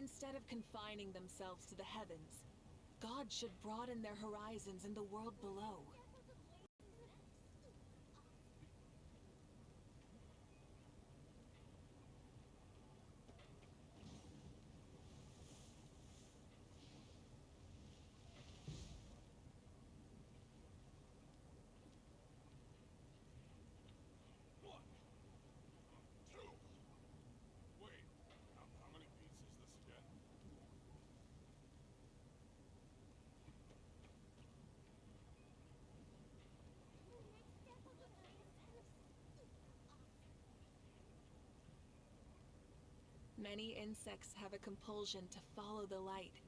Instead of confining themselves to the heavens, God should broaden their horizons in the world below. Many insects have a compulsion to follow the light,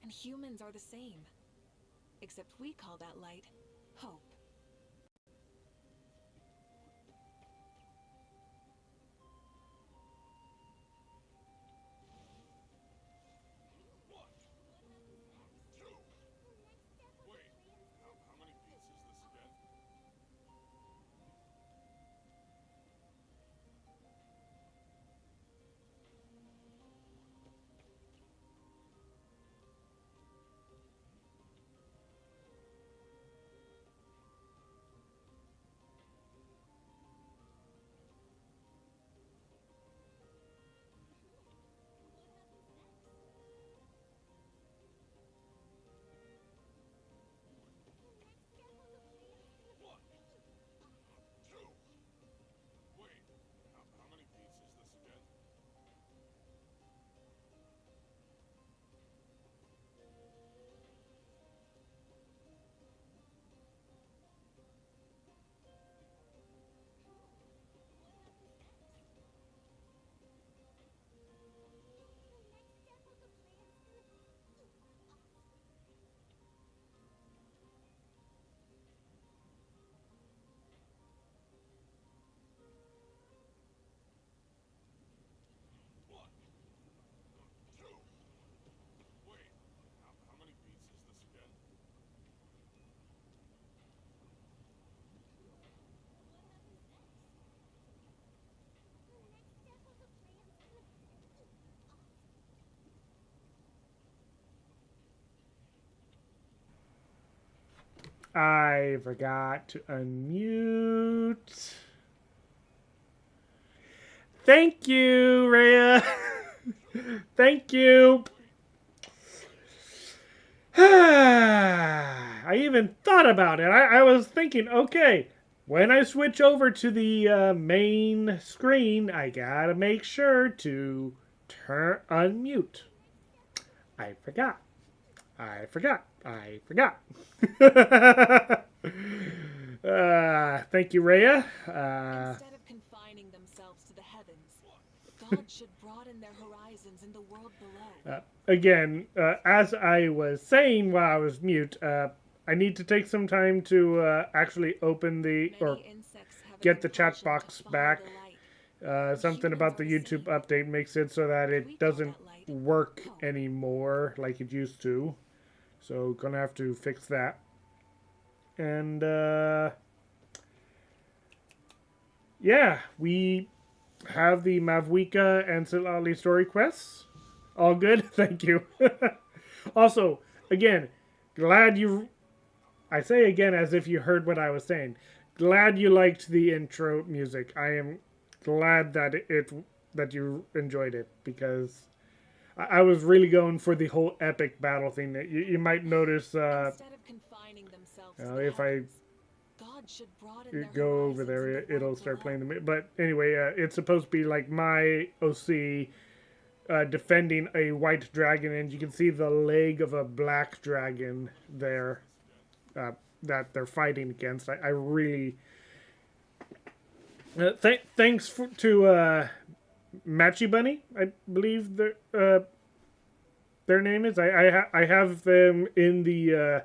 and humans are the same. Except we call that light hope. I forgot to unmute. Thank you, Rhea. Thank you. I even thought about it. I was thinking, okay, when I switch over to the main screen, I gotta make sure to unmute. I forgot. I forgot. I forgot. Thank you, Rhea. Instead of confining themselves to the heavens, God should broaden their horizons in the world below. Again, as I was saying while I was mute, I need to take some time to actually open or get the chat box back. Something about the YouTube update makes it so that it doesn't work anymore like it used to. So gonna have to fix that. And yeah, we have the Mavuika and Citlali story quests. All good? Thank you. Also, again, glad you... I say again as if you heard what I was saying. Glad you liked the intro music. I am glad that that you enjoyed it, because I was really going for the whole epic battle thing. That you might notice if I go over there, it'll start playing the... But anyway, it's supposed to be like my OC defending a white dragon, and you can see the leg of a black dragon there that they're fighting against. I really... thanks to Matchy Bunny, I believe their name is. I have them in the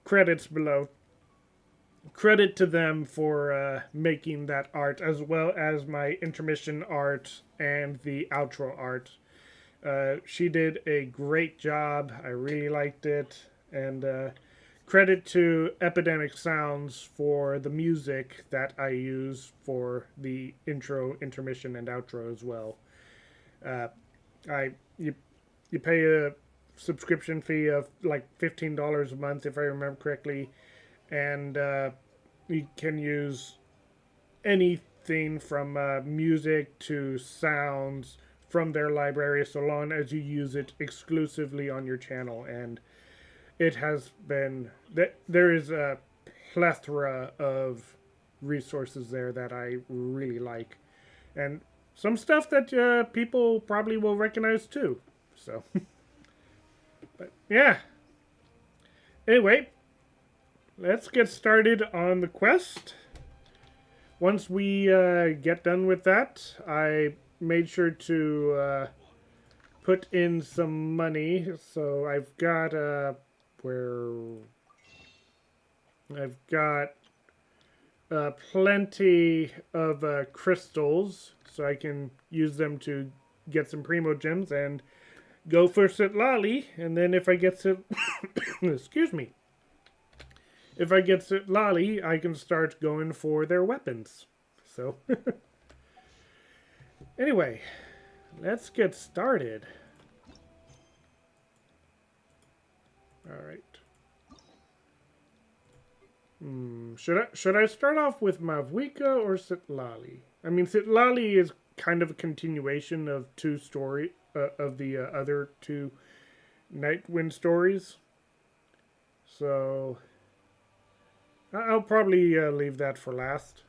credits below. Credit to them for making that art, as well as my intermission art and the outro art. She did a great job. I really liked it. And credit to Epidemic Sounds for the music that I use for the intro, intermission, and outro as well. you pay a subscription fee of like $15 a month, if I remember correctly, and you can use anything from music to sounds from their library, so long as you use it exclusively on your channel. And it has been that there is a plethora of resources there that I really like, and some stuff that people probably will recognize too. So, but yeah. Anyway, let's get started on the quest. Once we get done with that, I made sure to put in some money. So I've got I've got plenty of crystals, so I can use them to get some primo gems and go for Citlali. And then if I get excuse me. If I get Citlali, I can start going for their weapons. So, anyway, let's get started. All right. Should I start off with Mavuika or Citlali? I mean, Citlali is kind of a continuation of of the other two Nightwind stories. So I'll probably leave that for last,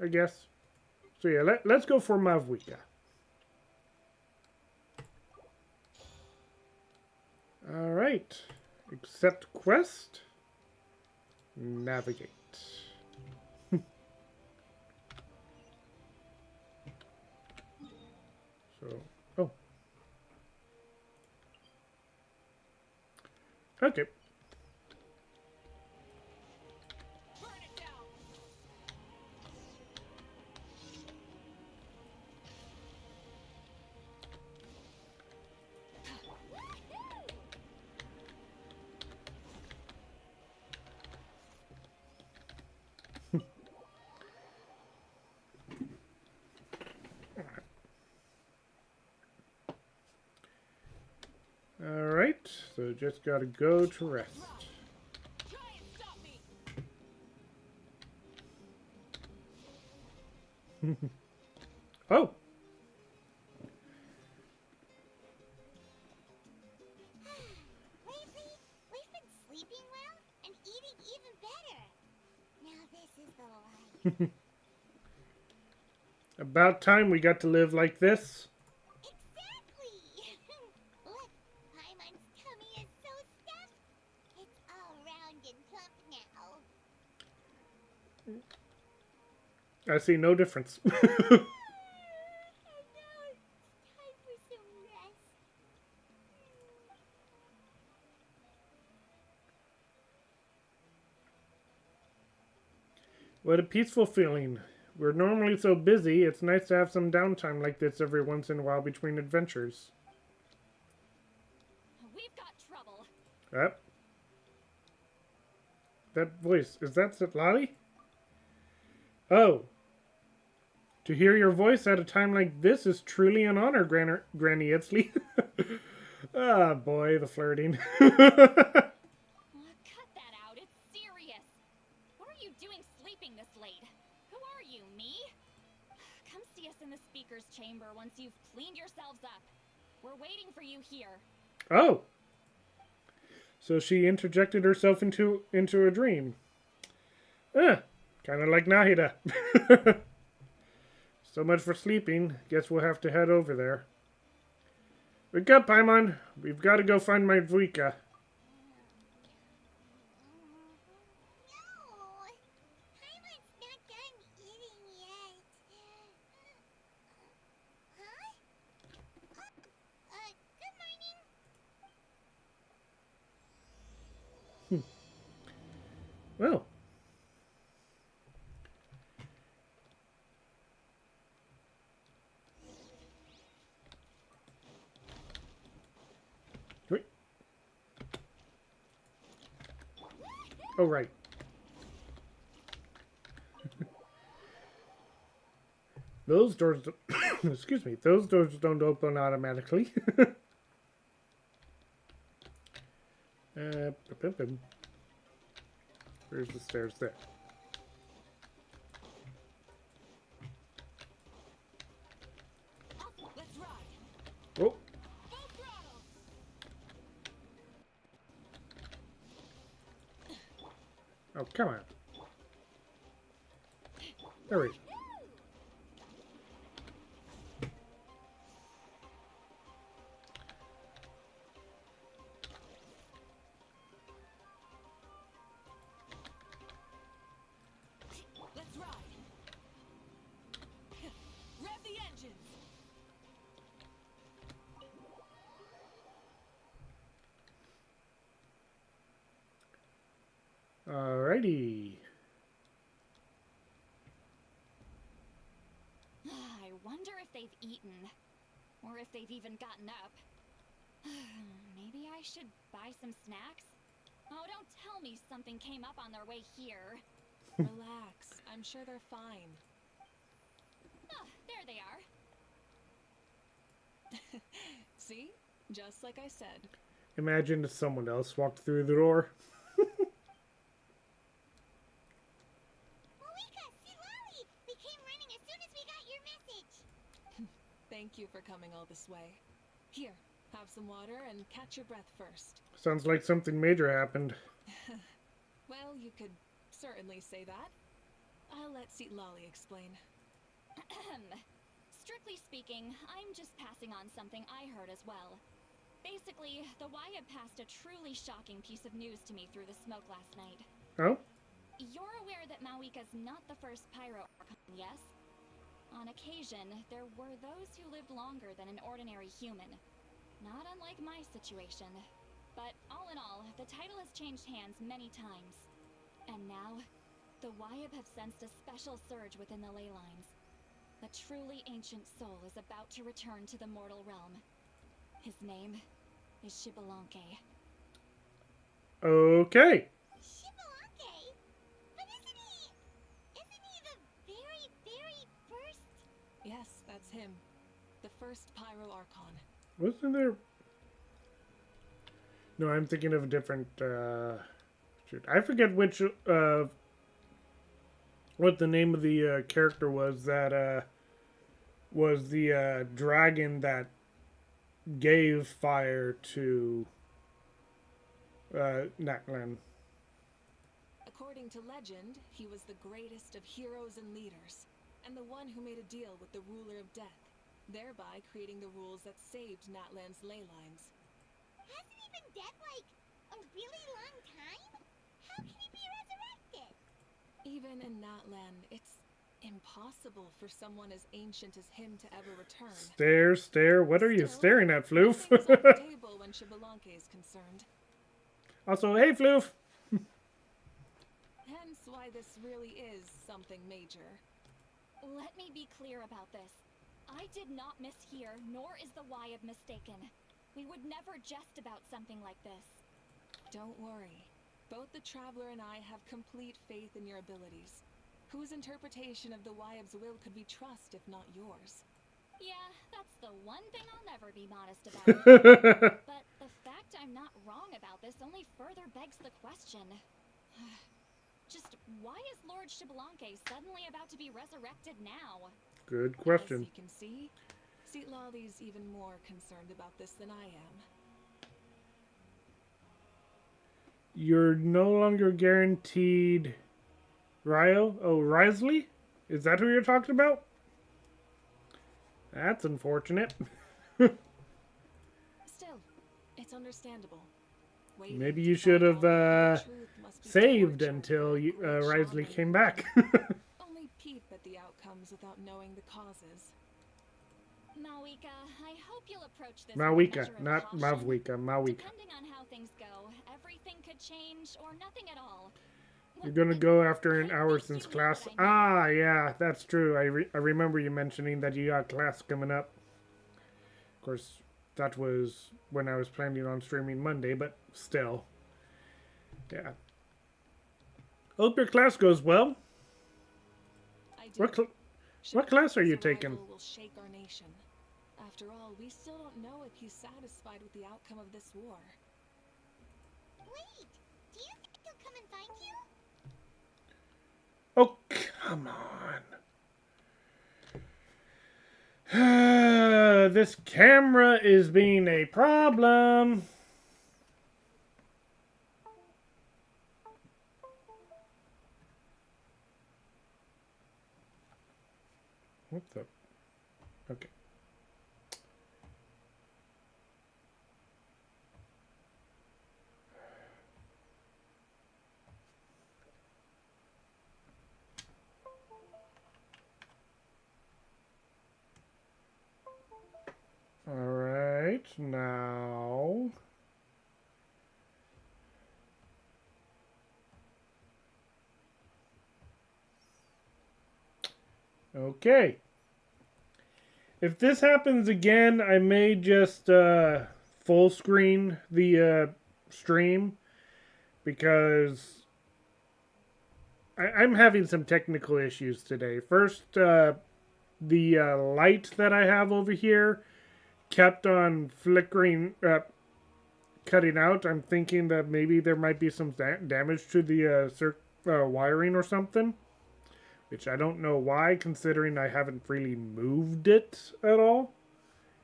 I guess. So yeah, let's go for Mavuika. All right. Accept quest. Navigate. So, oh. Okay. Alright, so just gotta go to rest. Oh! Lately, we've been sleeping well and eating even better. Now this is the life. About time we got to live like this. Exactly! Look, Paimon's tummy is so stuffed. It's all round and plump now. I see no difference. And now it's time for some rest. What a peaceful feeling. We're normally so busy, it's nice to have some downtime like this every once in a while between adventures. We've got trouble. Yep. That voice, is that Citlali? Oh. To hear your voice at a time like this is truly an honor, Granny Itzley. Ah, boy, the flirting. Cut that out. It's serious. What are you doing sleeping this late? Who are you, me? Come see us in the speaker's chamber once you've cleaned yourselves up. We're waiting for you here. Oh. So she interjected herself into a dream. Kind of like Nahida. So much for sleeping. Guess we'll have to head over there. Wake up, Paimon. We've got to go find my Mavuika. No! Paimon's not done eating yet. Huh? Good morning. Well. Wait. Oh, right. Those doors, excuse me, those doors don't open automatically. Pim. Where's the stairs there? Let's ride. Oh, Full throttle. oh, come on. There we go. Let's ride. Rev the engines. Alrighty. I wonder if they've eaten, or if they've even gotten up. Maybe I should buy some snacks? Oh, don't tell me something came up on their way here. Relax. I'm sure they're fine. Ah, there they are. See? Just like I said. Imagine if someone else walked through the door. Mavuika, Citlali! We came running as soon as we got your message. Thank you for coming all this way. Here, have some water and catch your breath first. Sounds like something major happened. Well, you could certainly say that. I'll let Citlali explain. Strictly speaking, I'm just passing on something I heard as well. Basically, the Wyab passed a truly shocking piece of news to me through the smoke last night. Oh? You're aware that Mavuika's not the first pyro archon, yes? On occasion, there were those who lived longer than an ordinary human. Not unlike my situation. But all in all, the title has changed hands many times. And now, the Wyab have sensed a special surge within the ley lines. A truly ancient soul is about to return to the mortal realm. His name is Xbalanque. Okay. Xbalanque? But isn't he the very, very first? Yes, that's him. The first pyro archon. Wasn't there... No, I'm thinking of a different, shoot. I forget which, what the name of the, character was that, was the, dragon that gave fire to, Natlan. According to legend, he was the greatest of heroes and leaders, and the one who made a deal with the ruler of death, thereby creating the rules that saved Natlan's ley lines. Hasn't he been dead like a really long time? How can he be resurrected? Even in Natlan, it's impossible for someone as ancient as him to ever return. Stare. What are you Still, staring at, Floof? nothing's off the table when Xbalanque is concerned. Also, hey, Floof. Hence why this really is something major. Let me be clear about this. I did not mishear, nor is the Wyab mistaken. We would never jest about something like this. Don't worry. Both the Traveler and I have complete faith in your abilities. Whose interpretation of the Wyab's will could we trust if not yours? Yeah, that's the one thing I'll never be modest about. But the fact I'm not wrong about this only further begs the question. Just why is Lord Xbalanque suddenly about to be resurrected now? Good As question. you can see, Citlali's even more concerned about this than I am. You're no longer guaranteed Ryo? Oh, Risley? Is that who you're talking about? That's unfortunate. Still, it's understandable. Waiting Maybe to you find should have out the truth must be saved torture until for a you, great Risley shaman. came back. Only peep at the outcomes without knowing the causes. Mavuika, I hope you'll approach this with a Mavuika, measure of not caution. Mavuika. Mavuika. Depending on how things go, everything could change or nothing at all. You're gonna go after an I hour think since you know class. what I mean. Ah, yeah, that's true. I remember you mentioning that you got class coming up. Of course, that was when I was planning on streaming Monday, but still. Yeah. Hope your class goes well. I do. What class are you Xbalanque's taking? arrival will shake our nation. After all, we still don't know if he's satisfied with the outcome of this war. Wait, do you think he'll come and find you? Oh, come on. This camera is being a problem. What the? Okay. All right, now. Okay. If this happens again, I may just full screen the stream because I'm having some technical issues today. First, the light that I have over here kept on flickering, cutting out. I'm thinking that maybe there might be some damage to the wiring or something. Which I don't know why, considering I haven't really moved it at all.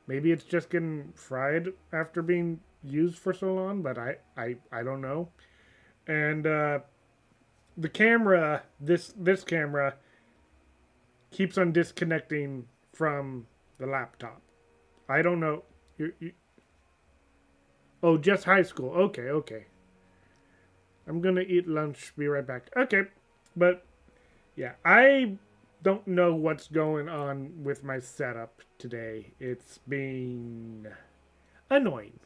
Maybe it's just getting fried after being used for so long, but I don't know. And the camera, this camera, keeps on disconnecting from the laptop. I don't know. Oh, just high school. Okay. I'm gonna eat lunch. Be right back. Okay, but yeah, I don't know what's going on with my setup today. It's been annoying.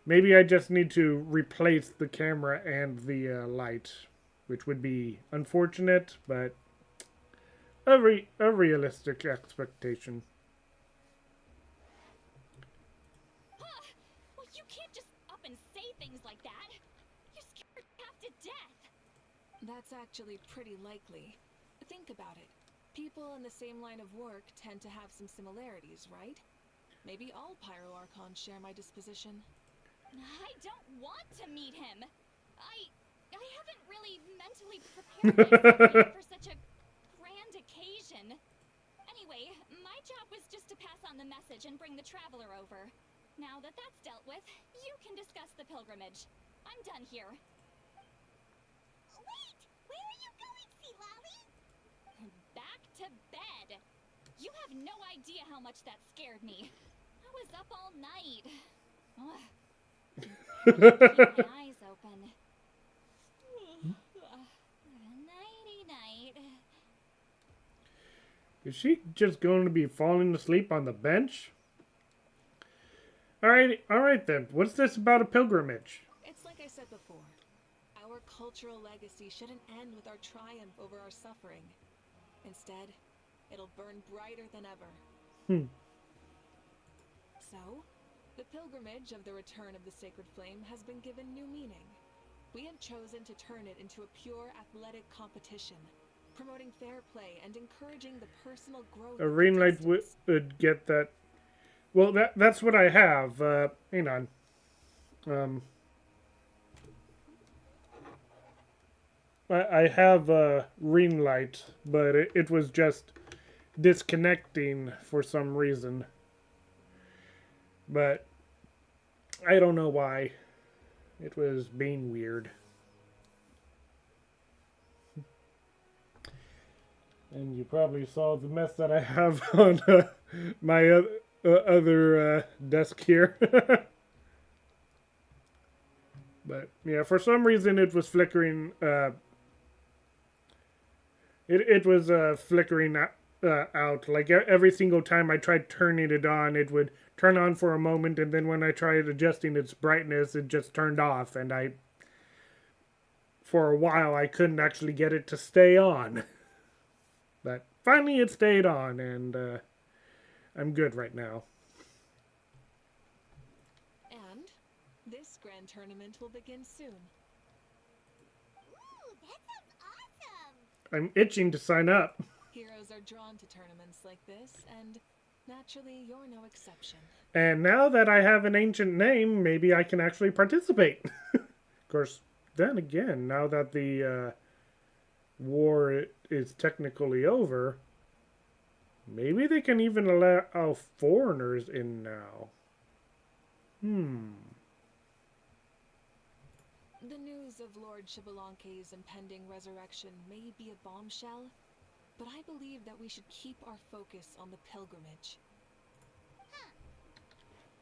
Maybe I just need to replace the camera and the light, which would be unfortunate, but a realistic expectation. Well, you can't just up and say things like that. You scared half to death. That's actually pretty likely. Think about it. People in the same line of work tend to have some similarities, right? Maybe all Pyroarchons share my disposition. I don't want to meet him. I haven't really mentally prepared myself for such a grand occasion. Anyway, my job was just to pass on the message and bring the traveler over. Now that that's dealt with, you can discuss the pilgrimage. I'm done here. Wait! Where are you going, Citlali? Back to bed. You have no idea how much that scared me. I was up all night. Ugh. Keep my eyes open. Nighty night. Is she just going to be falling asleep on the bench? All right then. What's this about a pilgrimage? It's like I said before. Our cultural legacy shouldn't end with our triumph over our suffering. Instead, it'll burn brighter than ever. So, the pilgrimage of the return of the sacred flame has been given new meaning. We have chosen to turn it into a pure athletic competition, promoting fair play and encouraging the personal growth A of ring light contestants. would get that. Well, that's what I have. Hang on. I have a ring light, but it was just disconnecting for some reason. But I don't know why. It was being weird. And you probably saw the mess that I have on my other desk here. But yeah, for some reason it was flickering. It was flickering out. Like every single time I tried turning it on, it would turn on for a moment, and then when I tried adjusting its brightness, it just turned off. And for a while, I couldn't actually get it to stay on. But finally, it stayed on, and I'm good right now. And this grand tournament will begin soon. Ooh, that sounds awesome! I'm itching to sign up. Heroes are drawn to tournaments like this, and Naturally, you're no exception. And now that I have an ancient name, maybe I can actually participate. Of course, then again, now that the war is technically over, maybe they can even allow foreigners in now. The news of Lord Xbalanque's impending resurrection may be a bombshell, but I believe that we should keep our focus on the pilgrimage. Huh.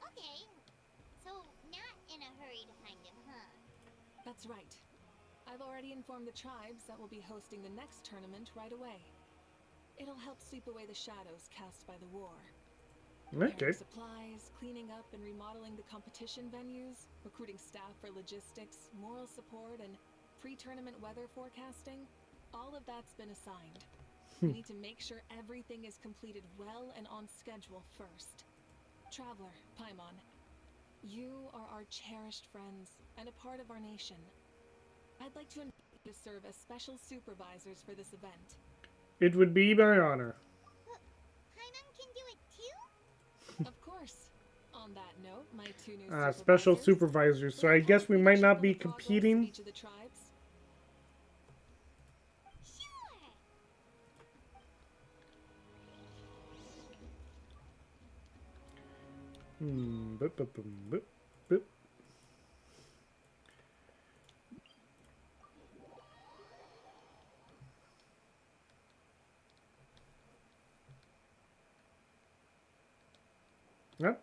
Okay. So, not in a hurry to find him, huh? That's right. I've already informed the tribes that we'll be hosting the next tournament right away. It'll help sweep away the shadows cast by the war. Okay. Preparing supplies, cleaning up and remodeling the competition venues, recruiting staff for logistics, moral support, and pre-tournament weather forecasting. All of that's been assigned. We need to make sure everything is completed well and on schedule first. Traveler, Paimon, you are our cherished friends and a part of our nation. I'd like to invite you to serve as special supervisors for this event. It would be my honor. Paimon can do it too? Of course. On that note, my two new Special supervisors supervisors. So I guess we might not be competing. Each of the tribes. Sure. Boop, boop, boop, boop, boop. Yep.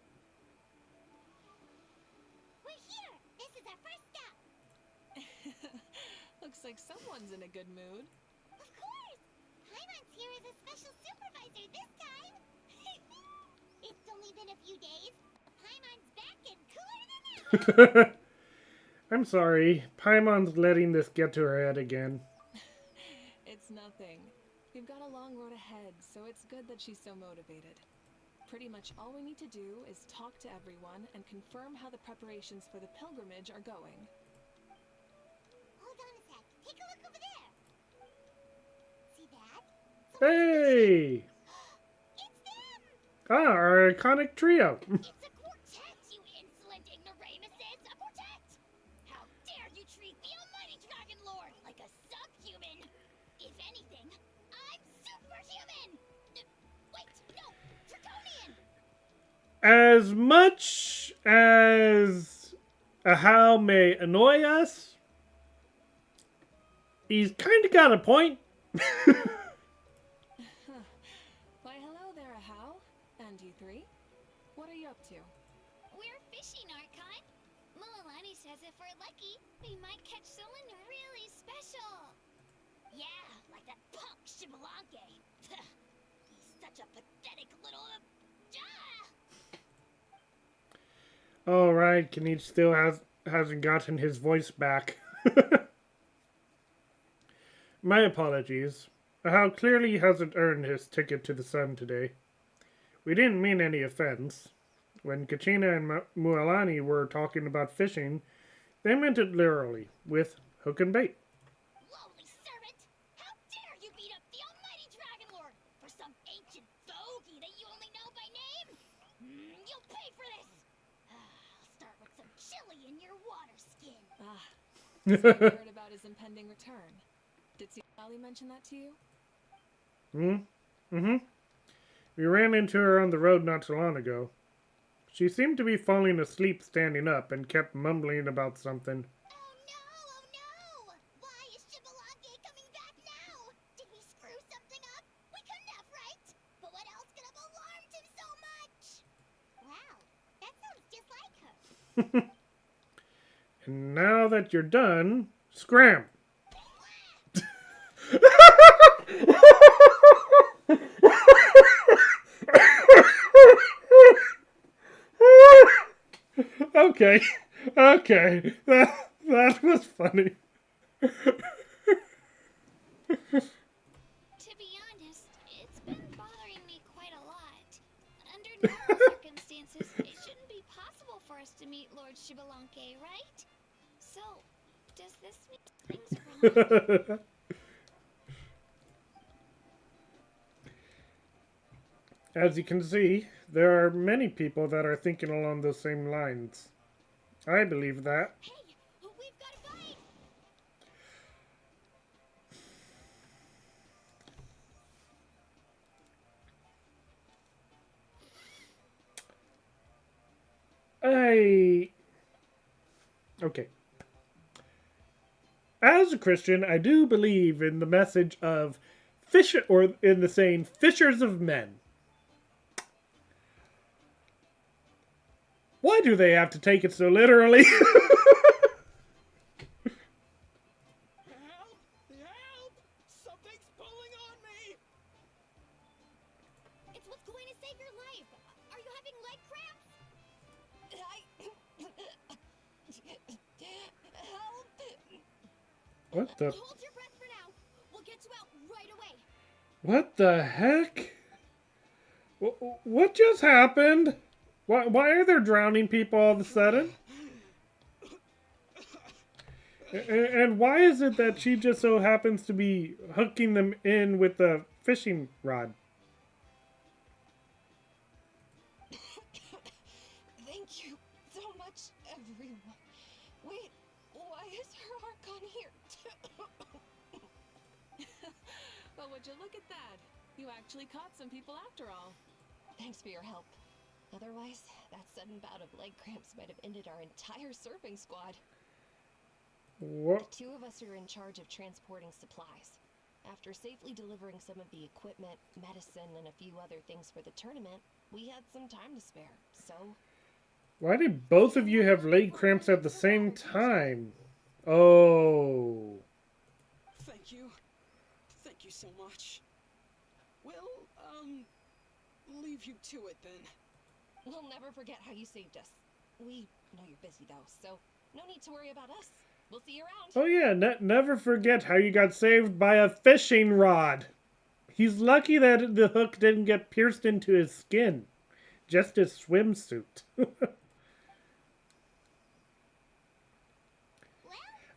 We're here. This is our first stop. Looks like someone's in a good mood. Of course. Paimon's here as a special supervisor this time. It's only been a few days. Paimon's back and cooler than ever. I'm sorry. Paimon's letting this get to her head again. It's nothing. We've got a long road ahead, so it's good that she's so motivated. Pretty much all we need to do is talk to everyone and confirm how the preparations for the pilgrimage are going. Hold on a sec. Take a look over there. See that? Hey! It's them! Ah, our iconic trio. It's a quartet, you insolent ignoramuses! A quartet! How dare you treat the almighty Dragon Lord like a subhuman! If anything, I'm superhuman! Wait, no! Draconian! As much as Ahau may annoy us, he's kind of got a point. Why, hello there, Ahau. And you three. What are you up to? We're fishing, Archon. Mulalani says if we're lucky, we might catch someone really special. Yeah, like that punk Xbalanque. He's such a pathetic little... All right, Kanich still hasn't gotten his voice back. My apologies. Ahau clearly hasn't earned his ticket to the sun today. We didn't mean any offense. When Kachina and Mualani were talking about fishing, they meant it literally, with hook and bait. Lowly servant! How dare you beat up the almighty Dragon Lord for some ancient bogey that you only know by name? You'll pay for this! I'll start with some chili in your water skin. So you heard about his impending return. Did Citlali mention that to you? We ran into her on the road not so long ago. She seemed to be falling asleep standing up and kept mumbling about something. Oh no! Why is Xbalanque coming back now? Did we screw something up? We couldn't have, right? But what else could have alarmed him so much? Wow, that sounds just like her. And now that you're done, scram! Okay, that was funny. To be honest, it's been bothering me quite a lot. Under normal circumstances, it shouldn't be possible for us to meet Lord Xbalanque, right? So, does this mean things are not... As you can see, there are many people that are thinking along those same lines. I believe that. Hey, we've got a fight! Okay. As a Christian, I do believe in the message of or in the saying, fishers of men. Why do they have to take it so literally? Help! Help! Something's pulling on me! It's what's going to save your life! Are you having leg cramps? Help! What the? Hold your breath for now. We'll get you out right away. What the heck? What just happened? Why are there drowning people all of a sudden? And why is it that she just so happens to be hooking them in with a fishing rod? Thank you so much, everyone. Wait, why is her heart gone here? Well, would you look at that? You actually caught some people after all. Thanks for your help. Otherwise, that sudden bout of leg cramps might have ended our entire surfing squad. What? The two of us are in charge of transporting supplies. After safely delivering some of the equipment, medicine, and a few other things for the tournament, we had some time to spare, so... Why did both of you have leg cramps at the same time? Oh. Thank you. Thank you so much. We'll, leave you to it then. We'll never forget how you saved us. We know you're busy though, so no need to worry about us. We'll see you around. Oh yeah, never forget how you got saved by a fishing rod. He's lucky that the hook didn't get pierced into his skin. Just his swimsuit. Well,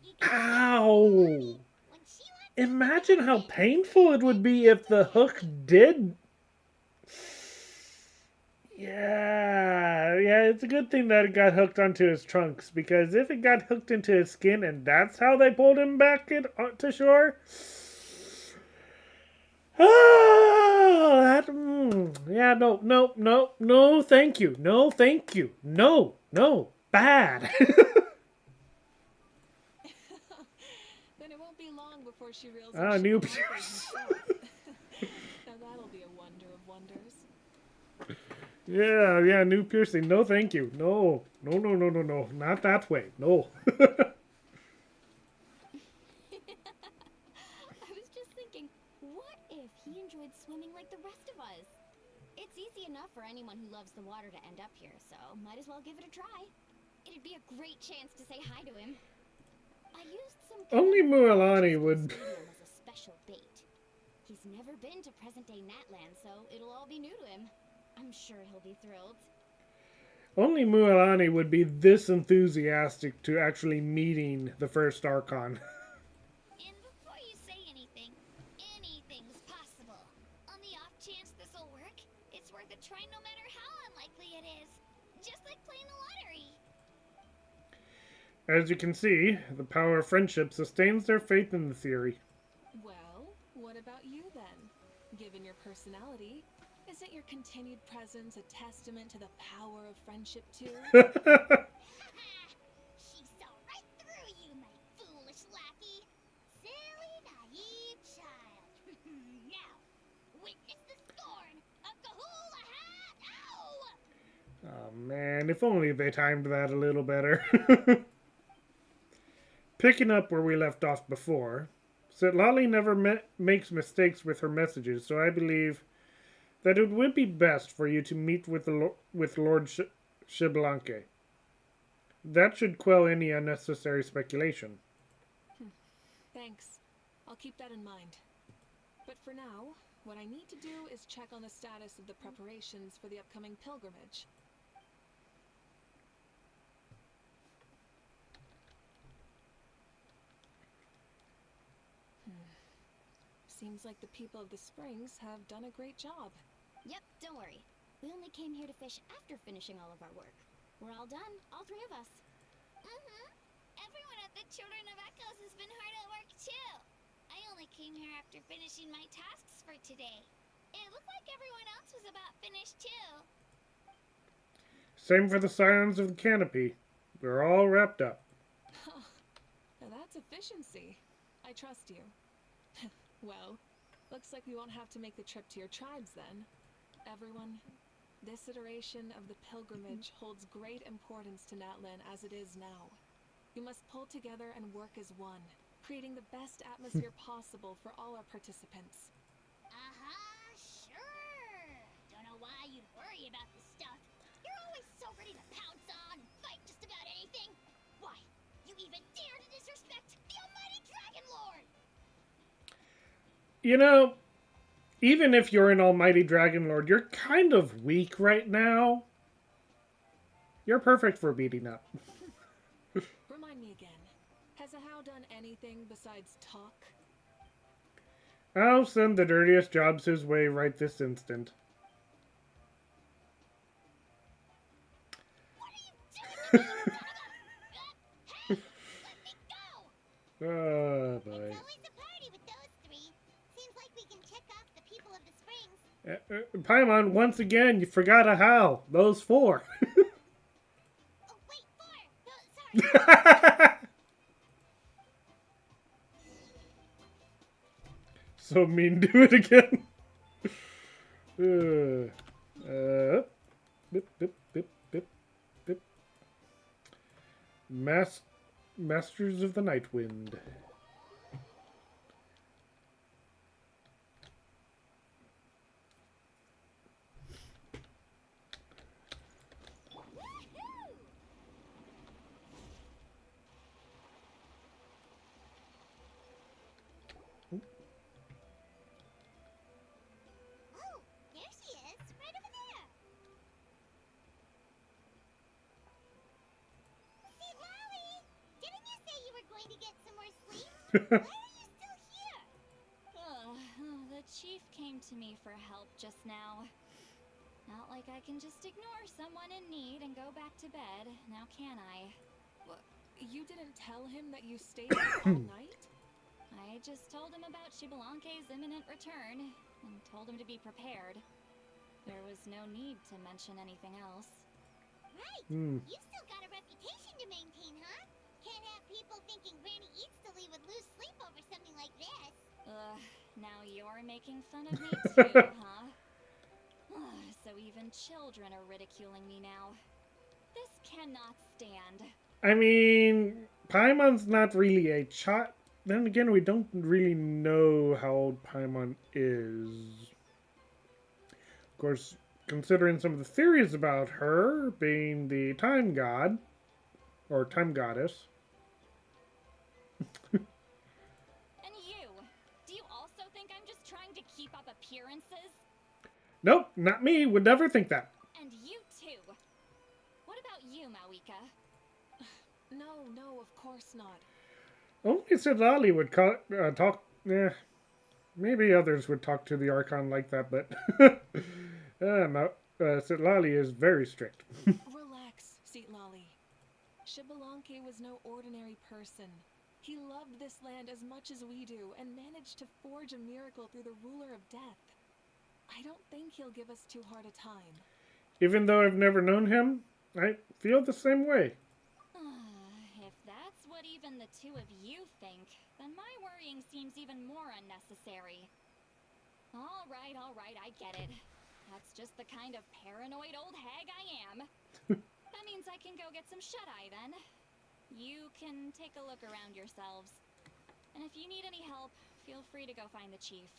you can Ow! when she wants Imagine how painful it would be if the hook did... Yeah, it's a good thing that it got hooked onto his trunks, because if it got hooked into his skin and that's how they pulled him back to shore... Oh, yeah, no, thank you. No, thank you. No, bad. Then it won't be long before she reels Ah, up new Citlali pierce. himself. Now that'll be a wonder of wonders. Yeah, new piercing. No, thank you. No, not that way. No. I was just thinking, what if he enjoyed swimming like the rest of us? It's easy enough for anyone who loves the water to end up here, so might as well give it a try. It'd be a great chance to say hi to him. I used some Only Mualani would. stadium as a special bait. He's never been to present-day Natland, so it'll all be new to him. I'm sure he'll be thrilled. Only Mualani would be this enthusiastic to actually meeting the first Archon. And before you say anything, anything's possible. On the off chance this'll work, it's worth a try no matter how unlikely it is. Just like playing the lottery. As you can see, the power of friendship sustains their faith in the theory. Well, what about you then? Given your personality, isn't your continued presence a testament to the power of friendship too? She saw right through you, my foolish lackey. Silly, naive child. Now, witness the scorn of Kahula Hat! Ow! Oh man, if only they timed that a little better. Picking up where we left off before, Citlali never makes mistakes with her messages, so I believe that it would be best for you to meet with Lord Xbalanque. That should quell any unnecessary speculation. Thanks. I'll keep that in mind. But for now, what I need to do is check on the status of the preparations for the upcoming pilgrimage. Seems like the people of the Springs have done a great job. Yep, don't worry. We only came here to fish after finishing all of our work. We're all done, all three of us. Everyone at the Children of Echoes has been hard at work too. I only came here after finishing my tasks for today. It looked like everyone else was about finished too. Same for the Scions of the Canopy. They're all wrapped up. Now that's efficiency. I trust you. Well, looks like we won't have to make the trip to your tribes then. Everyone, this iteration of the pilgrimage holds great importance to Natlan as it is now. We must pull together and work as one, creating the best atmosphere possible for all our participants. Sure. Don't know why you'd worry about this stuff. You're always so ready to pounce on and fight just about anything. Why, you even dare to disrespect the almighty Dragon Lord! You know, even if you're an almighty Dragon Lord, you're kind of weak right now. You're perfect for beating up. Remind me again, has Ahau done anything besides talk? I'll send the dirtiest jobs his way right this instant. What are you doing to me, you son of a... Hey, let me go! Oh, boy. It's always a party with those three. Seems like we can check off the people of the springs. Paimon, once again, you forgot a how. Those four. Oh, wait, 4! Sorry. So mean, do it again. Bip, bip, bip, bip, bip. Masters of the Night Wind. Oh, there she is, right over there. Citlali, didn't you say you were going to get some more sleep? Why are you still here? The chief came to me for help just now. Not like I can just ignore someone in need and go back to bed, now can I? What? You didn't tell him that you stayed up all night? I just told him about Shibalanke's imminent return, and told him to be prepared. There was no need to mention anything else. Right. Hmm. You've still got a reputation to maintain, huh? Can't have people thinking Granny Eatstily would lose sleep over something like this. Now you're making fun of me too, huh? So even children are ridiculing me now. This cannot stand. I mean, Paimon's not really a child. Then again, we don't really know how old Paimon is. Of course, considering some of the theories about her being the time god, or time goddess. And you? Do you also think I'm just trying to keep up appearances? Nope, not me. Would never think that. And you too. What about you, Mavuika? No, of course not. Only Citlali would talk. Maybe others would talk to the Archon like that, but Citlali is very strict. Relax, Citlali. Shibalanke was no ordinary person. He loved this land as much as we do and managed to forge a miracle through the ruler of death. I don't think he'll give us too hard a time. Even though I've never known him, I feel the same way. If that's what even the two of you think, then my worrying seems even more unnecessary. All right, I get it. That's just the kind of paranoid old hag I am. That means I can go get some shut-eye then. You can take a look around yourselves. And if you need any help, feel free to go find the chief.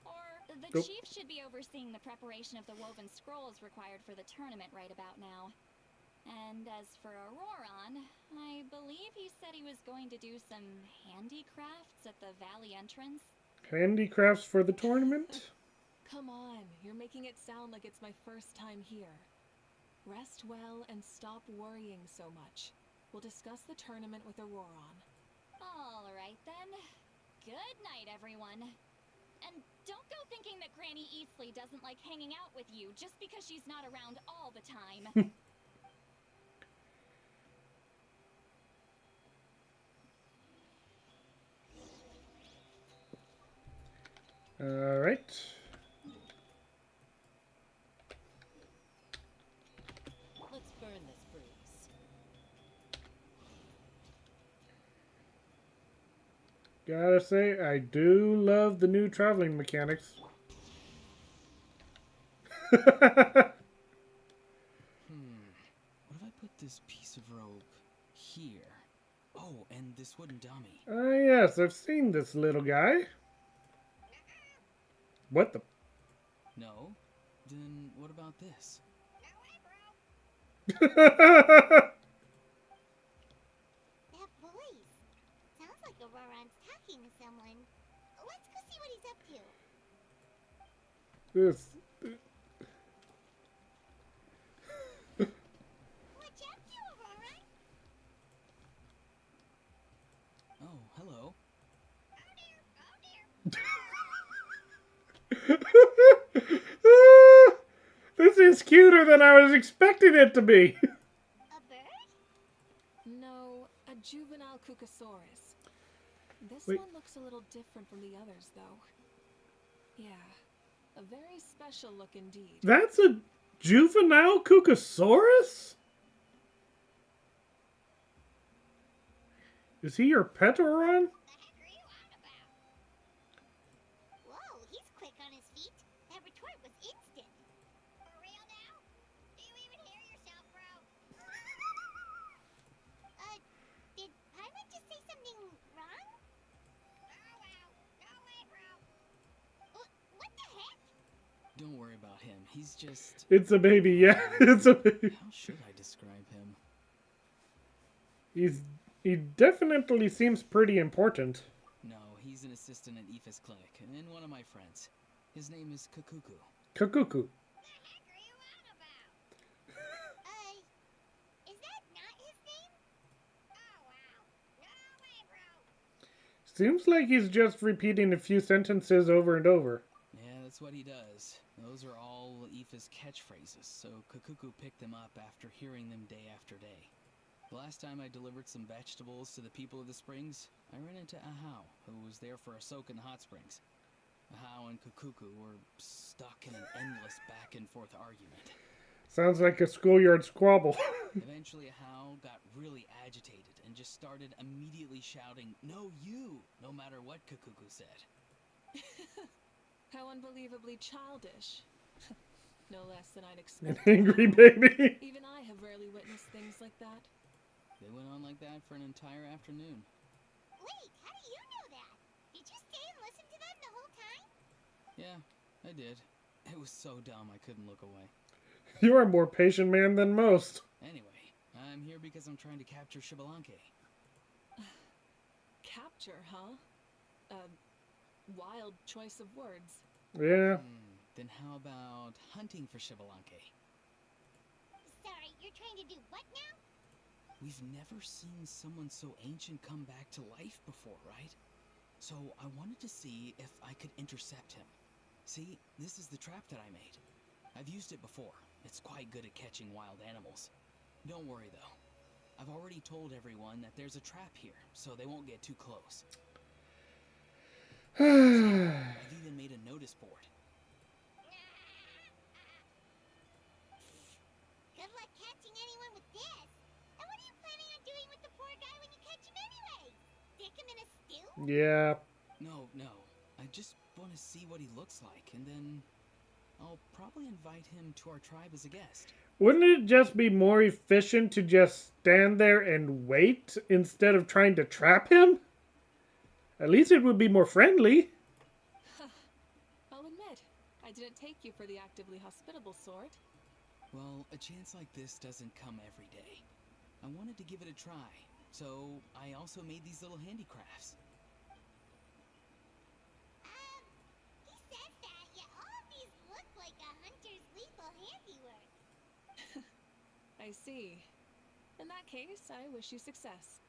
Or the chief should be overseeing the preparation of the woven scrolls required for the tournament right about now. And as for Auroron, I believe he said he was going to do some handicrafts at the valley entrance. Handicrafts for the tournament? Come on, you're making it sound like it's my first time here. Rest well and stop worrying so much. We'll discuss the tournament with Auroron. All right then. Good night, everyone. And don't go thinking that Granny Eastley doesn't like hanging out with you just because she's not around all the time. All right. Let's burn this breeze. Gotta say, I do love the new traveling mechanics. What if I put this piece of rope here? Oh, and this wooden dummy. Ah, yes, I've seen this little guy. What the? No? Then what about this? That voice. Sounds like Auroron's talking to someone. Let's go see what he's up to. This. What you up to, Auroron? Oh, hello. This is cuter than I was expecting it to be. A bird? No, a juvenile Cucosaurus. This Wait. one looks a little different from the others, though. Yeah, a very special look indeed. That's a juvenile Cucosaurus? Is he your pet, Auron? The heck are you on about? Whoa, he's quick on his feet. That retort was instant. For real now? Do you even hear yourself, bro? Did Paimon just say something wrong? Oh wow, no way, bro. What the heck? Don't worry about him. He's just... It's a baby, yeah. It's a baby. How should I describe him? He definitely seems pretty important. No, he's an assistant at Aoife's clinic, and one of my friends. His name is Kakuku. Kakuku. The heck are you on about? Is that not his name? Oh wow, no way, bro. Seems like he's just repeating a few sentences over and over. Yeah, that's what he does. Those are all Aoife's catchphrases, so Kakuku picked them up after hearing them day after day. The last time I delivered some vegetables to the people of the springs, I ran into Ahau, who was there for a soak in the hot springs. Ahau and Kakuku were stuck in an endless back and forth argument. Sounds like a schoolyard squabble. Eventually, Ahau got really agitated and just started immediately shouting, "No, you!" no matter what Kakuku said. How unbelievably childish. No less than I'd An expect. angry baby. Even I have rarely witnessed things like that. They went on like that for an entire afternoon. Wait, how do you know that? Did you stay and listen to them the whole time? Yeah, I did. It was so dumb I couldn't look away. You are a more patient man than most. Anyway, I'm here because I'm trying to capture Shibalanke. Capture, huh? A wild choice of words. Yeah. Then how about hunting for Shibalanke? Sorry, you're trying to do what now? We've never seen someone so ancient come back to life before, right? So I wanted to see if I could intercept him. See, this is the trap that I made. I've used it before. It's quite good at catching wild animals. Don't worry though. I've already told everyone that there's a trap here, so they won't get too close. I've even made a notice board. Good luck catching anyone with this. And what are you planning on doing with the poor guy when you catch him anyway? Stick him in a stew? Yeah. No. I just want to see what he looks like, and then I'll probably invite him to our tribe as a guest. Wouldn't it just be more efficient to just stand there and wait instead of trying to trap him? At least it would be more friendly. I'll admit, I didn't take you for the actively hospitable sort. Well, a chance like this doesn't come every day. I wanted to give it a try, so I also made these little handicrafts. He says that, yet all of these look like a hunter's lethal handiwork. I see. In that case, I wish you success.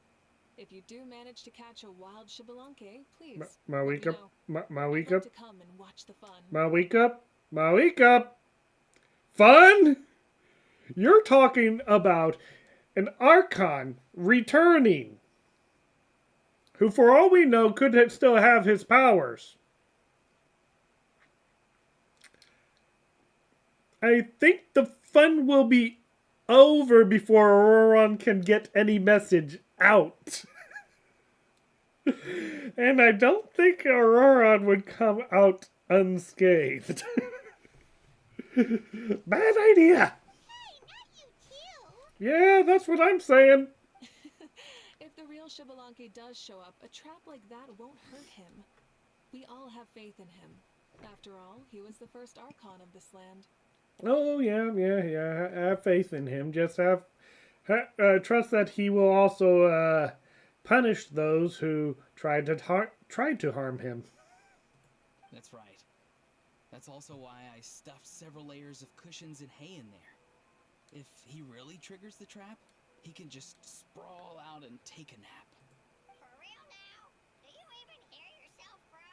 If you do manage to catch a wild Shibbolunke, please let me Mavuika, know. I'd Mavuika, love to come and watch the fun. Mavuika, Mavuika. Fun? You're talking about an Archon returning, who, for all we know, could still have his powers. I think the fun will be over before Auroron can get any message out. And I don't think Auroron would come out unscathed. Bad idea. Hey, not you too! Yeah, that's what I'm saying. If the real Shibbolunke does show up, a trap like that won't hurt him. We all have faith in him. After all, he was the first Archon of this land. Oh, yeah. Have faith in him. Just trust that he will also punish those who tried to harm him. That's right. That's also why I stuffed several layers of cushions and hay in there. If he really triggers the trap, he can just sprawl out and take a nap. For real now? Do you even hear yourself, bro?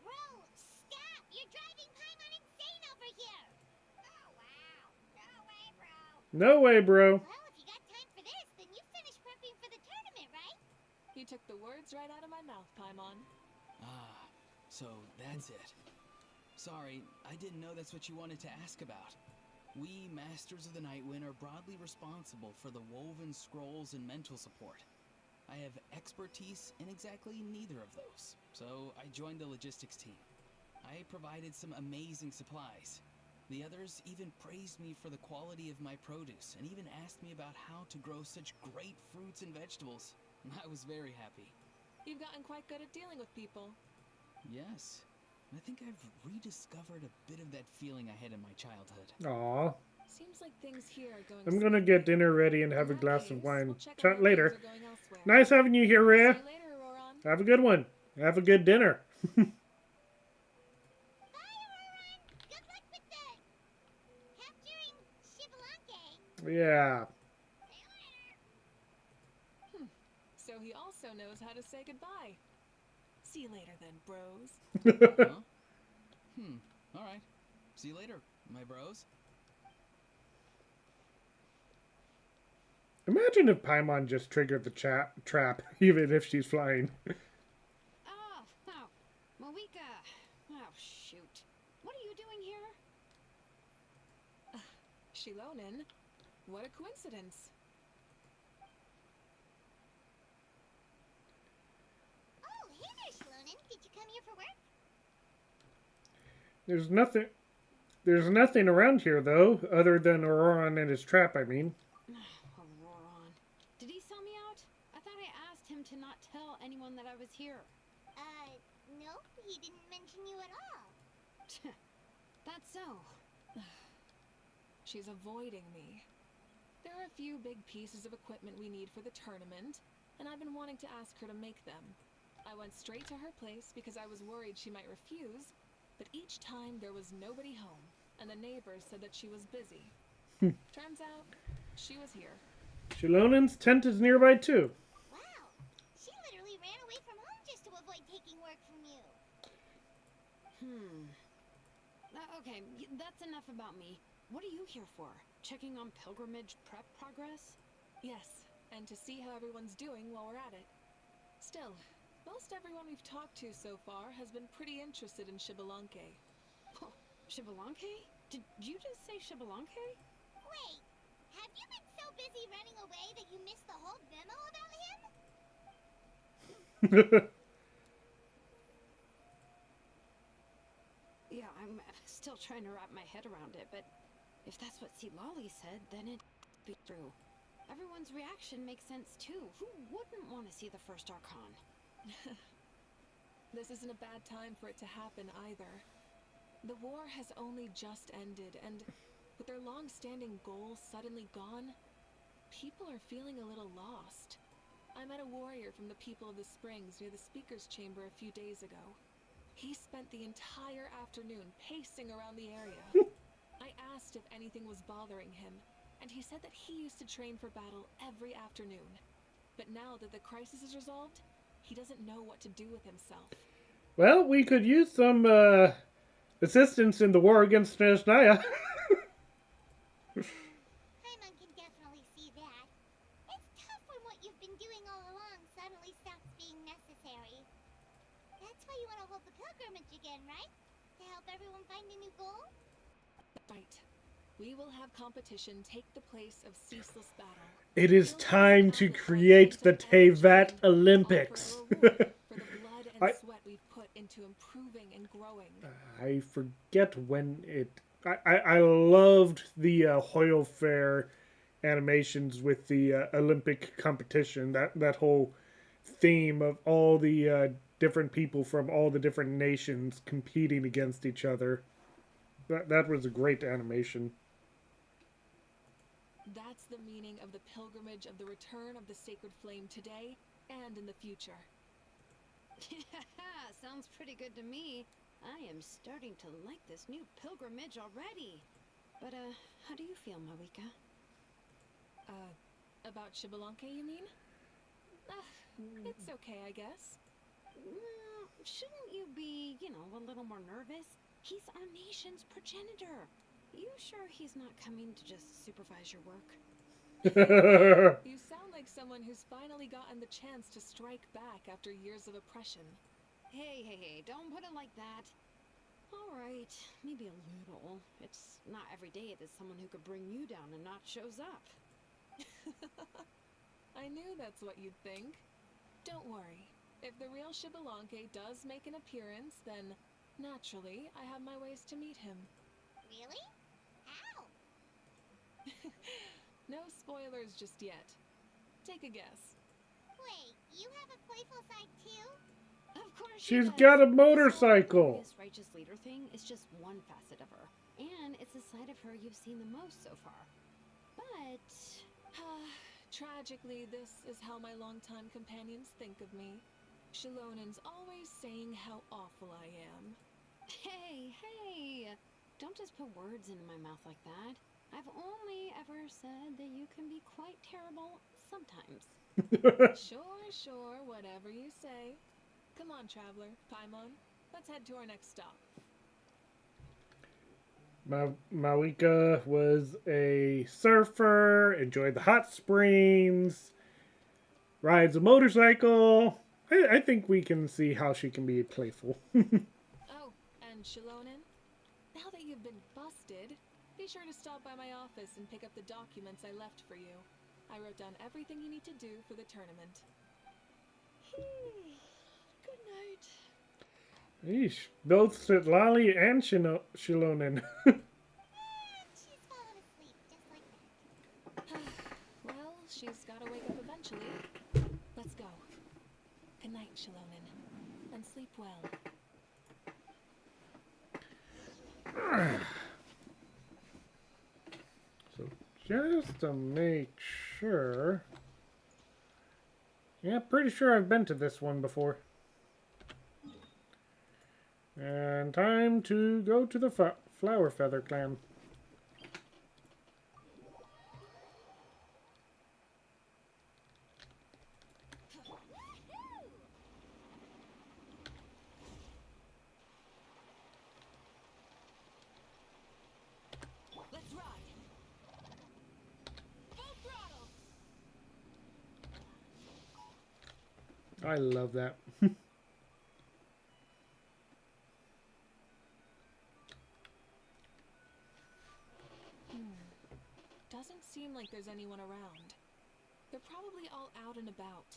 Bro, stop! You're driving Paimon insane over here! Oh, wow. No way, bro. No way, bro. Well, if you got time for this, then you finished prepping for the tournament, right? You took the words right out of my mouth, Paimon. Ah, so that's it. Sorry, I didn't know that's what you wanted to ask about. We, Masters of the Nightwind, are broadly responsible for the woven scrolls and mental support. I have expertise in exactly neither of those, so I joined the logistics team. I provided some amazing supplies. The others even praised me for the quality of my produce and even asked me about how to grow such great fruits and vegetables. I was very happy. You've gotten quite good at dealing with people. Yes, I think I've rediscovered a bit of that feeling I had in my childhood. Aw. Seems like things here are going I'm gonna get dinner ready and have a In that glass case, of wine. we'll check out Chat how later. things are going elsewhere. Nice having you here, See Rhea. you later, Auroron. Have a good one. Have a good dinner. Bye, Auroron! Good luck with the capturing Shibbolunke! Yeah. See you later! So he also knows how to say goodbye. See you later then, bros. Huh? Alright. See you later, my bros. Imagine if Paimon just triggered the trap, even if she's flying. Oh, Mavuika. Oh, shoot. What are you doing here? Shilonen? What a coincidence. Oh, hey there, Shilonen. Did you come here for work? There's nothing around here, though, other than Auroron and his trap, I mean. Auroron. Did he sell me out? I thought I asked him to not tell anyone that I was here. Nope, he didn't mention you at all. That's so. She's avoiding me. There are a few big pieces of equipment we need for the tournament, and I've been wanting to ask her to make them. I went straight to her place because I was worried she might refuse, but each time there was nobody home, and the neighbors said that she was busy. Turns out, she was here. Shilonen's tent is nearby, too. Wow, she literally ran away from home just to avoid taking work from you. Okay, that's enough about me. What are you here for? Checking on pilgrimage prep progress? Yes, and to see how everyone's doing while we're at it. Still, most everyone we've talked to so far has been pretty interested in Shibbolunke. Oh, Shibbolunke? Did you just say Shibbolunke? Wait, have you been so busy running away that you missed the whole memo about him? Yeah, I'm still trying to wrap my head around it, but if that's what Citlali said, then it be true. Everyone's reaction makes sense too. Who wouldn't want to see the first Archon? This isn't a bad time for it to happen either. The war has only just ended, and with their long-standing goals suddenly gone, people are feeling a little lost. I met a warrior from the People of the Springs near the Speaker's Chamber a few days ago. He spent the entire afternoon pacing around the area. I asked if anything was bothering him, and he said that he used to train for battle every afternoon. But now that the crisis is resolved, he doesn't know what to do with himself. Well, we could use some assistance in the war against Snezhnaya. Paimon can definitely see that. It's tough when what you've been doing all along suddenly stops being necessary. That's why you want to hold the pilgrimage again, right? To help everyone find a new goal? Right. We will have competition take the place of ceaseless battle. It is time to create the Tevat Olympics. For the blood and I- sweat we've put into improving and growing. I forget when it. I loved the Hoyoverse animations with the Olympic competition. That whole theme of all the different people from all the different nations competing against each other. That was a great animation. That's the meaning of the pilgrimage of the return of the sacred flame today and in the future. Sounds pretty good to me. I am starting to like this new pilgrimage already. But, how do you feel, Mavuika? About Xbalanque, you mean? It's okay, I guess. Shouldn't you be, a little more nervous? He's our nation's progenitor. You sure he's not coming to just supervise your work? You sound like someone who's finally gotten the chance to strike back after years of oppression. Hey, don't put it like that. All right, maybe a little. It's not every day that someone who could bring you down and not shows up. I knew that's what you'd think. Don't worry. If the real Xbalanque does make an appearance, then naturally I have my ways to meet him. Really? How? No spoilers just yet. Take a guess. Wait, you have a playful side too? Of course She's she does. got a This motorcycle. whole glorious righteous leader thing is just one facet of her. And it's the side of her you've seen the most so far. But... Tragically, this is how my longtime companions think of me. Shilonen's always saying how awful I am. Hey! Don't just put words into my mouth like that. I've only ever said that you can be quite terrible sometimes. Sure, whatever you say. Come on, traveler, Paimon. Let's head to our next stop. Mavuika was a surfer, enjoyed the hot springs, rides a motorcycle. I think we can see how she can be playful. Oh, and Shilonen, now that you've been busted, be sure to stop by my office and pick up the documents I left for you. I wrote down everything you need to do for the tournament. Good night. Eesh, both Citlali and Shilonen. She's fallen asleep just like that. Well, she's gotta wake up eventually. Let's go. Good night, Shilonen. And sleep well. So just to make sure... Yeah, pretty sure I've been to this one before. And time to go to the Flower Feather Clan. Let's ride! Full throttle! I love that. Doesn't seem like there's anyone around. They're probably all out and about.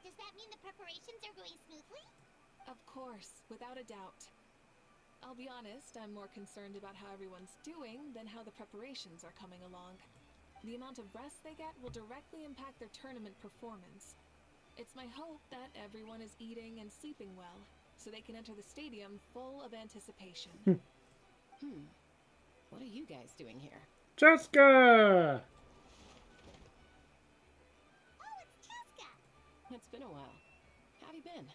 Does that mean the preparations are going smoothly? Of course, without a doubt. I'll be honest, I'm more concerned about how everyone's doing than how the preparations are coming along. The amount of rest they get will directly impact their tournament performance. It's my hope that everyone is eating and sleeping well, so they can enter the stadium full of anticipation. What are you guys doing here? Jessica! Oh, it's Cheska! It's been a while. How have you been?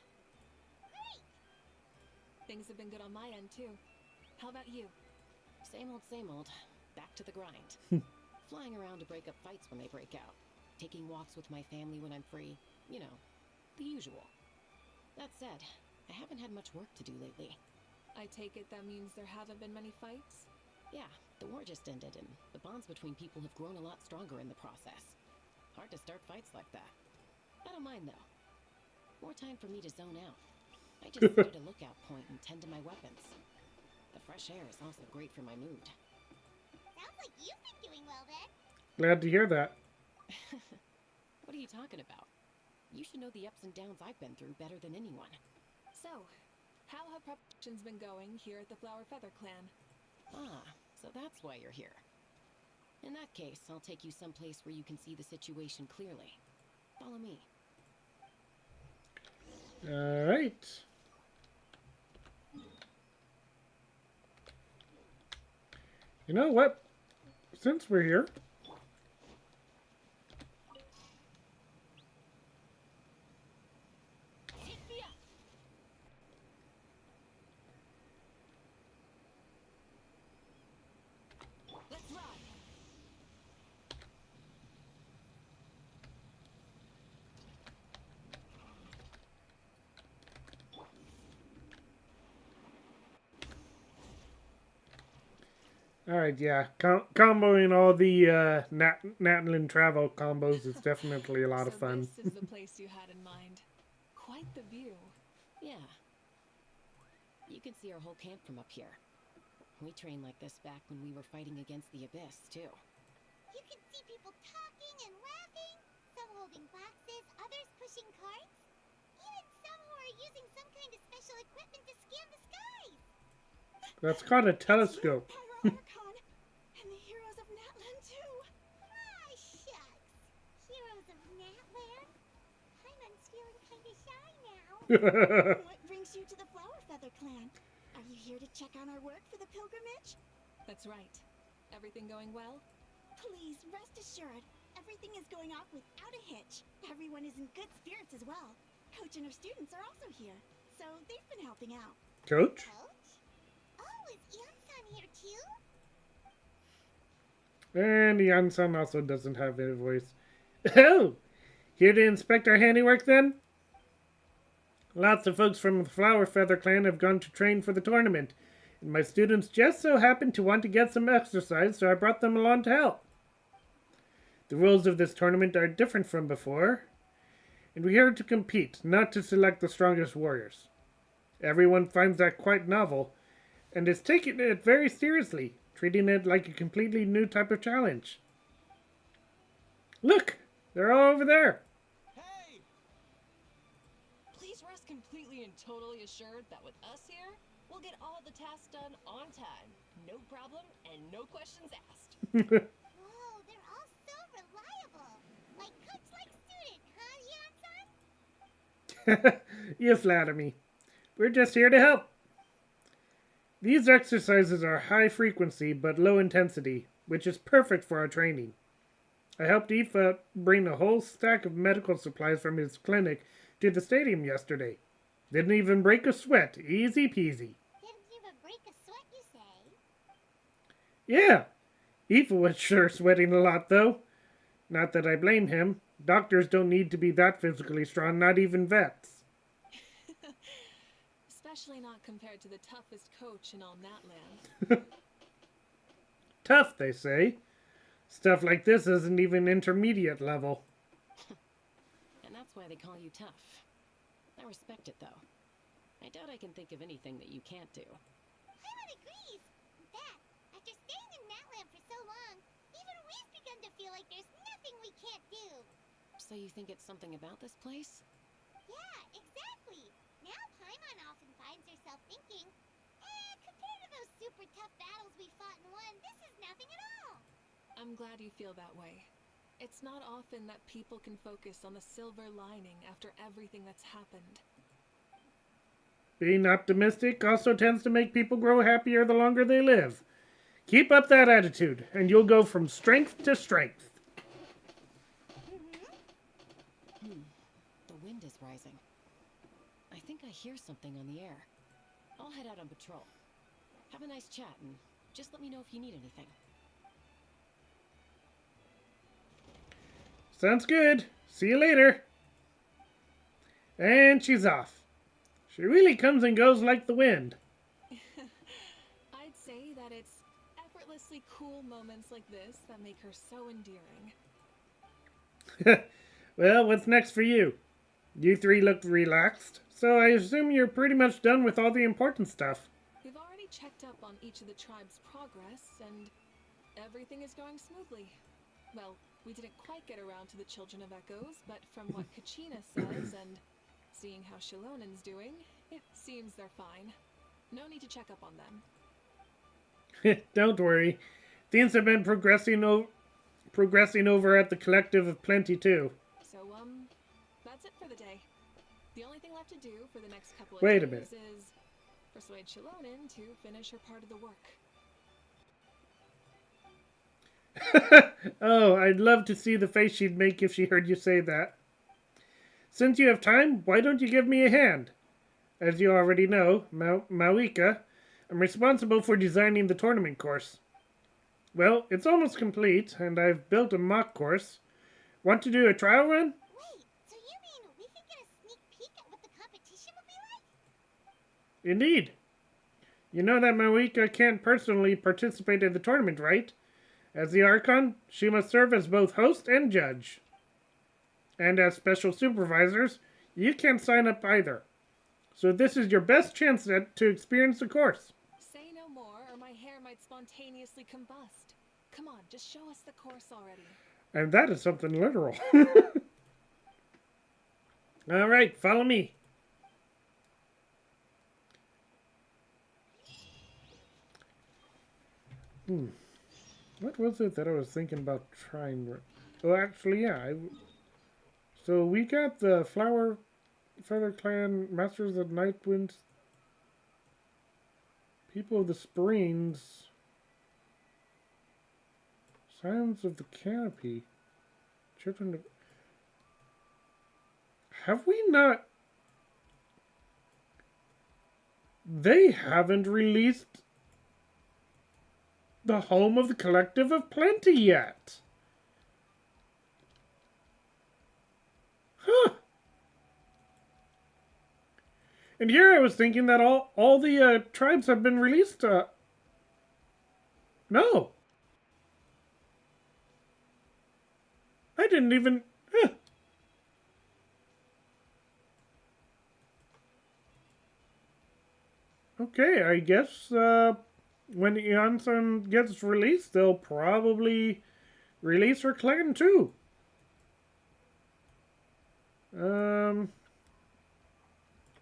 Great! Things have been good on my end, too. How about you? Same old, same old. Back to the grind. Flying around to break up fights when they break out. Taking walks with my family when I'm free. You know, the usual. That said, I haven't had much work to do lately. I take it that means there haven't been many fights? Yeah, the war just ended, and the bonds between people have grown a lot stronger in the process. Hard to start fights like that. I don't mind, though. More time for me to zone out. I just sit at a lookout point and tend to my weapons. The fresh air is also great for my mood. Sounds like you've been doing well then. Glad to hear that. What are you talking about? You should know the ups and downs I've been through better than anyone. So, how have preparations been going here at the Flower Feather Clan? Ah, so that's why you're here. In that case, I'll take you someplace where you can see the situation clearly. Follow me. Alright. You know what? Since we're here, Let's ride! alright, yeah. Comboing all the Natlin travel combos is definitely a lot of So fun. this is the place you had in mind. Quite the view. Yeah. You can see our whole camp from up here. We trained like this back when we were fighting against the Abyss, too. You can see people talking and laughing, some holding boxes, others pushing carts. Even some who are using some kind of special equipment to scan the skies. That's called a telescope. Archon, and the heroes of Natlan too. Ah, shucks. Heroes of Natland? Paimon's feeling kinda shy now. What brings you to the Flower Feather Clan? Are you here to check on our work for the pilgrimage? That's right. Everything going well? Please, rest assured, everything is going off without a hitch. Everyone is in good spirits as well. Coach and her students are also here, so they've been helping out. Coach? Coach? Oh, is Ian-san here too? And the Yansan also doesn't have a voice. Oh! Here to inspect our handiwork then? Lots of folks from the Flower Feather Clan have gone to train for the tournament, and my students just so happened to want to get some exercise, so I brought them along to help. The rules of this tournament are different from before, and we're here to compete, not to select the strongest warriors. Everyone finds that quite novel, and is taking it very seriously, treating it like a completely new type of challenge. Look! They're all over there! Hey! Please rest completely and totally assured that with us here, we'll get all the tasks done on time. No problem and no questions asked. Whoa, they're all so reliable. Like coach like student, huh, Ian-san? You flatter me. We're just here to help. These exercises are high frequency but low intensity, which is perfect for our training. I helped Aoife bring a whole stack of medical supplies from his clinic to the stadium yesterday. Didn't even break a sweat. Easy peasy. Didn't even break a sweat, you say? Yeah. Aoife was sure sweating a lot, though. Not that I blame him. Doctors don't need to be that physically strong, not even vets. Especially not compared to the toughest coach in all Natland. Tough, they say. Stuff like this isn't even intermediate level. And that's why they call you tough. I respect it, though. I doubt I can think of anything that you can't do. Paimon agrees. In fact, after staying in Natland for so long, even we've begun to feel like there's nothing we can't do. So you think it's something about this place? Yeah, exactly. Now Paimon often finds herself thinking, compared to those super tough battles we fought and won, this is nothing at all. I'm glad you feel that way. It's not often that people can focus on the silver lining after everything that's happened. Being optimistic also tends to make people grow happier the longer they live. Keep up that attitude, and you'll go from strength to strength. The wind is rising. I think I hear something on the air. I'll head out on patrol. Have a nice chat, and just let me know if you need anything. Sounds good. See you later. And she's off. She really comes and goes like the wind. I'd say that it's effortlessly cool moments like this that make her so endearing. Well, what's next for you? You three look relaxed, so I assume you're pretty much done with all the important stuff. We've already checked up on each of the tribe's progress, and everything is going smoothly. Well, we didn't quite get around to the Children of Echoes, but from what Kachina says, and seeing how Shilonen's doing, it seems they're fine. No need to check up on them. Don't worry. Things have been progressing over at the Collective of Plenty, too. So, that's it for the day. The only thing left to do for the next couple of Wait a days minute. is persuade Shilonen to finish her part of the work. Oh, I'd love to see the face she'd make if she heard you say that. Since you have time, why don't you give me a hand? As you already know, Mavuika, I'm responsible for designing the tournament course. Well, it's almost complete, and I've built a mock course. Want to do a trial run? Wait, so you mean we could get a sneak peek at what the competition would be like? Indeed. You know that Mavuika can't personally participate in the tournament, right? As the Archon, she must serve as both host and judge. And as special supervisors, you can't sign up either. So this is your best chance to experience the course. Say no more, or my hair might spontaneously combust. Come on, just show us the course already. And that is something literal. All right, follow me. What was it that I was thinking about trying? Oh, actually, yeah. So we got the Flower Feather Clan, Masters of Nightwind, People of the Springs, Scions of the Canopy, Children of... Have we not... They haven't released the Home of the Collective of Plenty yet. Huh. And here I was thinking that all the tribes have been released. No. I didn't even... Huh. Okay, I guess when Eonson gets released, they'll probably release her clan too.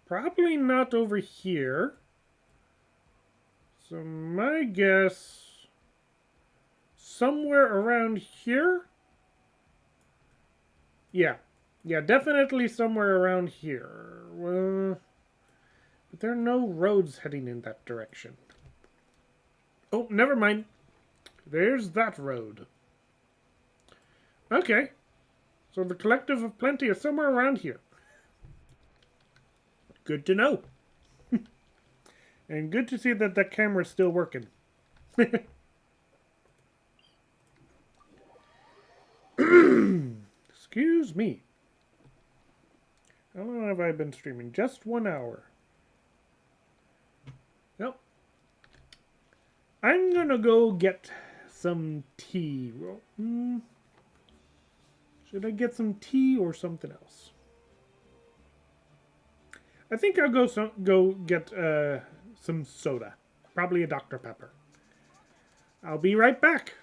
Probably not over here. So my guess, somewhere around here? Yeah, definitely somewhere around here. Well, but there are no roads heading in that direction. Oh, never mind. There's that road. Okay. So the Collective of Plenty is somewhere around here. Good to know. And good to see that the camera's still working. Excuse me. How long have I been streaming? Just 1 hour. Well, I'm gonna go get some tea. Should I get some tea or something else? I think I'll go get some soda. Probably a Dr. Pepper. I'll be right back.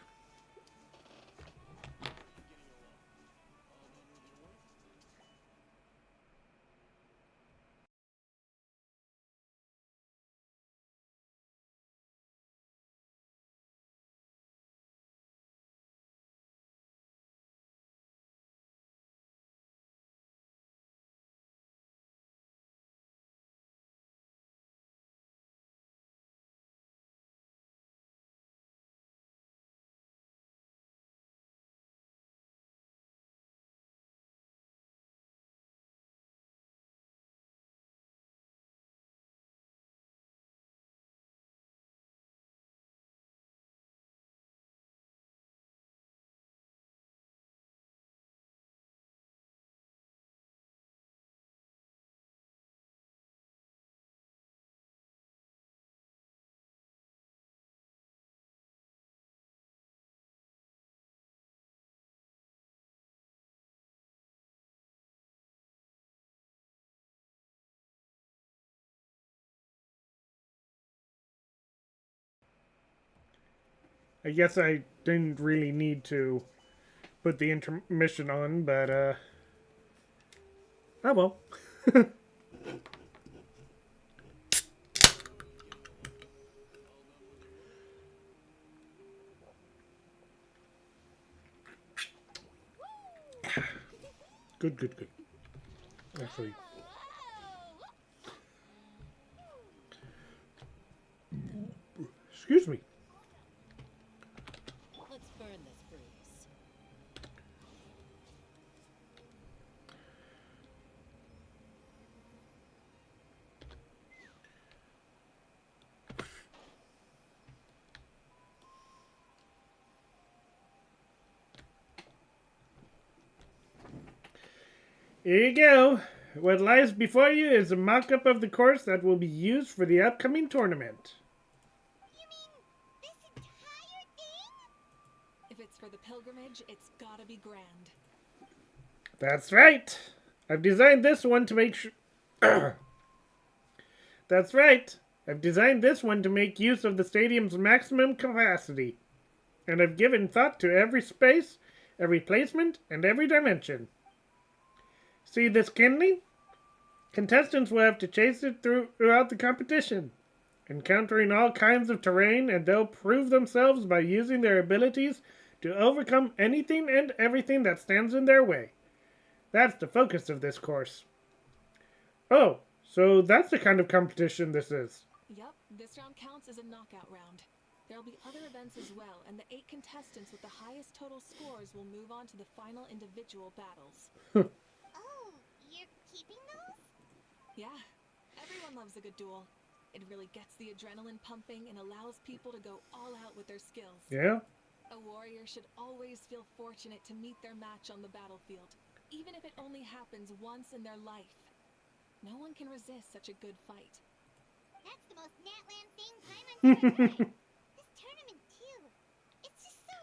I guess I didn't really need to put the intermission on, but oh well. Good, good, good. Actually, excuse me. Let's burn this breeze. Here you go. What lies before you is a mock-up of the course that will be used for the upcoming tournament. You mean this entire thing? If it's for the pilgrimage, it's gotta be grand. That's right. I've designed this one to make That's right. I've designed this one to make use of the stadium's maximum capacity. And I've given thought to every space, every placement, and every dimension. See this kindling? Contestants will have to chase it throughout the competition, encountering all kinds of terrain, and they'll prove themselves by using their abilities to overcome anything and everything that stands in their way. That's the focus of this course. Oh, so that's the kind of competition this is. Yup, this round counts as a knockout round. There'll be other events as well, and the 8 contestants with the highest total scores will move on to the final individual battles. Oh, you're keeping those? Yeah, everyone loves a good duel. It really gets the adrenaline pumping and allows people to go all out with their skills. Yeah? A warrior should always feel fortunate to meet their match on the battlefield, even if it only happens once in their life. No one can resist such a good fight. That's the most Natland thing Paimon's ever heard. This tournament too. It's just so...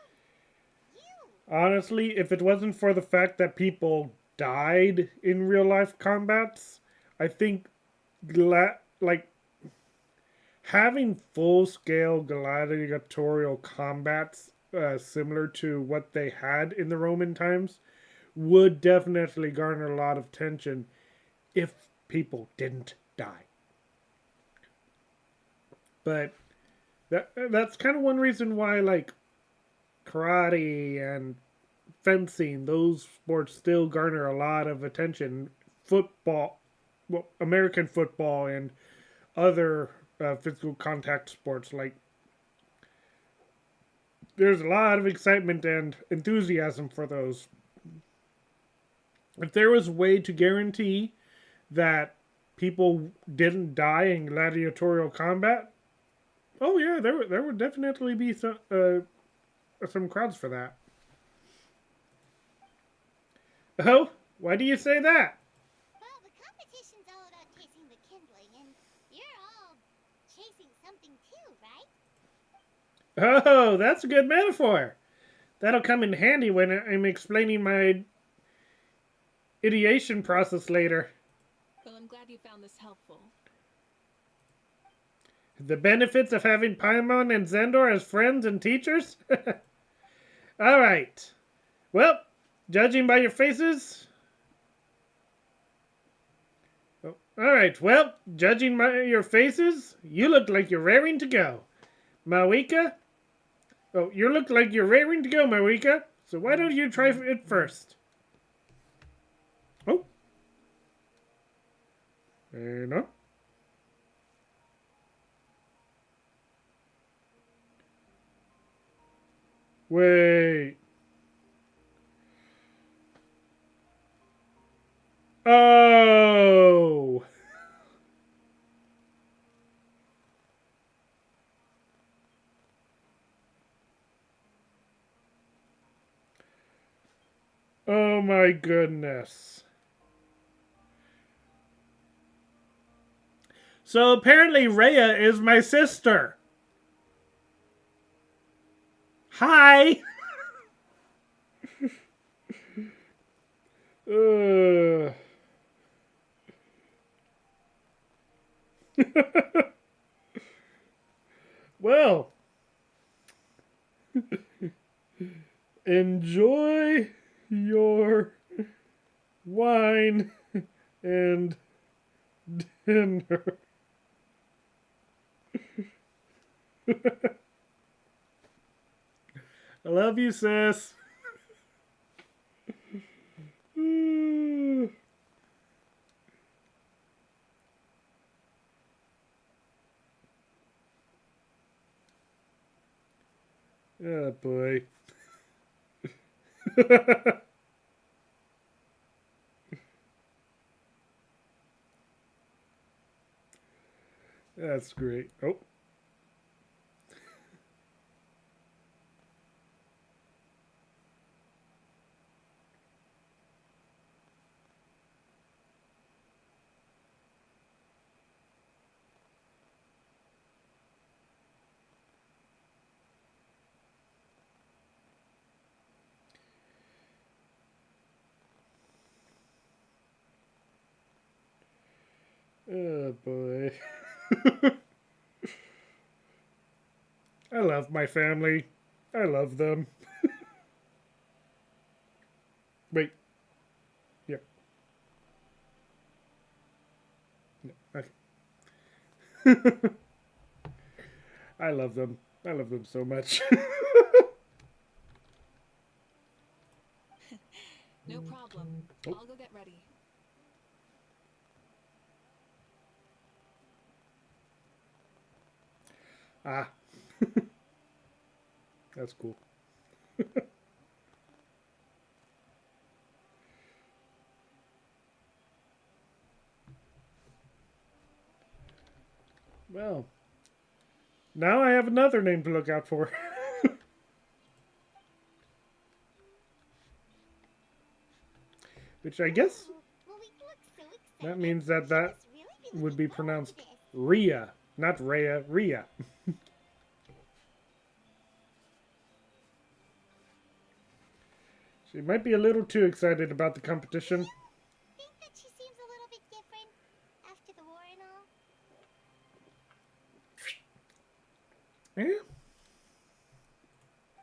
you. Honestly, if it wasn't for the fact that people died in real life combats, I think having full scale gladiatorial combats similar to what they had in the Roman times would definitely garner a lot of tension if people didn't die. But that's kind of one reason why like karate and fencing, those sports still garner a lot of attention. Football, well, American football and other physical contact sports, like there's a lot of excitement and enthusiasm for those. If there was a way to guarantee that people didn't die in gladiatorial combat, oh yeah, there would definitely be some crowds for that. Oh, why do you say that? Well, the competition's all about chasing the kindling, and you're all chasing something too, right? Oh, that's a good metaphor. That'll come in handy when I'm explaining my ideation process later. Well, I'm glad you found this helpful. The benefits of having Paimon and Zendor as friends and teachers? Alright. Well, judging by your faces... Oh, alright, well, judging by your faces, you look like you're raring to go. Mavuika? Oh, you look like you're raring to go, Mavuika. So why don't you try it first? Oh. No. Wait. Oh. Oh my goodness. So apparently Rhea is my sister. Hi. Well. Enjoy your wine and dinner. I love you, sis. Oh boy. That's great. Oh. Oh boy. I love my family. I love them. Wait. Yep. No. Okay. I love them. I love them so much. No problem. Oh. I'll go get ready. Ah. That's cool. Well, now I have another name to look out for. Which I guess Well, we look so excited. that means that that Must really be would be looking forward pronounced to this. Rhea, not Rhea, Rhea. She might be a little too excited about the competition. Think that she seems a little bit different after the war and all? Eh?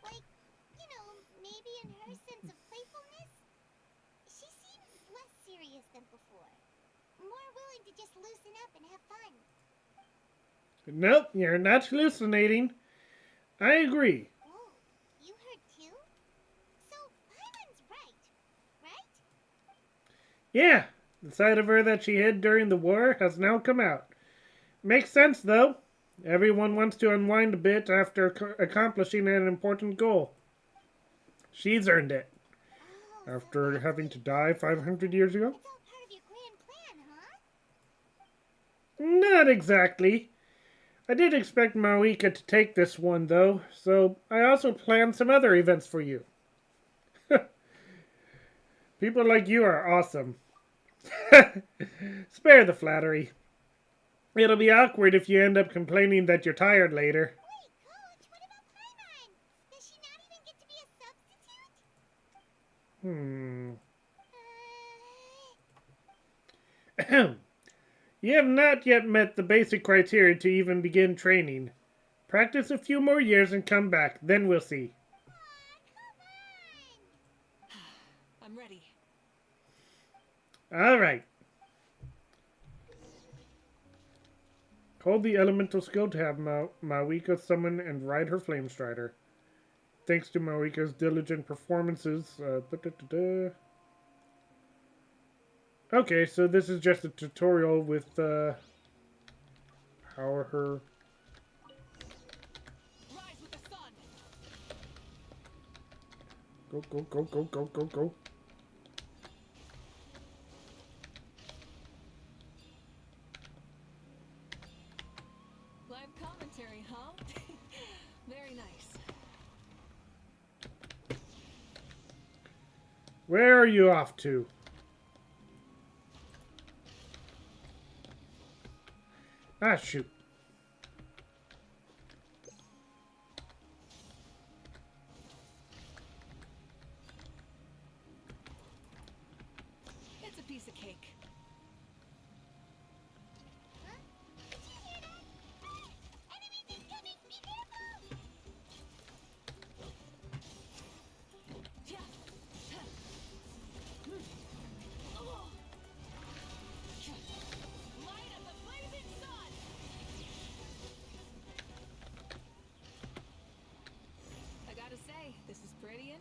Like, you know, maybe in her sense of playfulness? She seems less serious than before. More willing to just loosen up and have fun. Nope, you're not hallucinating. I agree. Oh, you heard too? So, Paimon's right, right? Yeah, the side of her that she hid during the war has now come out. Makes sense, though. Everyone wants to unwind a bit after accomplishing an important goal. She's earned it. Oh, so After that's having it. to die 500 years ago? It's all part of your grand plan, huh? Not exactly. I did expect Mavuika to take this one, though, so I also planned some other events for you. People like you are awesome. Spare the flattery. It'll be awkward if you end up complaining that you're tired later. Wait, Coach, what about Paimon? Does she not even get to be a substitute? Ahem. You have not yet met the basic criteria to even begin training. Practice a few more years and come back, then we'll see. Aw, come on! I'm ready. Alright. Hold the elemental skill to have Mavuika summon and ride her Flame Strider. Thanks to Mavuika's diligent performances. Okay, so this is just a tutorial with how her. Rise with the sun. Go, go, go, go, go, go, go. Live commentary, huh? Very nice. Where are you off to? Ah, shoot. It's a piece of cake. Huh? Did you hear that? Enemies incoming! Be careful!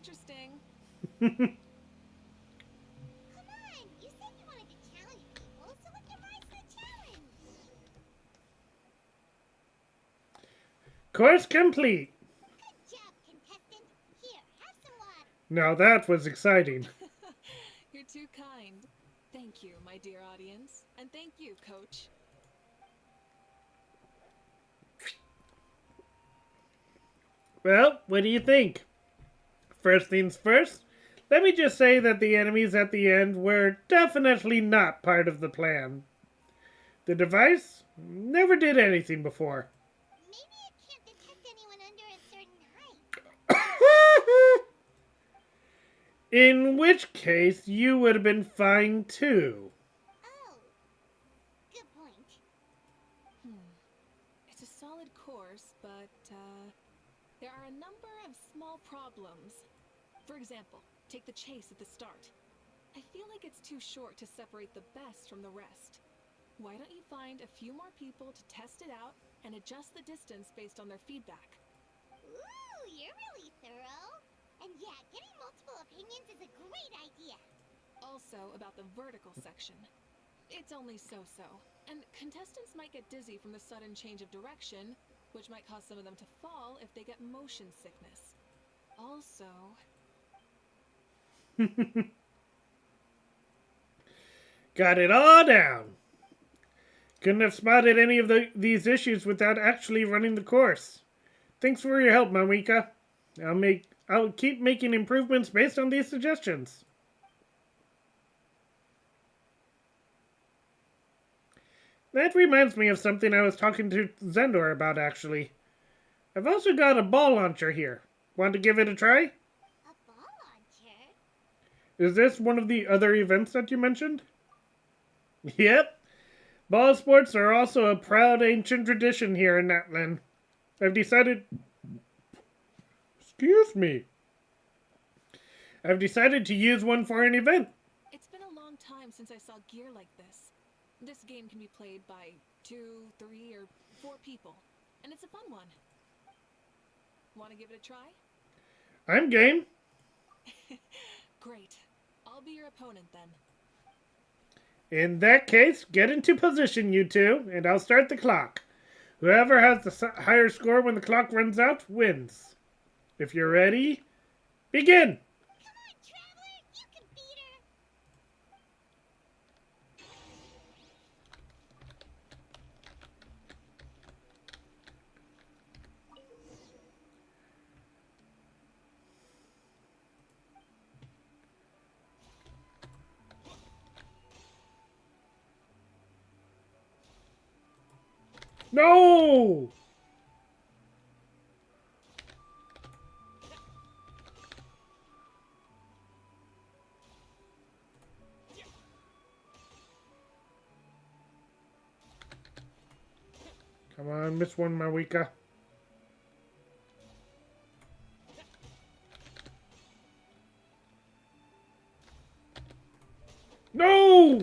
interesting. Come on, you said you wanted to challenge people, so let them rise to the challenge. Course complete. Good job, contestant. Here, have some water. Now that was exciting. You're too kind. Thank you, my dear audience. And thank you, Coach. Well, what do you think? First things first, let me just say that the enemies at the end were definitely not part of the plan. The device never did anything before. Maybe it can't detect anyone under a certain height. In which case, you would have been fine too. Oh, good point. It's a solid course, but, there are a number of small problems. For example, take the chase at the start. I feel like it's too short to separate the best from the rest. Why don't you find a few more people to test it out and adjust the distance based on their feedback? Ooh, you're really thorough. And yeah, getting multiple opinions is a great idea. Also, about the vertical section. It's only so-so, and contestants might get dizzy from the sudden change of direction, which might cause some of them to fall if they get motion sickness. Also... Got it all down. Couldn't have spotted any of these issues without actually running the course. Thanks for your help, Mavuika. I'll keep making improvements based on these suggestions. That reminds me of something I was talking to Zendor about, actually. I've also got a ball launcher here. Want to give it a try? A ball launcher? Is this one of the other events that you mentioned? Yep. Ball sports are also a proud ancient tradition here in Natlan. I've decided to use one for an event. It's been a long time since I saw gear like this. This game can be played by 2, 3, or 4 people, and it's a fun one. Want to give it a try? I'm game. Great. I'll be your opponent then. In that case, get into position, you two, and I'll start the clock. Whoever has the higher score when the clock runs out wins. If you're ready, begin! Come on, Traveler! You can beat her! No! Come on, miss one, Mavuika. No!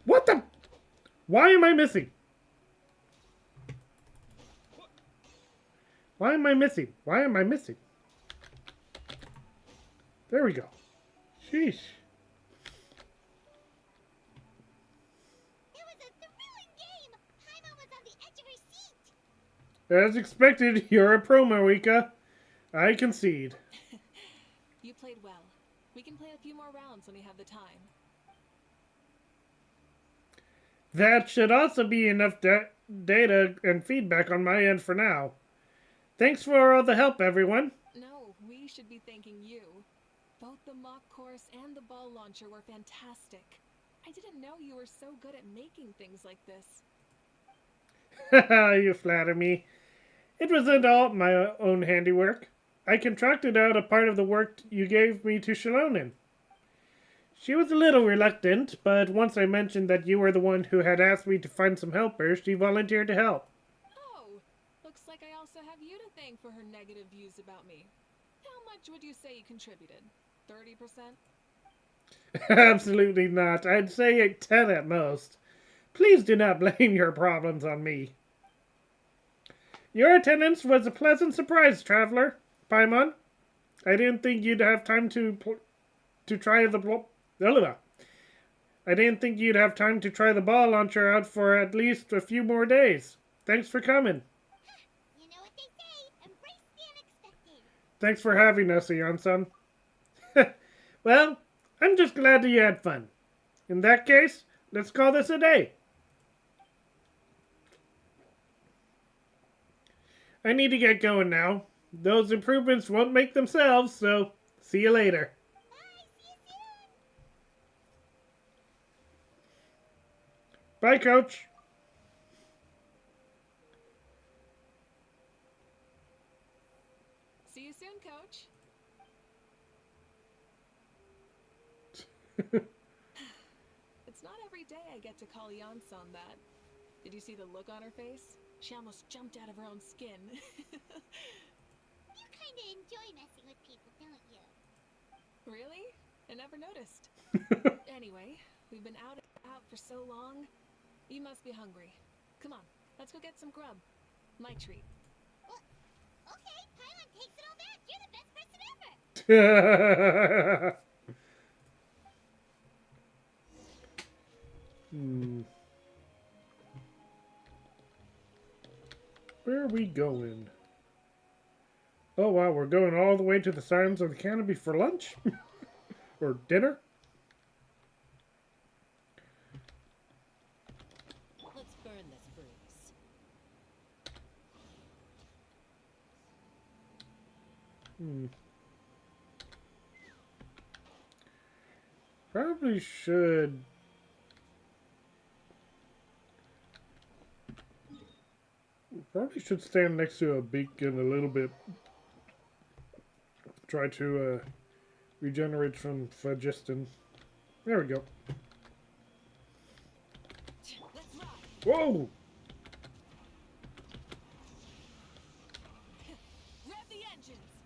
What the? Why am I missing? Why am I missing? Why am I missing? There we go. Sheesh. It was a thrilling game! Paimon was on the edge of her seat! As expected, you're a pro, Mavuika. I concede. You played well. We can play a few more rounds when we have the time. That should also be enough data and feedback on my end for now. Thanks for all the help, everyone. No, we should be thanking you. Both the mock course and the ball launcher were fantastic. I didn't know you were so good at making things like this. You flatter me. It wasn't all my own handiwork. I contracted out a part of the work you gave me to Shalonin. She was a little reluctant, but once I mentioned that you were the one who had asked me to find some helpers, she volunteered to help. Oh, looks like I also have you to thank for her negative views about me. How much would you say you contributed? 30%? Absolutely not. I'd say a 10 at most. Please do not blame your problems on me. Your attendance was a pleasant surprise, traveler. Paimon, I didn't think you'd have time to try the I didn't think you'd have time to try the ball launcher out for at least a few more days. Thanks for coming. You know what they say, embrace the unexpected. Thanks for having us, Aeon-san. Well, I'm just glad that you had fun. In that case, let's call this a day. I need to get going now. Those improvements won't make themselves, so see you later. Bye, see you soon. Bye, Coach. See you soon, Coach. It's not every day I get to call Yansan that. Did you see the look on her face? She almost jumped out of her own skin. You kinda enjoy messing with people, don't you? Really? I never noticed. Anyway, we've been out for so long. You must be hungry. Come on, let's go get some grub. My treat. Well, okay, Paimon takes it all back. You're the best person ever. Where are we going? Oh wow, we're going all the way to the Silence of the Canopy for lunch? Or dinner? Let's burn this breeze. Probably should... Probably should stand next to a beacon a little bit. Try to regenerate from phlogiston. There we go. Let's ride. Whoa! Rev the engines.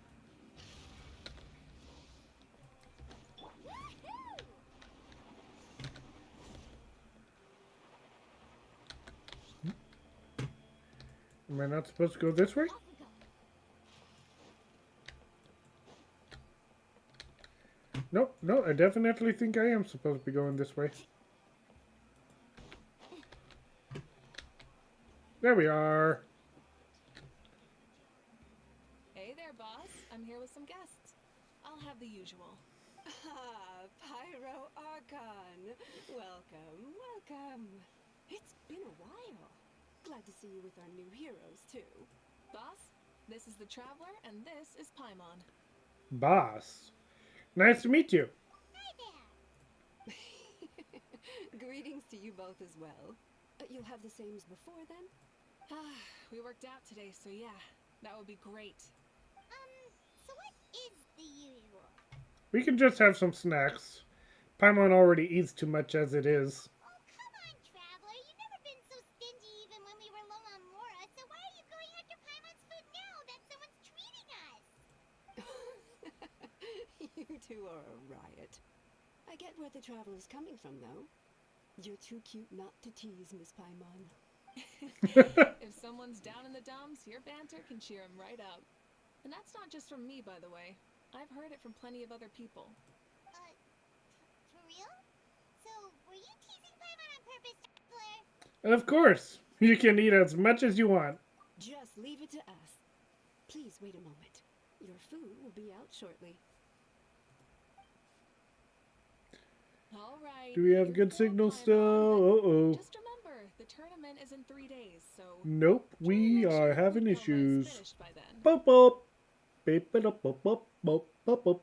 Am I not supposed to go this way? Off we go. Nope, no, I definitely think I am supposed to be going this way. There we are. Hey there, boss. I'm here with some guests. I'll have the usual. Ah, Pyro Archon. Welcome, welcome. It's been a while. Glad to see you with our new heroes, too. Boss, this is the Traveler, and this is Paimon. Boss. Nice to meet you. Hi there. Greetings to you both as well. You'll have the same as before, then? We worked out today, so yeah, that would be great. So what is the usual? We can just have some snacks. Paimon already eats too much as it is. Oh, come on, Traveler. You've never been so stingy even when we were low on Mora, so why are you going after Paimon's food now that someone's treating us? You two are a riot. I get where the traveler's coming from, though. You're too cute not to tease, Miss Paimon. If someone's down in the dumps, your banter can cheer him right up. And that's not just from me, by the way. I've heard it from plenty of other people. For real? So, were you teasing Paimon on purpose, Traveler? Of course. You can eat as much as you want. Just leave it to us. Please wait a moment. Your food will be out shortly. All right. Do we have here good go, signal Paimon, still? but Uh-oh. Just remember, the tournament is in 3 days, so... Nope, try and we make sure are your having food coma is issues. finished by then. Bop bop. Beep it up bop bop bop bop bop.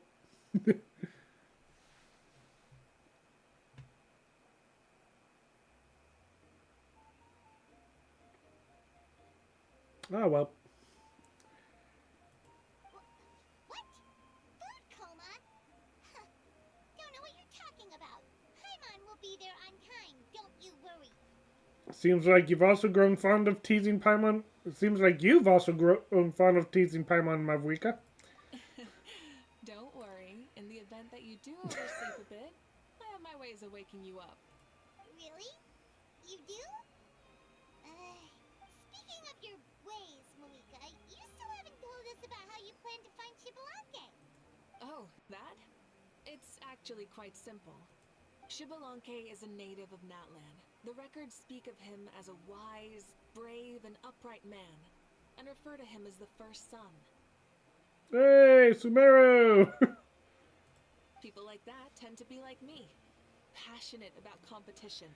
Ah well. What? Food coma? Huh. Don't know what you're talking about. Paimon will be there on time. Don't you worry. Seems like you've also grown fond of teasing Paimon. It seems like you've also grown fond of teasing Paimon, Mavuika. Don't worry. In the event that you do oversleep a bit, I have my ways of waking you up. Really? You do? too? Speaking of your ways, Mavuika, you still haven't told us about how you plan to find Citlali. Oh, that? It's actually quite simple. Citlali is a native of Natlan. The records speak of him as a wise, brave, and upright man, and refer to him as the first son. Hey, Sumeru! People like that tend to be like me, passionate about competition.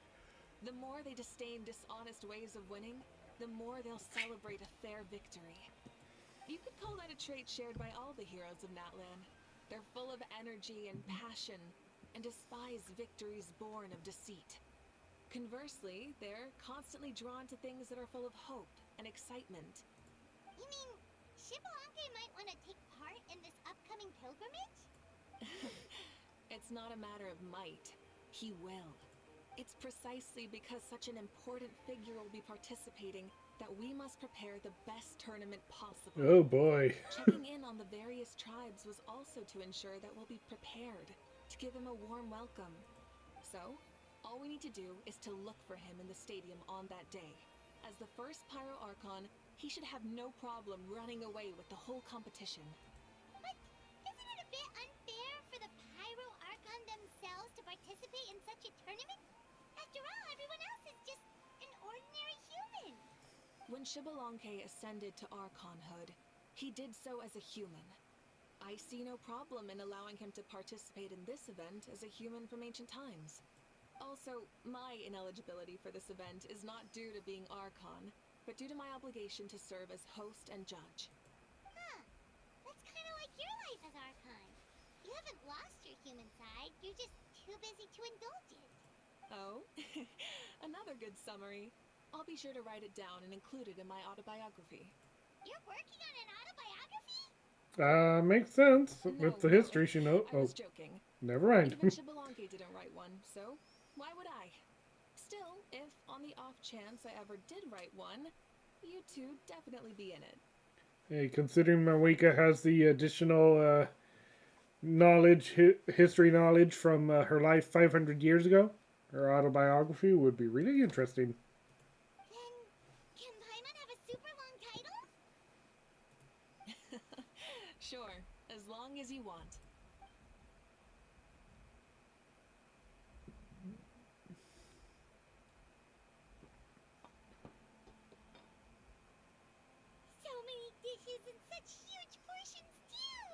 The more they disdain dishonest ways of winning, the more they'll celebrate a fair victory. You could call that a trait shared by all the heroes of Natlan. They're full of energy and passion, and despise victories born of deceit. Conversely, they're constantly drawn to things that are full of hope and excitement. You mean Citlali might want to take part in this upcoming pilgrimage? It's not a matter of might. He will. It's precisely because such an important figure will be participating that we must prepare the best tournament possible. Oh boy. Checking in on the various tribes was also to ensure that we'll be prepared to give him a warm welcome. So, all we need to do is to look for him in the stadium on that day. As the first Pyro Archon, he should have no problem running away with the whole competition. But isn't it a bit unfair for the Pyro Archon themselves to participate in such a tournament? After all, everyone else is just an ordinary human. When Citlali ascended to Archonhood, he did so as a human. I see no problem in allowing him to participate in this event as a human from ancient times. Also, my ineligibility for this event is not due to being Archon, but due to my obligation to serve as host and judge. Huh. That's kind of like your life as Archon. You haven't lost your human side, you're just too busy to indulge it. Oh, another good summary. I'll be sure to write it down and include it in my autobiography. You're working on an autobiography? Makes sense No, with the no, history she knows. I Oh, was joking. never mind. Even Citlali didn't write one, so why would I? Still, if on the off chance I ever did write one, you two definitely be in it. Hey, considering Mavuika has the additional knowledge, history knowledge from her life 500 years ago, her autobiography would be really interesting. Then, can Paimon have a super long title? Sure, as long as you want. So many dishes and such huge portions too!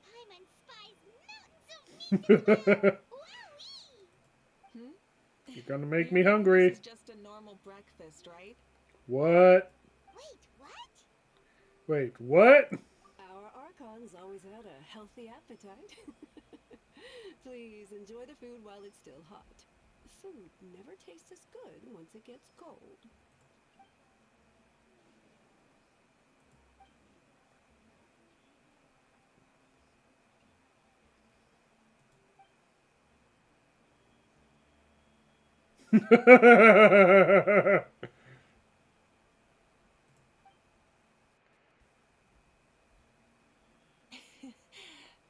Paimon spies mountains of meat as well! Wowee! Hmm? You're gonna make You me know hungry. This is just a normal breakfast, right? What? Wait, what? Wait, what? Our Archons always had a healthy appetite. Please enjoy the food while it's still hot. Food never tastes as good once it gets cold.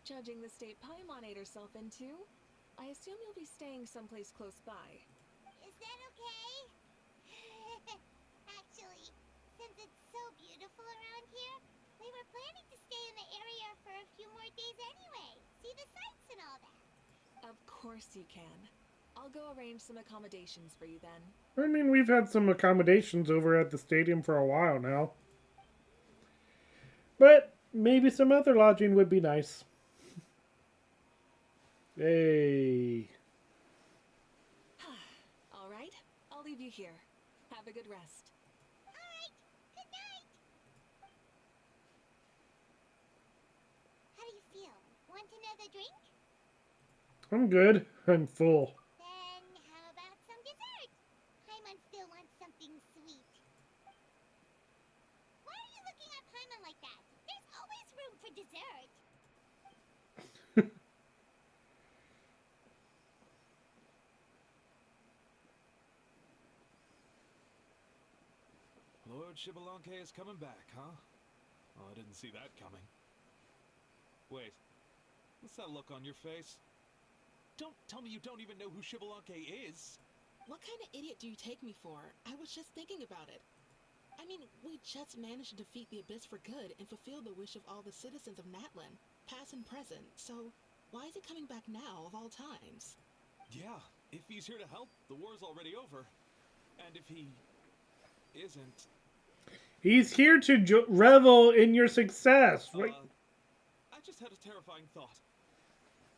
Judging the state Paimon ate herself into, I assume you'll be staying someplace close by. Is that okay? Actually, since it's so beautiful around here, we were planning to stay in the area for a few more days anyway. See the sights and all that. Of course you can. I'll go arrange some accommodations for you then. I mean, we've had some accommodations over at the stadium for a while now. But maybe some other lodging would be nice. Hey. All right, I'll leave you here. Have a good rest. Alright, good night. How do you feel? Want another drink? I'm good. I'm full. Then how about some dessert? Paimon still wants something sweet. Why are you looking at Paimon like that? There's always room for dessert. Lord Citlali is coming back, huh? Oh, I didn't see that coming. Wait, what's that look on your face? Don't tell me you don't even know who Citlali is! What kind of idiot do you take me for? I was just thinking about it. I mean, we just managed to defeat the Abyss for good and fulfill the wish of all the citizens of Natlan, past and present, so why is he coming back now of all times? Yeah, if he's here to help, the war's already over. And if he isn't... He's here to revel in your success. Right? I just had a terrifying thought.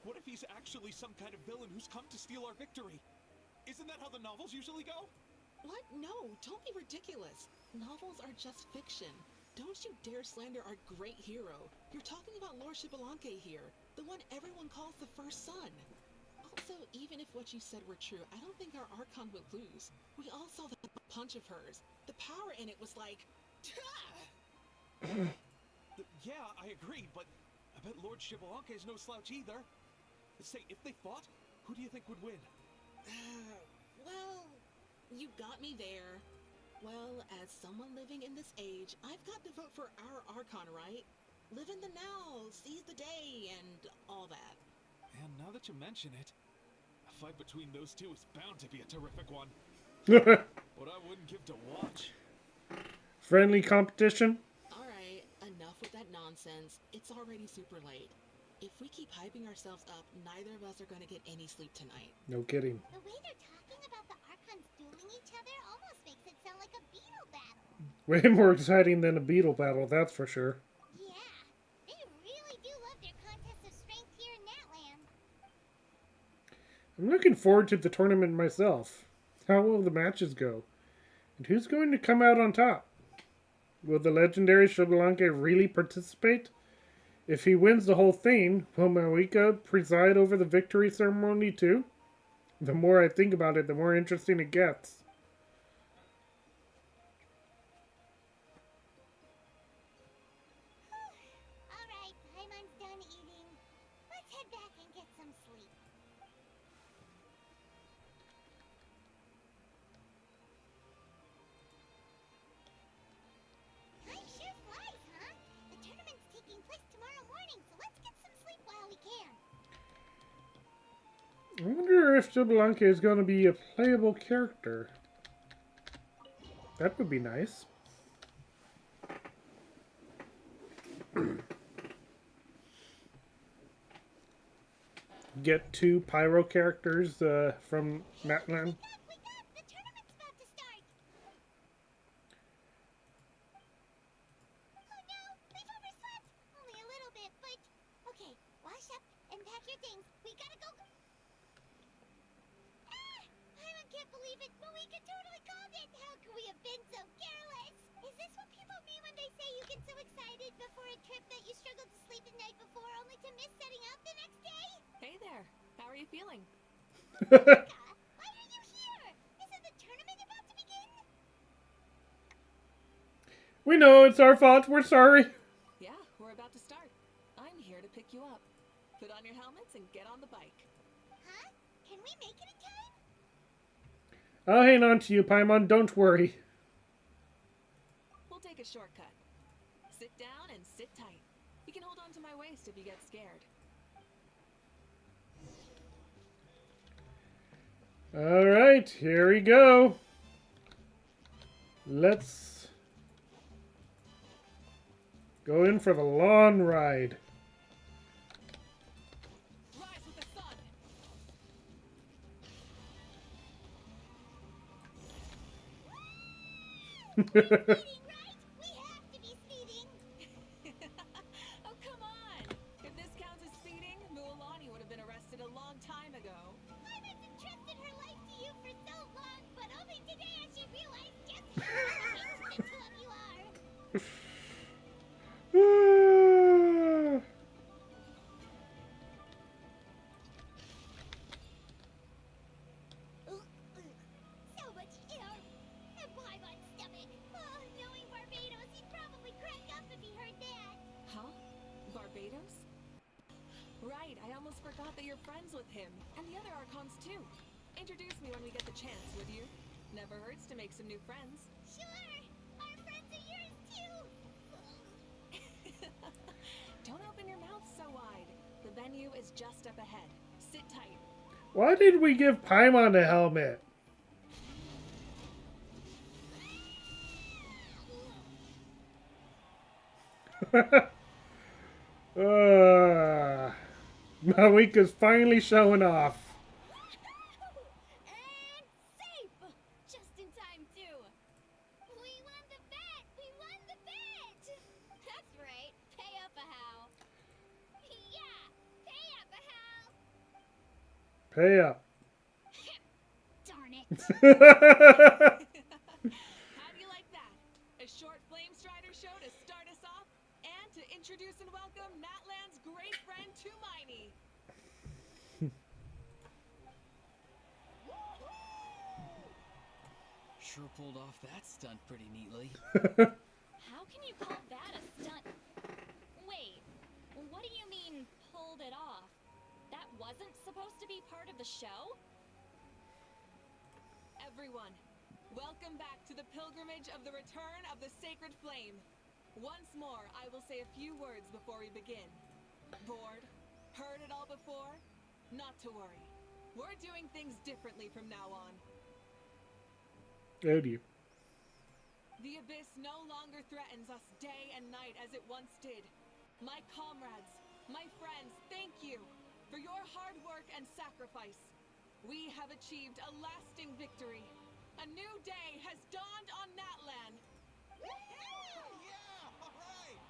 What if he's actually some kind of villain who's come to steal our victory? Isn't that how the novels usually go? What? No, don't be ridiculous. Novels are just fiction. Don't you dare slander our great hero. You're talking about Lord Xbalanque here, the one everyone calls the first son. Also, even if what you said were true, I don't think our Archon would lose. We all saw that punch of hers. The power in it was like... Yeah, I agree, but I bet Lord Xbalanque is no slouch either. Say, if they fought, who do you think would win? Well, you got me there. Well, as someone living in this age, I've got to vote for our Archon, right? Live in the now, seize the day, and all that. And now that you mention it, a fight between those two is bound to be a terrific one. What I wouldn't give to watch. Friendly competition? Alright, enough with that nonsense. It's already super late. If we keep hyping ourselves up, neither of us are going to get any sleep tonight. No kidding. The way they're talking about the Archons dueling each other almost makes it sound like a beetle battle. Way more exciting than a beetle battle, that's for sure. Yeah, they really do love their contests of strength here in Natlan. I'm looking forward to the tournament myself. How will the matches go? And who's going to come out on top? Will the legendary Xbalanque really participate? If he wins the whole thing, will Mavuika preside over the victory ceremony too? The more I think about it, the more interesting it gets. Alright, Paimon's done eating. Let's head back and get some sleep. Time sure flies, huh? The tournament's taking place tomorrow morning, so let's get some sleep while we can. I wonder if Xbalanque is going to be a playable character. That would be nice. Get 2 pyro characters from Natlan. Wake up! The tournament's about to start! Oh no! We've overslept! Only a little bit, but... Okay, wash up and pack your things. We gotta go... Ah! I can't believe it! Mavuika totally called it! How could we have been so careless? Is this what people mean when they say you get so excited before a trip that you struggled to sleep the night before only to miss setting out the next day? Hey there. How are you feeling? Why are you here? Isn't the tournament about to begin? We know it's our fault. We're sorry. Yeah, we're about to start. I'm here to pick you up. Put on your helmets and get on the bike. Huh? Can we make it in time? I'll hang on to you, Paimon. Don't worry. We'll take a shortcut. Sit down and sit tight. You can hold on to my waist if you get scared. All right, here we go. Let's go in for the long ride. Rise with the sun! Speeding, right? We have to be speeding. Oh, come on! If this counts as speeding, Mualani would have been arrested a long time ago. I've entrusted her life to you for so long, but only today has she realized just how complicated the two of you are. So much air. And Paimon's stomach. Oh, knowing Barbados, he'd probably crack up if he heard that. Huh? Barbados? Right, I almost forgot that you're friends with him. And the other Archons, too. Introduce me when we get the chance, would you? Never hurts to make some new friends. Sure. Our friends are yours, too. Don't open your mouth so wide. The venue is just up ahead. Sit tight. Why did we give Paimon a helmet? Mavuika's finally showing off. And safe! Just in time, too. We won the bet! We won the bet! That's right. Pay up a how. Yeah! Pay up a how! Pay up. Darn it. How do you like that? A short Flame Strider show to start us off, and to introduce and welcome Natlan's great friend Tumaini. Sure pulled off that stunt pretty neatly. How can you call that a stunt? Wait, what do you mean, pulled it off? That wasn't supposed to be part of the show? Everyone, welcome back to the pilgrimage of the return of the sacred flame. Once more, I will say a few words before we begin. Bored? Heard it all before? Not to worry. We're doing things differently from now on. Oh dear. The abyss no longer threatens us day and night as it once did. My comrades, my friends, thank you for your hard work and sacrifice. We have achieved a lasting victory. A new day has dawned on Natlan. Yeah, all right.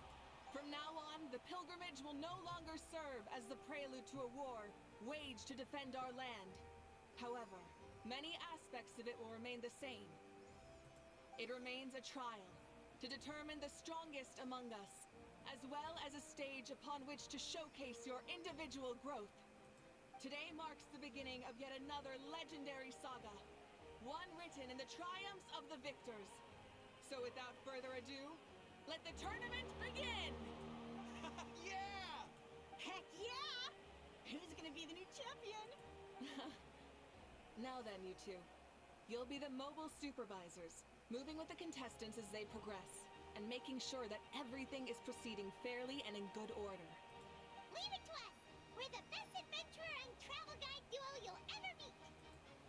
From now on, the pilgrimage will no longer serve as the prelude to a war waged to defend our land. However, many aspects of it will remain the same. It remains a trial to determine the strongest among us, as well as a stage upon which to showcase your individual growth. Today marks the beginning of yet another legendary saga, one written in the triumphs of the victors. So without further ado, let the tournament begin! Yeah! Heck yeah! Who's gonna be the new champion? Now then, you two. You'll be the mobile supervisors, moving with the contestants as they progress, and making sure that everything is proceeding fairly and in good order. Leave it to us! We're the best adventurer and travel guide duo you'll ever meet!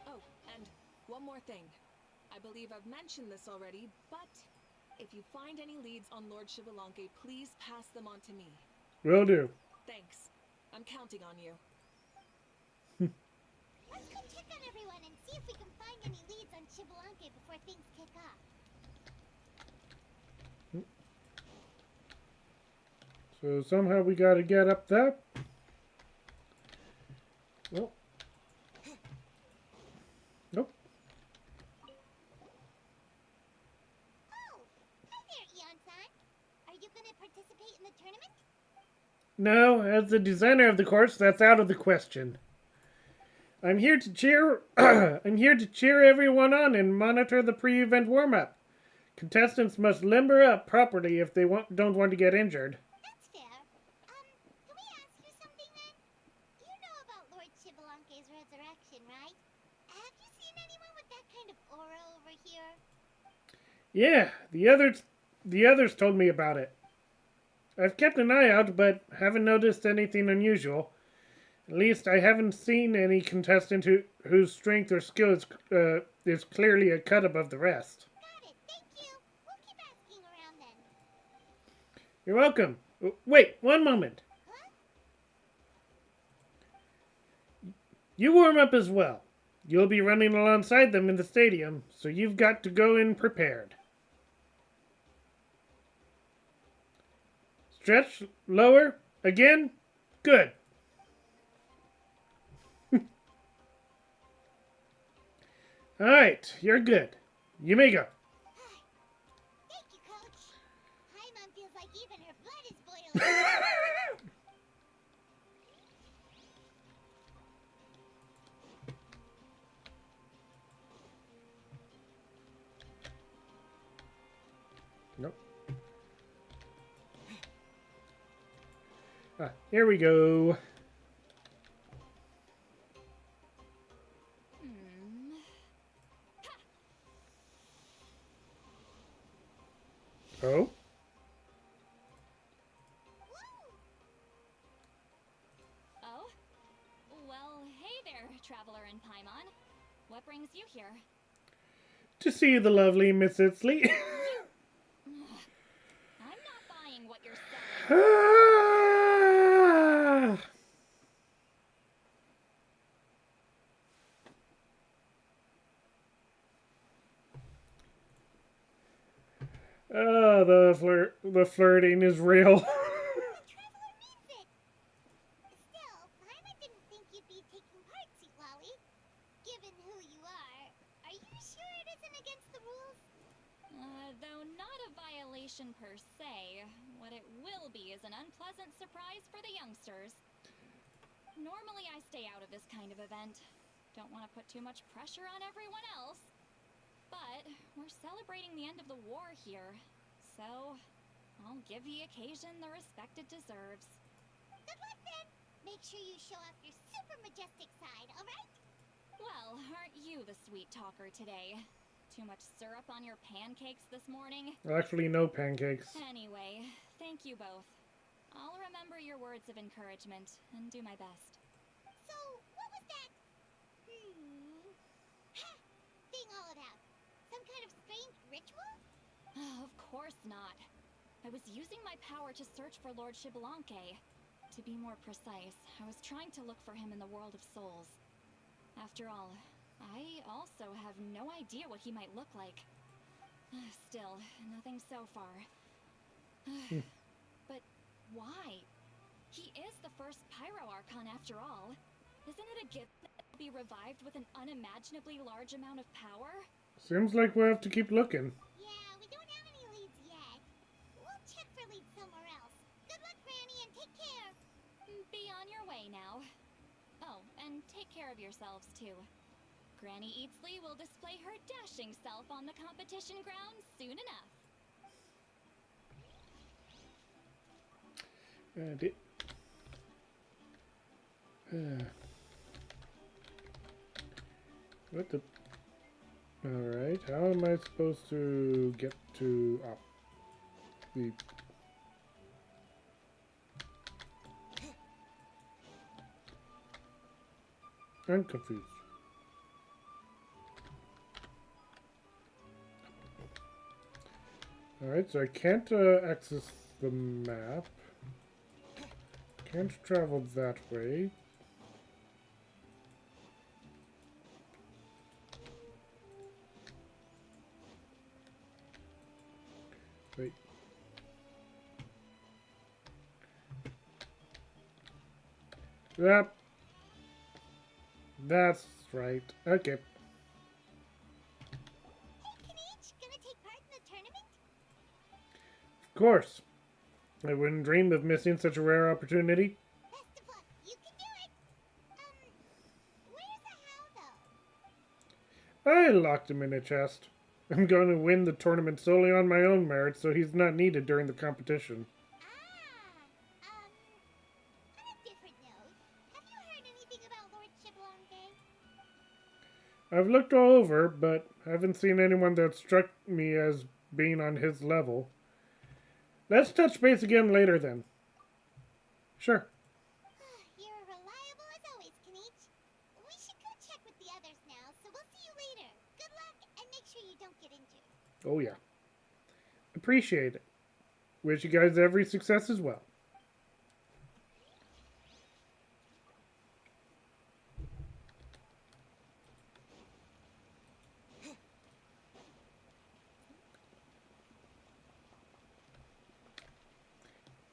Oh, and one more thing. I believe I've mentioned this already, but if you find any leads on Lord Xbalanque, please pass them on to me. Will do. Thanks. I'm counting on you. Let's go check on everyone and see if we can find any leads on Xbalanque before things kick off. So somehow we gotta get up there. Well. Nope. Oh! Hi there, Eon-san! Are you gonna participate in the tournament? No, as the designer of the course, that's out of the question. I'm here to cheer I'm here to cheer everyone on and monitor the pre-event warm-up. Contestants must limber up properly if they don't want to get injured. That's fair. Can we ask you something then? You know about Lord Xbalanque's resurrection, right? Have you seen anyone with that kind of aura over here? Yeah, the others told me about it. I've kept an eye out, but haven't noticed anything unusual. At least I haven't seen any contestant whose strength or skill is clearly a cut above the rest. Got it, thank you. We'll keep asking around then. You're welcome. Wait, one moment. Huh? You warm up as well. You'll be running alongside them in the stadium, so you've got to go in prepared. Stretch lower. Again. Good. All right, you're good. You may go. Thank you, Coach. Paimon feels like even her blood is boiling. Nope. Here we go. Oh? Oh? Well, hey there, Traveler and Paimon. What brings you here? To see the lovely Miss Citlali. I'm not buying what you're selling. the flirting is real. The traveler means it. Still, Paimon didn't think you'd be taking part, Citlali. Given who you are you sure it isn't against the rules? Though not a violation per se, what it will be is an unpleasant surprise for the youngsters. Normally I stay out of this kind of event. Don't want to put too much pressure on everyone else. But we're celebrating the end of the war here, so I'll give the occasion the respect it deserves. Good luck then. Make sure you show off your super majestic side, alright? Well, aren't you the sweet talker today? Too much syrup on your pancakes this morning? Actually, no pancakes. Anyway, thank you both. I'll remember your words of encouragement and do my best. So, what was that? Thing all about? Some kind of strange ritual? Of course not. I was using my power to search for Lord Xbalanque. To be more precise, I was trying to look for him in the world of souls. After all, I also have no idea what he might look like. Still, nothing so far. But why? He is the first Pyro Archon after all. Isn't it a gift that he'll be revived with an unimaginably large amount of power? Seems like we'll have to keep looking. Yeah, we don't have any leads yet. We'll check for leads somewhere else. Good luck, Granny, and take care. Be on your way now. Oh, and take care of yourselves too. Granny Eatsley will display her dashing self on the competition ground soon enough. What the? Alright, how am I supposed to get to up? The... I'm confused. Alright, so I can't access the map. Can't travel that way. Wait. Yep. That's right. Okay. Hey, Kanichi, gonna take part in the tournament? Of course. I wouldn't dream of missing such a rare opportunity. Best of luck. You can do it. Where's the how, though? I locked him in a chest. I'm going to win the tournament solely on my own merit, so he's not needed during the competition. On a different note, have you heard anything about Lord Xbalanque? I've looked all over, but haven't seen anyone that struck me as being on his level. Let's touch base again later, then. Sure. You're reliable as always, Kanichi. We should go check with the others now, so we'll see you later. Good luck, and make sure you don't get injured. Oh, yeah. Appreciate it. Wish you guys every success as well.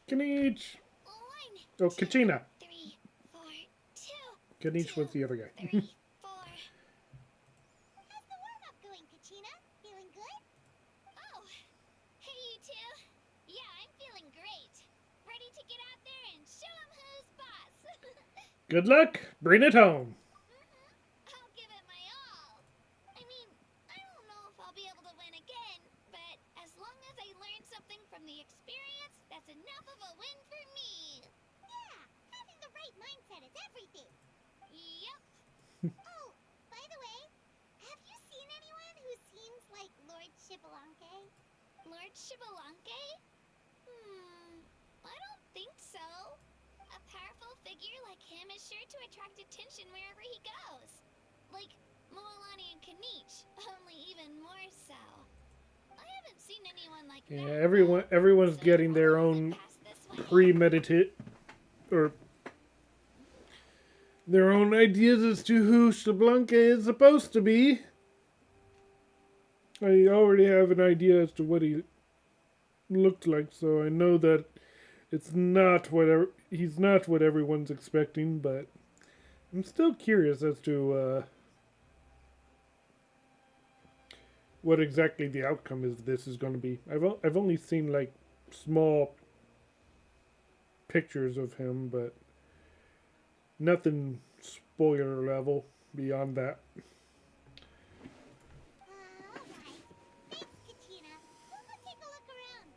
Kanich! Oh, Kachina! 3, 4, 2. Kanich was the other guy. 3, 4. How's the warm-up going, Kachina? Feeling good? Oh, hey you two. Yeah, I'm feeling great. Ready to get out there and show 'em who's boss. Good luck! Bring it home! I'll give it my all. I mean, I don't know if I'll be able to win again, but as long as I learn something from the experience, that's enough of a win for me. Yeah, having the right mindset is everything. Yep. Oh, by the way, have you seen anyone who seems like Lord Xbalanque? Lord Xbalanque? I don't think so. A powerful figure like him is sure to attract attention wherever he goes. Like Moalani and Kanichi, only even more so. I haven't seen anyone like Yeah, that. everyone's getting their own premeditated or their own ideas as to who Xbalanque is supposed to be. I already have an idea as to what he looked like, so I know that it's not what he's not what everyone's expecting, but I'm still curious as to what exactly the outcome of this is going to be. I've only seen like small pictures of him, but nothing spoiler level beyond that. Alright. Thanks, Katina. We'll go take a look around.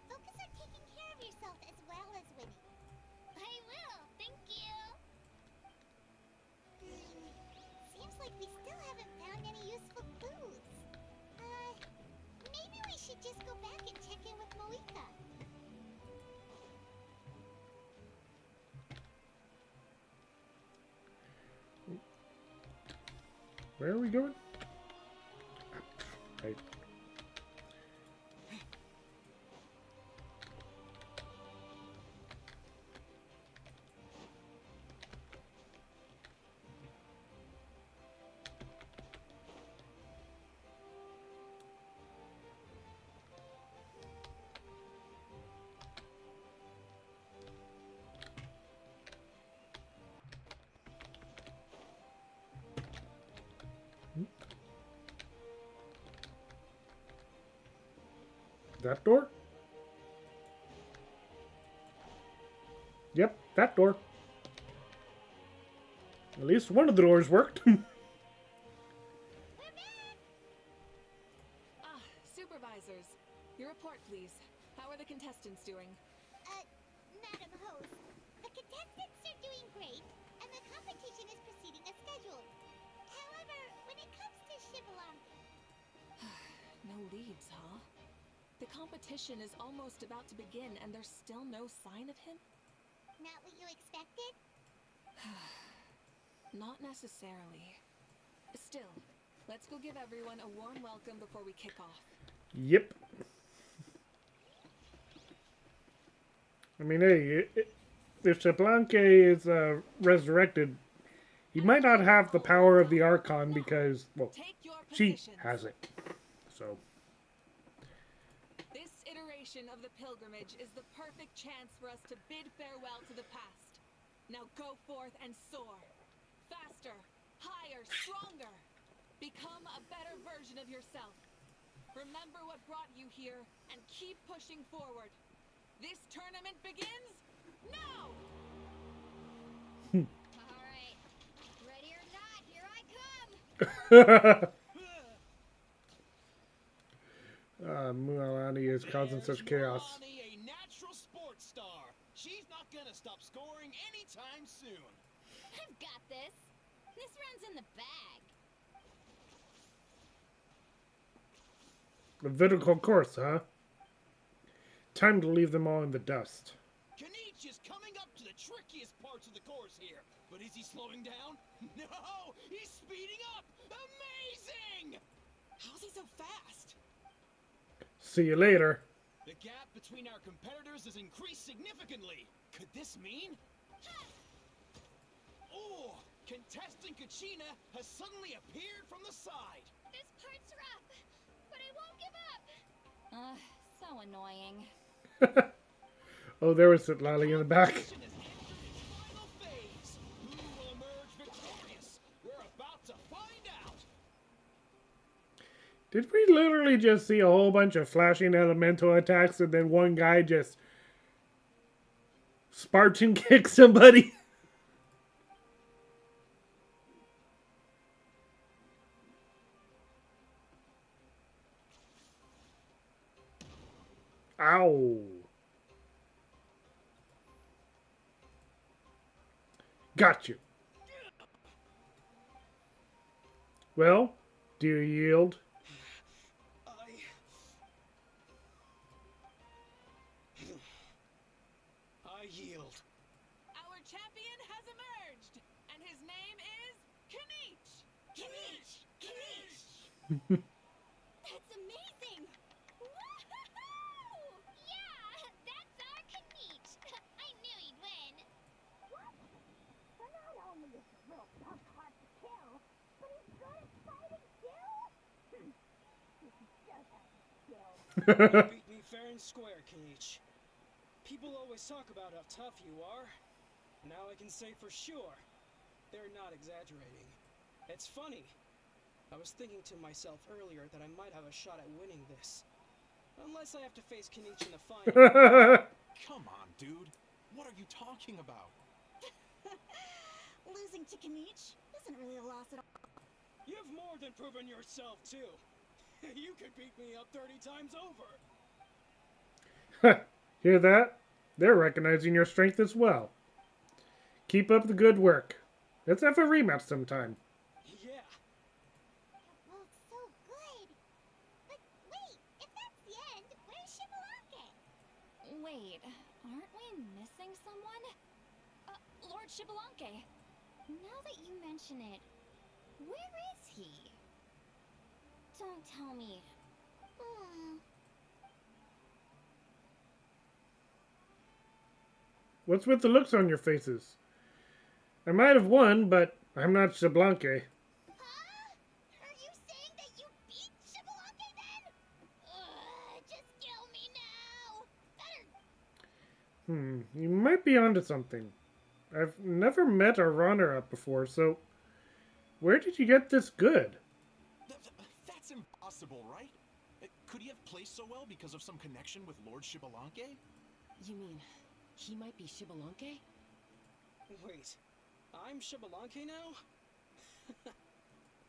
Focus on taking care of yourself as well as winning. I will, thank you. Seems like we still haven't found any useful clues. Maybe we should just go back and check in with Mavuika. Where are we going? Right. That door? Yep, that door. At least one of the doors worked. Supervisors, your report, please. How are the contestants doing? Madam Host, the contestants are doing great, and the competition is proceeding as scheduled. However, when it comes to Shivalongi, No leads, huh? The competition is almost about to begin and there's still no sign of him? not what you expected? Not necessarily. Still, let's go give everyone a warm welcome before we kick off. Yep. I mean, hey, if Citlali is resurrected, he might not have the power of the Archon because, well, she has it. So. This iteration of the pilgrimage is the perfect chance for us to bid farewell to the past. Now go forth and soar. Faster, higher, stronger. Become a better version of yourself. Remember what brought you here and keep pushing forward. This tournament begins now! Alright. Ready or not, here I come! Mualani is causing such chaos. Mualani, a natural sports star. She's not gonna stop scoring anytime soon. I've got this. This runs in the bag. The vertical course, huh? Time to leave them all in the dust. Kanich is coming up to the trickiest parts of the course here. But is he slowing down? No! He's speeding up! Amazing! How's he so fast? See you later. The gap between our competitors has increased significantly. Could this mean? Oh! Contestant Kachina has suddenly appeared from the side. This part's rough, but I won't give up. So annoying. Oh, there was Citlali in the back. Competition has entered its final phase. Who will emerge victorious? We're about to find out. Did we literally just see a whole bunch of flashing elemental attacks and then one guy just Spartan kick somebody? Ow. Got you. Well, do you yield? I yield. Our champion has emerged, and his name is Kanich! Kanich! Kanich! That's amazing! Woohoo! Yeah, that's our Kanich. I knew he'd win. What? So not only is the little punk hard to kill, but he's good at fighting too? This is just how he's killed. You beat me fair and square, Kenichi. People always talk about how tough you are. Now I can say for sure, they're not exaggerating. It's funny. I was thinking to myself earlier that I might have a shot at winning this. Unless I have to face Kenichi in the final. Come on, dude. What are you talking about? Losing to Kenichi isn't really a loss at all. You've more than proven yourself, too. You could beat me up 30 times over. Hear that? They're recognizing your strength as well. Keep up the good work. Let's have a rematch sometime. Yeah. Well, so good. But wait, if that's the end, where's Shibalake? Wait, aren't we missing someone? Lord Shibalanke. Now that you mention it, where is he? Don't tell me. What's with the looks on your faces? I might have won, but I'm not Shibalanke. Huh? Are you saying that you beat Shibalake then? Just kill me now! Better. You might be onto something. I've never met a runner-up before, so where did you get this good? That's impossible, right? Could he have placed so well because of some connection with Lord Shibalanke? You mean he might be Shibalanke? Wait, I'm Shibalanke now?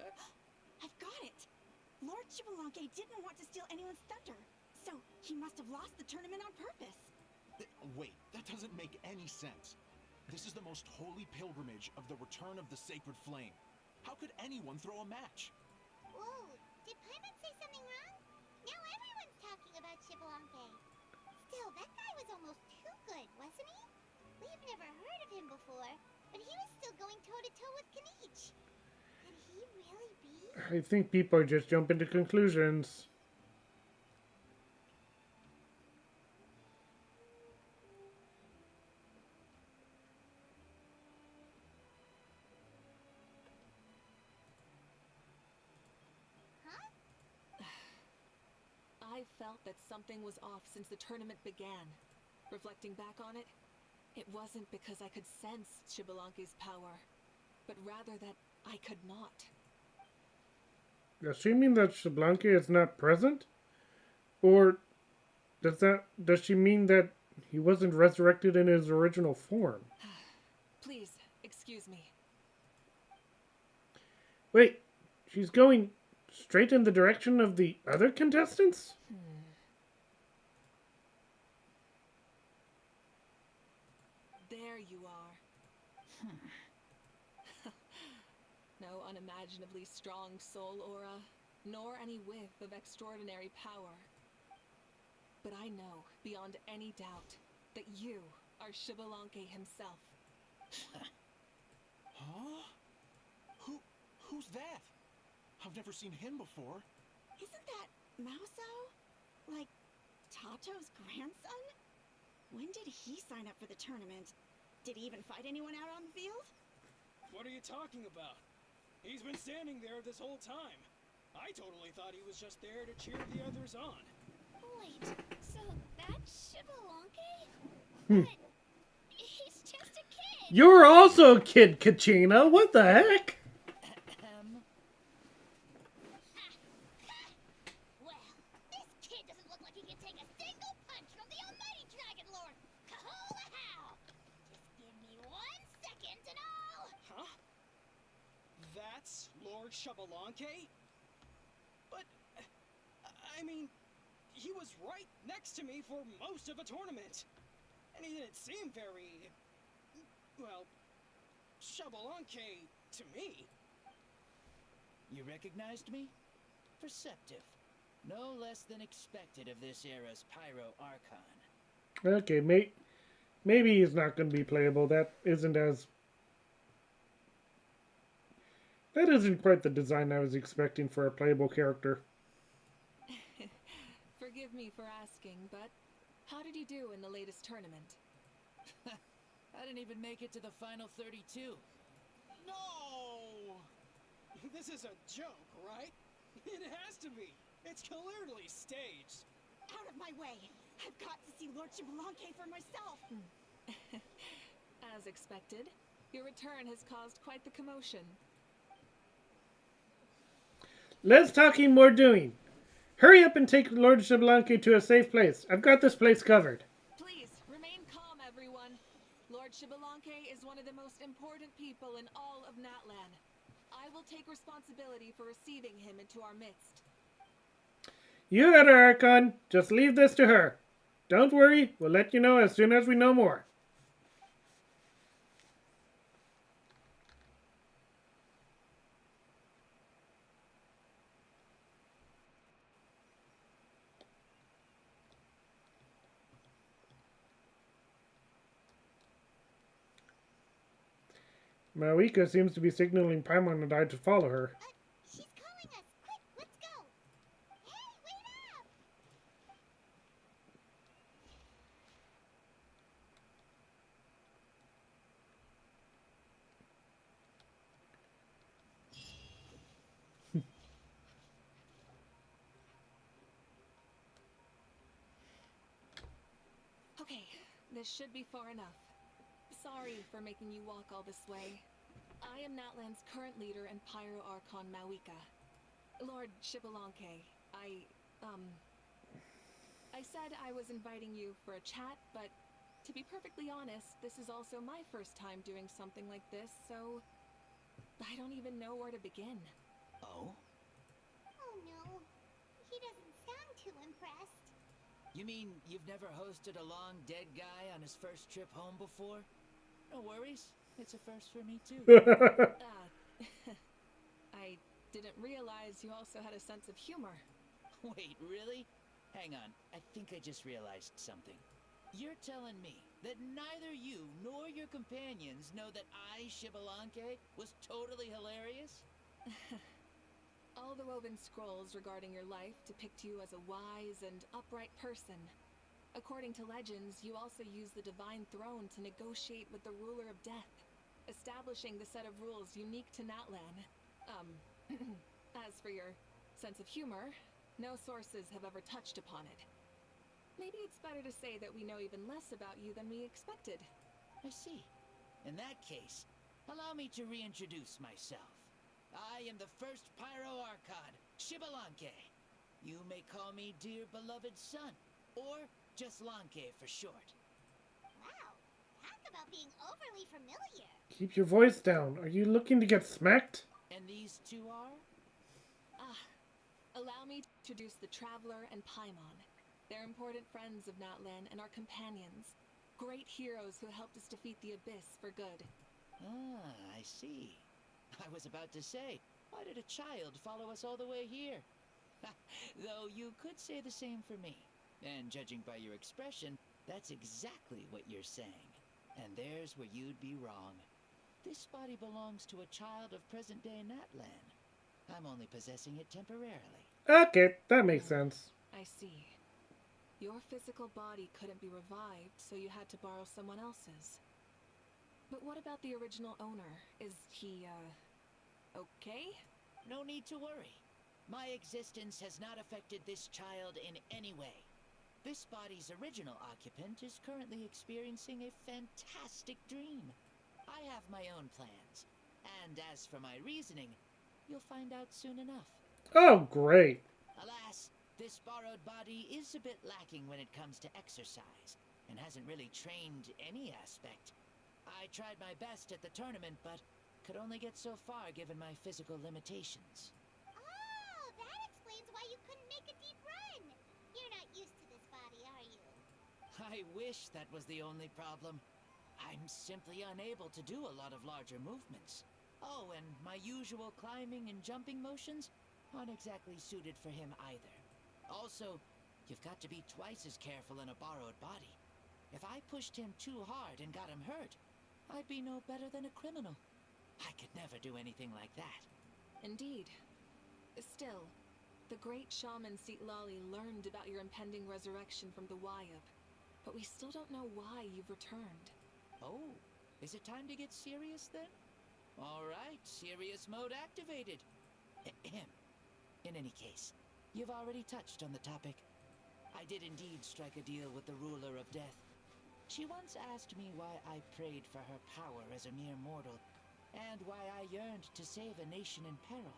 I've got it! Lord Shibalanke didn't want to steal anyone's thunder, so he must have lost the tournament on purpose. Wait, that doesn't make any sense. This is the most holy pilgrimage of the return of the sacred flame. How could anyone throw a match? Whoa, did Paimon say something wrong? Now everyone's talking about Shibalanke. Still, that guy was almost too good, wasn't he? We've never heard of him before, but he was still going toe-to-toe with Kenichi. Could he really be? I think people are just jumping to conclusions. I felt that something was off since the tournament began. Reflecting back on it, it wasn't because I could sense Shibalanke's power, but rather that I could not. Does she mean that Shibalanke is not present? Or does she mean that he wasn't resurrected in his original form? Please, excuse me. Wait, she's going straight in the direction of the other contestants? There you are. No unimaginably strong soul aura, nor any whiff of extraordinary power. But I know, beyond any doubt, that you are Shibalanke himself. Huh? Who's that? I've never seen him before. Isn't that Mauso? Like, Tato's grandson? When did he sign up for the tournament? Did he even fight anyone out on the field? What are you talking about? He's been standing there this whole time. I totally thought he was just there to cheer the others on. Wait, so that's Shibalanke? But he's just a kid. You're also a kid, Kachina. What the heck? Well, this kid doesn't look like he can take a single punch from the almighty Dragon Lord. Kahola-how! Just give me 1 second and I'll... Huh? That's Lord Shibalanke? But, I mean, he was right next to me for most of a tournament. And he didn't seem very, well, Shibalanke to me. You recognized me? Perceptive. No less than expected of this era's Pyro Archon. Okay, maybe he's not going to be playable. That isn't quite the design I was expecting for a playable character. Forgive me for asking, but how did you do in the latest tournament? I didn't even make it to the final 32. No! This is a joke, right? It has to be. It's clearly staged. Out of my way. I've got to see Lord Chibalanque for myself. As expected, your return has caused quite the commotion. Less talking, more doing. Hurry up and take Lord Xbalanque to a safe place. I've got this place covered. Please, remain calm, everyone. Lord Xbalanque is one of the most important people in all of Natlan. I will take responsibility for receiving him into our midst. You got her, Archon. Just leave this to her. Don't worry, we'll let you know as soon as we know more. Mavuika seems to be signaling Paimon and I to follow her. She's calling us. Quick, let's go. Hey, wait up! Okay, this should be far enough. Sorry for making you walk all this way. I am Natlan's current leader and Pyro Archon Mavuika. Lord Xbalanque, I said I was inviting you for a chat, but to be perfectly honest, this is also my first time doing something like this, so I don't even know where to begin. Oh? Oh no, he doesn't sound too impressed. You mean you've never hosted a long dead guy on his first trip home before? No worries. It's a first for me too. I didn't realize you also had a sense of humor. Wait, really? Hang on, I think I just realized something. You're telling me that neither you nor your companions know that I, Xbalanque, was totally hilarious? All the woven scrolls regarding your life depict you as a wise and upright person. According to legends, you also use the Divine Throne to negotiate with the Ruler of Death, establishing the set of rules unique to Natlan. As for your sense of humor, no sources have ever touched upon it. Maybe it's better to say that we know even less about you than we expected. I see. In that case, allow me to reintroduce myself. I am the first Pyro Archon, Xbalanque. You may call me Dear Beloved Son, or just Lanque for short. Wow, talk about being overly familiar. Keep your voice down. Are you looking to get smacked? And these two are? Allow me to introduce the Traveler and Paimon. They're important friends of Natlan and our companions. Great heroes who helped us defeat the Abyss for good. Ah, I see. I was about to say, why did a child follow us all the way here? Though you could say the same for me. And judging by your expression, that's exactly what you're saying. And there's where you'd be wrong. This body belongs to a child of present-day Natlan. I'm only possessing it temporarily. Okay, that makes sense. I see. Your physical body couldn't be revived, so you had to borrow someone else's. But what about the original owner? Is he, okay? No need to worry. My existence has not affected this child in any way. This body's original occupant is currently experiencing a fantastic dream. I have my own plans. And as for my reasoning, you'll find out soon enough. Oh, great. Alas, this borrowed body is a bit lacking when it comes to exercise, and hasn't really trained any aspect. I tried my best at the tournament, but could only get so far given my physical limitations. Oh, that explains why you couldn't make a deep run. You're not used to this body, are you? I wish that was the only problem. I'm simply unable to do a lot of larger movements. Oh, and my usual climbing and jumping motions aren't exactly suited for him either. Also, you've got to be twice as careful in a borrowed body. If I pushed him too hard and got him hurt, I'd be no better than a criminal. I could never do anything like that. Indeed. Still, the great shaman Citlali learned about your impending resurrection from the Wyab, but we still don't know why you've returned. Oh, is it time to get serious then? All right, serious mode activated. In any case, you've already touched on the topic. I did indeed strike a deal with the ruler of death. She once asked me why I prayed for her power as a mere mortal, and why I yearned to save a nation in peril.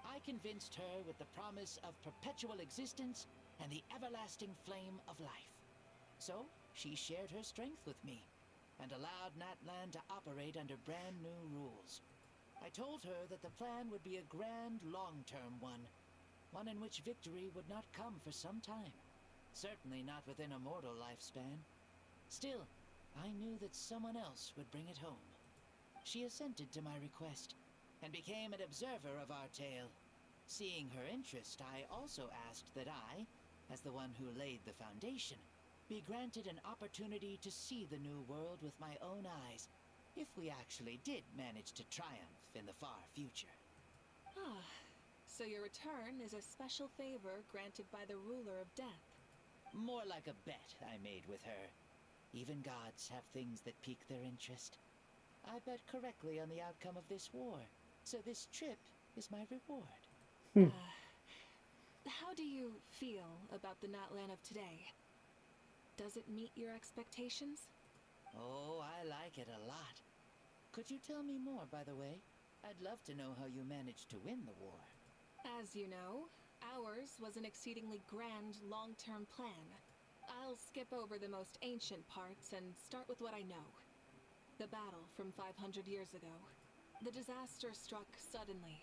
I convinced her with the promise of perpetual existence and the everlasting flame of life. So, she shared her strength with me, and allowed Natlan to operate under brand new rules. I told her that the plan would be a grand, long-term one in which victory would not come for some time. Certainly not within a mortal lifespan. Still, I knew that someone else would bring it home. She assented to my request, and became an observer of our tale. Seeing her interest, I also asked that I, as the one who laid the foundation, be granted an opportunity to see the new world with my own eyes, if we actually did manage to triumph in the far future. Ah, so your return is a special favor granted by the ruler of death. More like a bet I made with her. Even gods have things that pique their interest. I bet correctly on the outcome of this war, so this trip is my reward. How do you feel about the Natlan of today? Does it meet your expectations? Oh, I like it a lot. Could you tell me more, by the way? I'd love to know how you managed to win the war. As you know, ours was an exceedingly grand, long-term plan. I'll skip over the most ancient parts and start with what I know. The battle from 500 years ago. The disaster struck suddenly,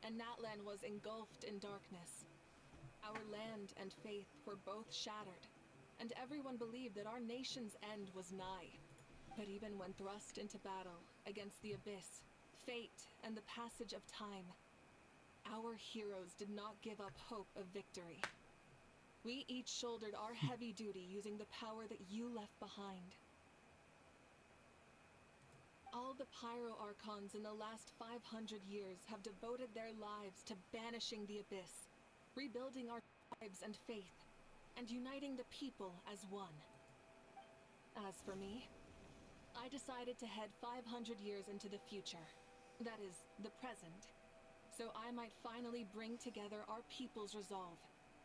and Natlan was engulfed in darkness. Our land and faith were both shattered, and everyone believed that our nation's end was nigh. But even when thrust into battle against the abyss, fate, and the passage of time, our heroes did not give up hope of victory. We each shouldered our heavy duty using the power that you left behind. All the Pyro Archons in the last 500 years have devoted their lives to banishing the abyss, rebuilding our tribes and faith, and uniting the people as one. As for me, I decided to head 500 years into the future, that is, the present, so I might finally bring together our people's resolve,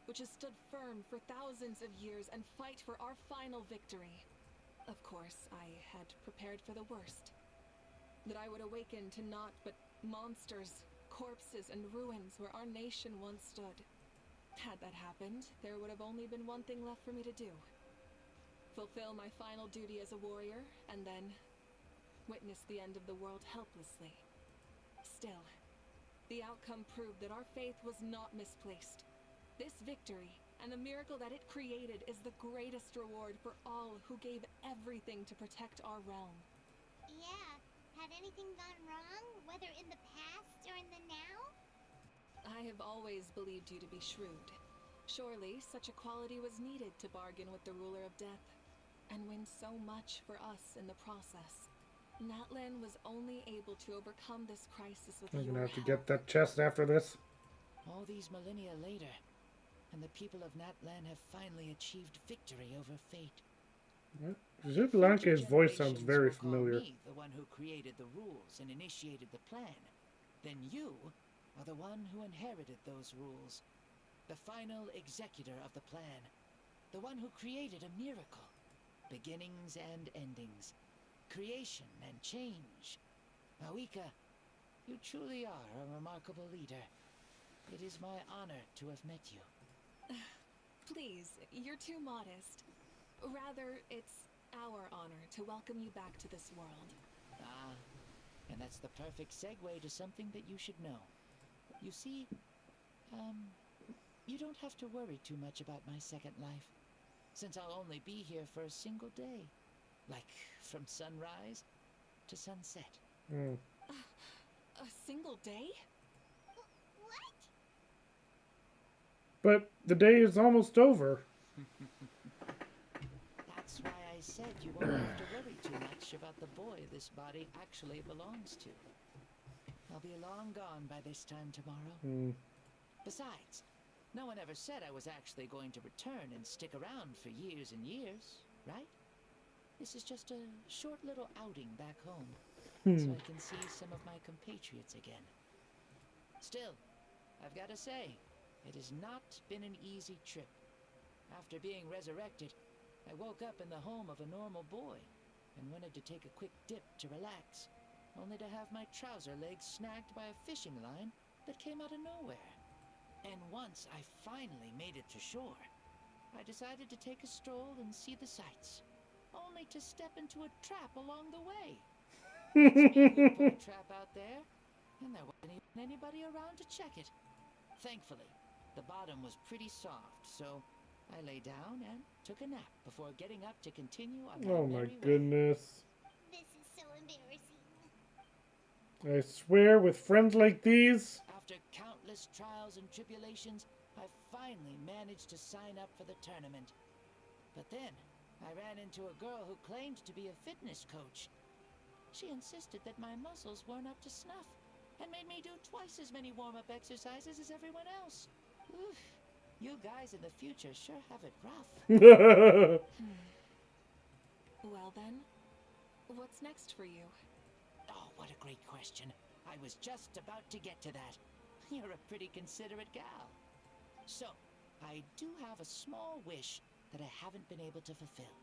which has stood firm for thousands of years, and fight for our final victory. Of course, I had prepared for the worst. That I would awaken to naught but monsters, corpses, and ruins where our nation once stood. Had that happened, there would have only been one thing left for me to do. Fulfill my final duty as a warrior, and then witness the end of the world helplessly. Still, the outcome proved that our faith was not misplaced. This victory, and the miracle that it created, is the greatest reward for all who gave everything to protect our realm. Yeah, had anything gone wrong, whether in the past or in the now? I have always believed you to be shrewd. Surely, such a quality was needed to bargain with the ruler of death, and win so much for us in the process. Natlan was only able to overcome this crisis with I'm your gonna have to help. get that chest after this. All these millennia later, and the people of Natlan have finally achieved victory over fate. Citlali's voice sounds Generations very will call familiar. me the one who created the rules and initiated the plan. Then you are the one who inherited those rules. The final executor of the plan. The one who created a miracle. Beginnings and endings. Creation and change. Mavuika, you truly are a remarkable leader. It is my honor to have met you. Please, you're too modest. Rather, it's our honor to welcome you back to this world. Ah, and that's the perfect segue to something that you should know. You see, you don't have to worry too much about my second life, since I'll only be here for a single day. Like, from sunrise to sunset. A single day? What? But the day is almost over. That's why I said you won't have to worry too much about the boy this body actually belongs to. I'll be long gone by this time tomorrow. Besides, no one ever said I was actually going to return and stick around for years and years, right? This is just a short little outing back home, so I can see some of my compatriots again. Still, I've got to say, it has not been an easy trip. After being resurrected, I woke up in the home of a normal boy and wanted to take a quick dip to relax, only to have my trouser legs snagged by a fishing line that came out of nowhere. And once I finally made it to shore, I decided to take a stroll and see the sights, only to step into a trap along the way. It's me who put a trap out there, and there wasn't even anybody around to check it. Thankfully, the bottom was pretty soft, so I lay down and took a nap before getting up to continue on my Oh my merry way. goodness. This is so embarrassing. I swear, with friends like these. After countless trials and tribulations, I finally managed to sign up for the tournament. But then, I ran into a girl who claimed to be a fitness coach. She insisted that my muscles weren't up to snuff, and made me do twice as many warm-up exercises as everyone else. Oof, you guys in the future sure have it rough. Well then, what's next for you? Oh, what a great question. I was just about to get to that. You're a pretty considerate gal. So, I do have a small wish that I haven't been able to fulfill.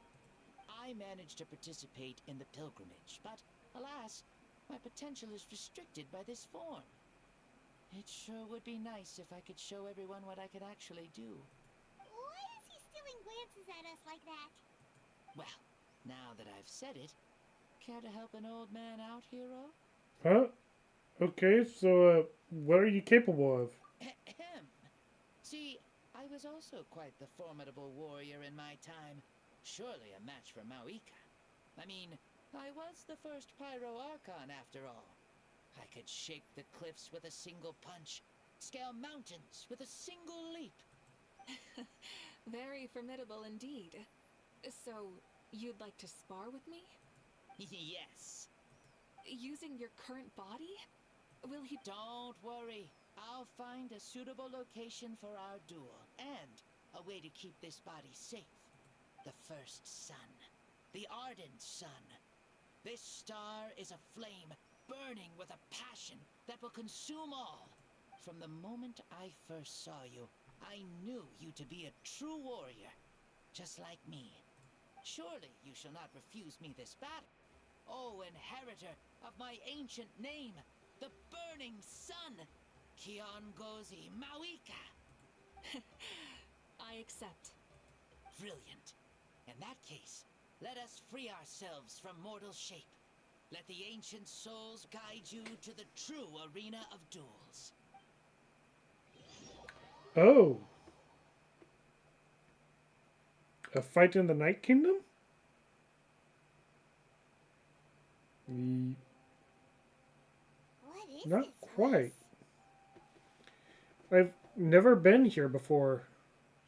I managed to participate in the pilgrimage, but alas, my potential is restricted by this form. It sure would be nice if I could show everyone what I can actually do. Why is he stealing glances at us like that? Well, now that I've said it, care to help an old man out, hero? Huh? Okay, so, what are you capable of? Ahem. See, I was also quite the formidable warrior in my time. Surely a match for Mavuika. I mean, I was the first Pyro Archon after all. I could shake the cliffs with a single punch, scale mountains with a single leap. Very formidable indeed. So, you'd like to spar with me? Yes. Using your current body? Will he— Don't worry. I'll find a suitable location for our duel, and a way to keep this body safe. The first sun. The ardent sun. This star is a flame, burning with a passion that will consume all. From the moment I first saw you, I knew you to be a true warrior, just like me. Surely you shall not refuse me this battle. O inheritor of my ancient name, the burning sun, Kiongozi Mavuika. I accept. Brilliant. In that case, let us free ourselves from mortal shape. Let the ancient souls guide you to the true arena of duels. Oh. A fight in the Night Kingdom? What is Not this quite. place? I've never been here before.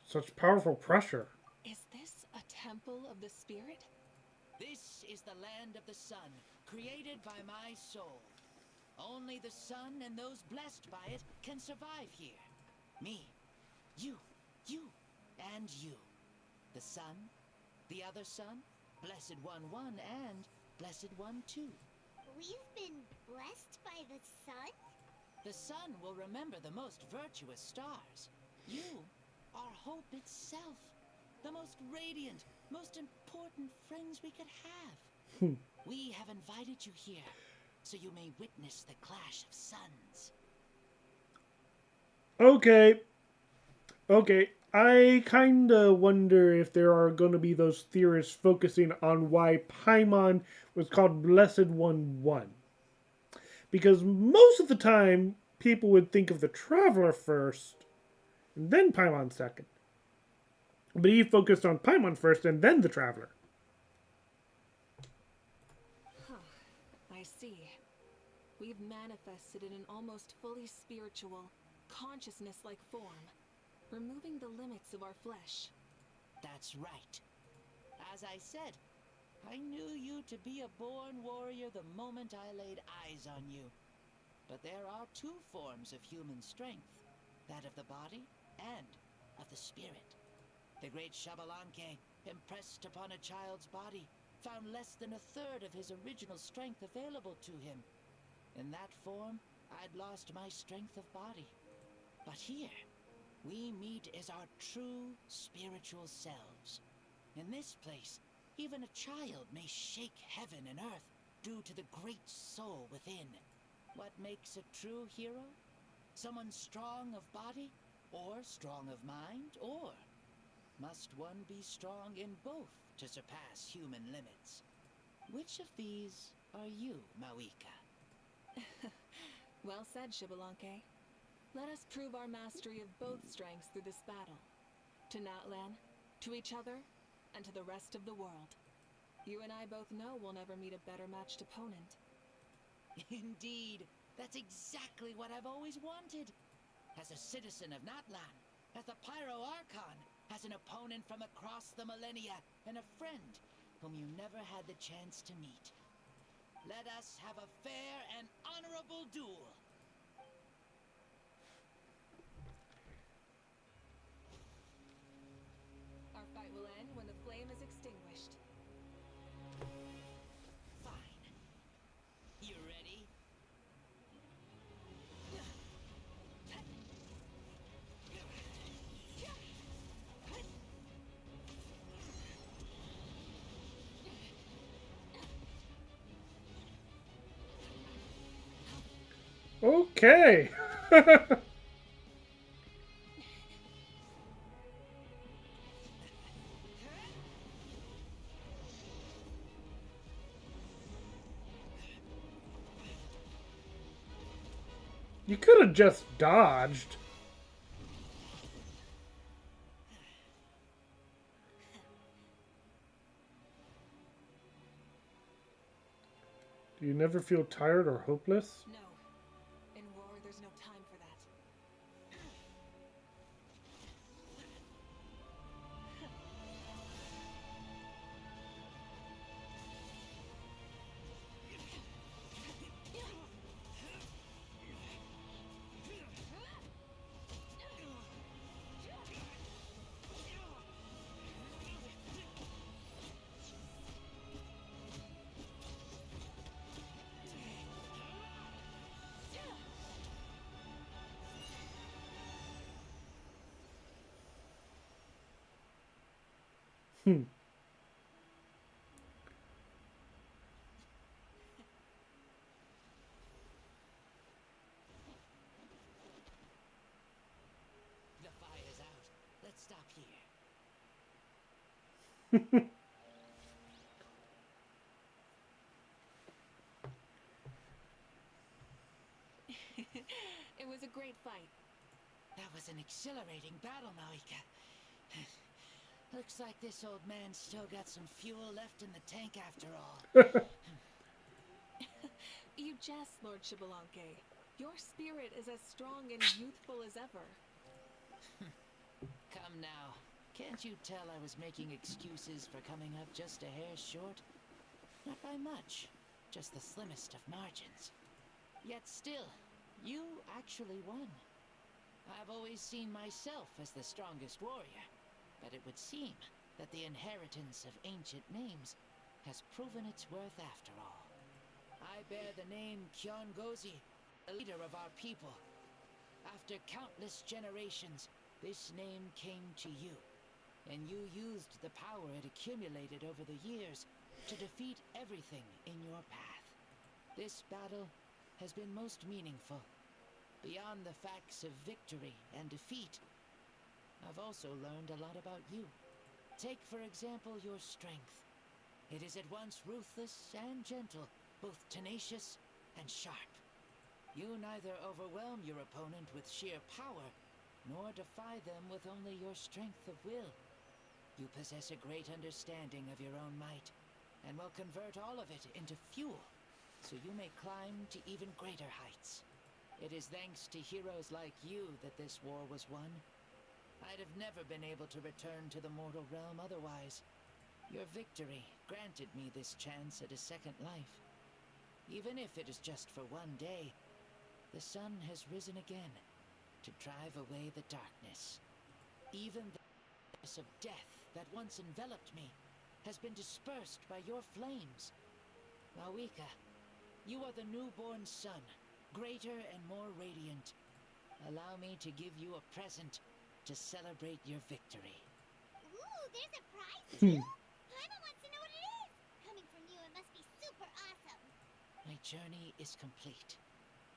Such powerful pressure. Is this a temple of the spirit? This is the land of the sun, created by my soul. Only the sun and those blessed by it can survive here. Me, you, and you. The sun, the other sun, Blessed One 1, and Blessed One 2. We've been blessed by the sun? The sun will remember the most virtuous stars. You are hope itself. The most radiant, most important friends we could have. We have invited you here, so you may witness the clash of suns. Okay. Okay. I kinda wonder if there are gonna be those theorists focusing on why Paimon was called Blessed One 1. Because most of the time, people would think of the Traveler first, and then Paimon second. But he focused on Paimon first, and then the Traveler. I see. We've manifested in an almost fully spiritual, consciousness-like form, removing the limits of our flesh. That's right. As I said, I knew you to be a born warrior the moment I laid eyes on you. But there are two forms of human strength, that of the body and of the spirit. The great Xbalanque, impressed upon a child's body, found less than a third of his original strength available to him. In that form, I'd lost my strength of body. But here, We meet as our true spiritual selves. In this place, even a child may shake heaven and earth due to the great soul within. What makes a true hero? Someone strong of body, or strong of mind, or must one be strong in both to surpass human limits? Which of these are you, Mavuika? Well said, Xbalanque. Let us prove our mastery of both strengths through this battle. To Natlan, to each other, and to the rest of the world. You and I both know we'll never meet a better matched opponent. Indeed, that's exactly what I've always wanted. As a citizen of Natlan, as the Pyro Archon, as an opponent from across the millennia, and a friend whom you never had the chance to meet. Let us have a fair and honorable duel. Our fight will end when the flame is extinguished. Fine. You ready? Okay. You could have just dodged. Do you never feel tired or hopeless? No. In war, there's no time for that. Hmm. The fire's out. Let's stop here. It was a great fight. That was an exhilarating battle, Mavuika. Looks like this old man's still got some fuel left in the tank after all. You jest, Lord Xbalanque. Your spirit is as strong and youthful as ever. Come now. Can't you tell I was making excuses for coming up just a hair short? Not by much. Just the slimmest of margins. Yet still, you actually won. I've always seen myself as the strongest warrior, but it would seem that the inheritance of ancient names has proven its worth after all. I bear the name Kyongozi, the leader of our people. After countless generations, this name came to you, and you used the power it accumulated over the years to defeat everything in your path. This battle has been most meaningful. Beyond the facts of victory and defeat, I've also learned a lot about you. Take, for example, your strength. It is at once ruthless and gentle, both tenacious and sharp. You neither overwhelm your opponent with sheer power, nor defy them with only your strength of will. You possess a great understanding of your own might, and will convert all of it into fuel, so you may climb to even greater heights. It is thanks to heroes like you that this war was won. I'd have never been able to return to the mortal realm otherwise. Your victory granted me this chance at a second life. Even if it is just for one day, the sun has risen again to drive away the darkness. Even the darkness of death that once enveloped me has been dispersed by your flames. Mavuika, you are the newborn sun, greater and more radiant. Allow me to give you a present to celebrate your victory. Ooh, there's a prize too? Paimon wants to know what it is. Coming from you, it must be super awesome. My journey is complete,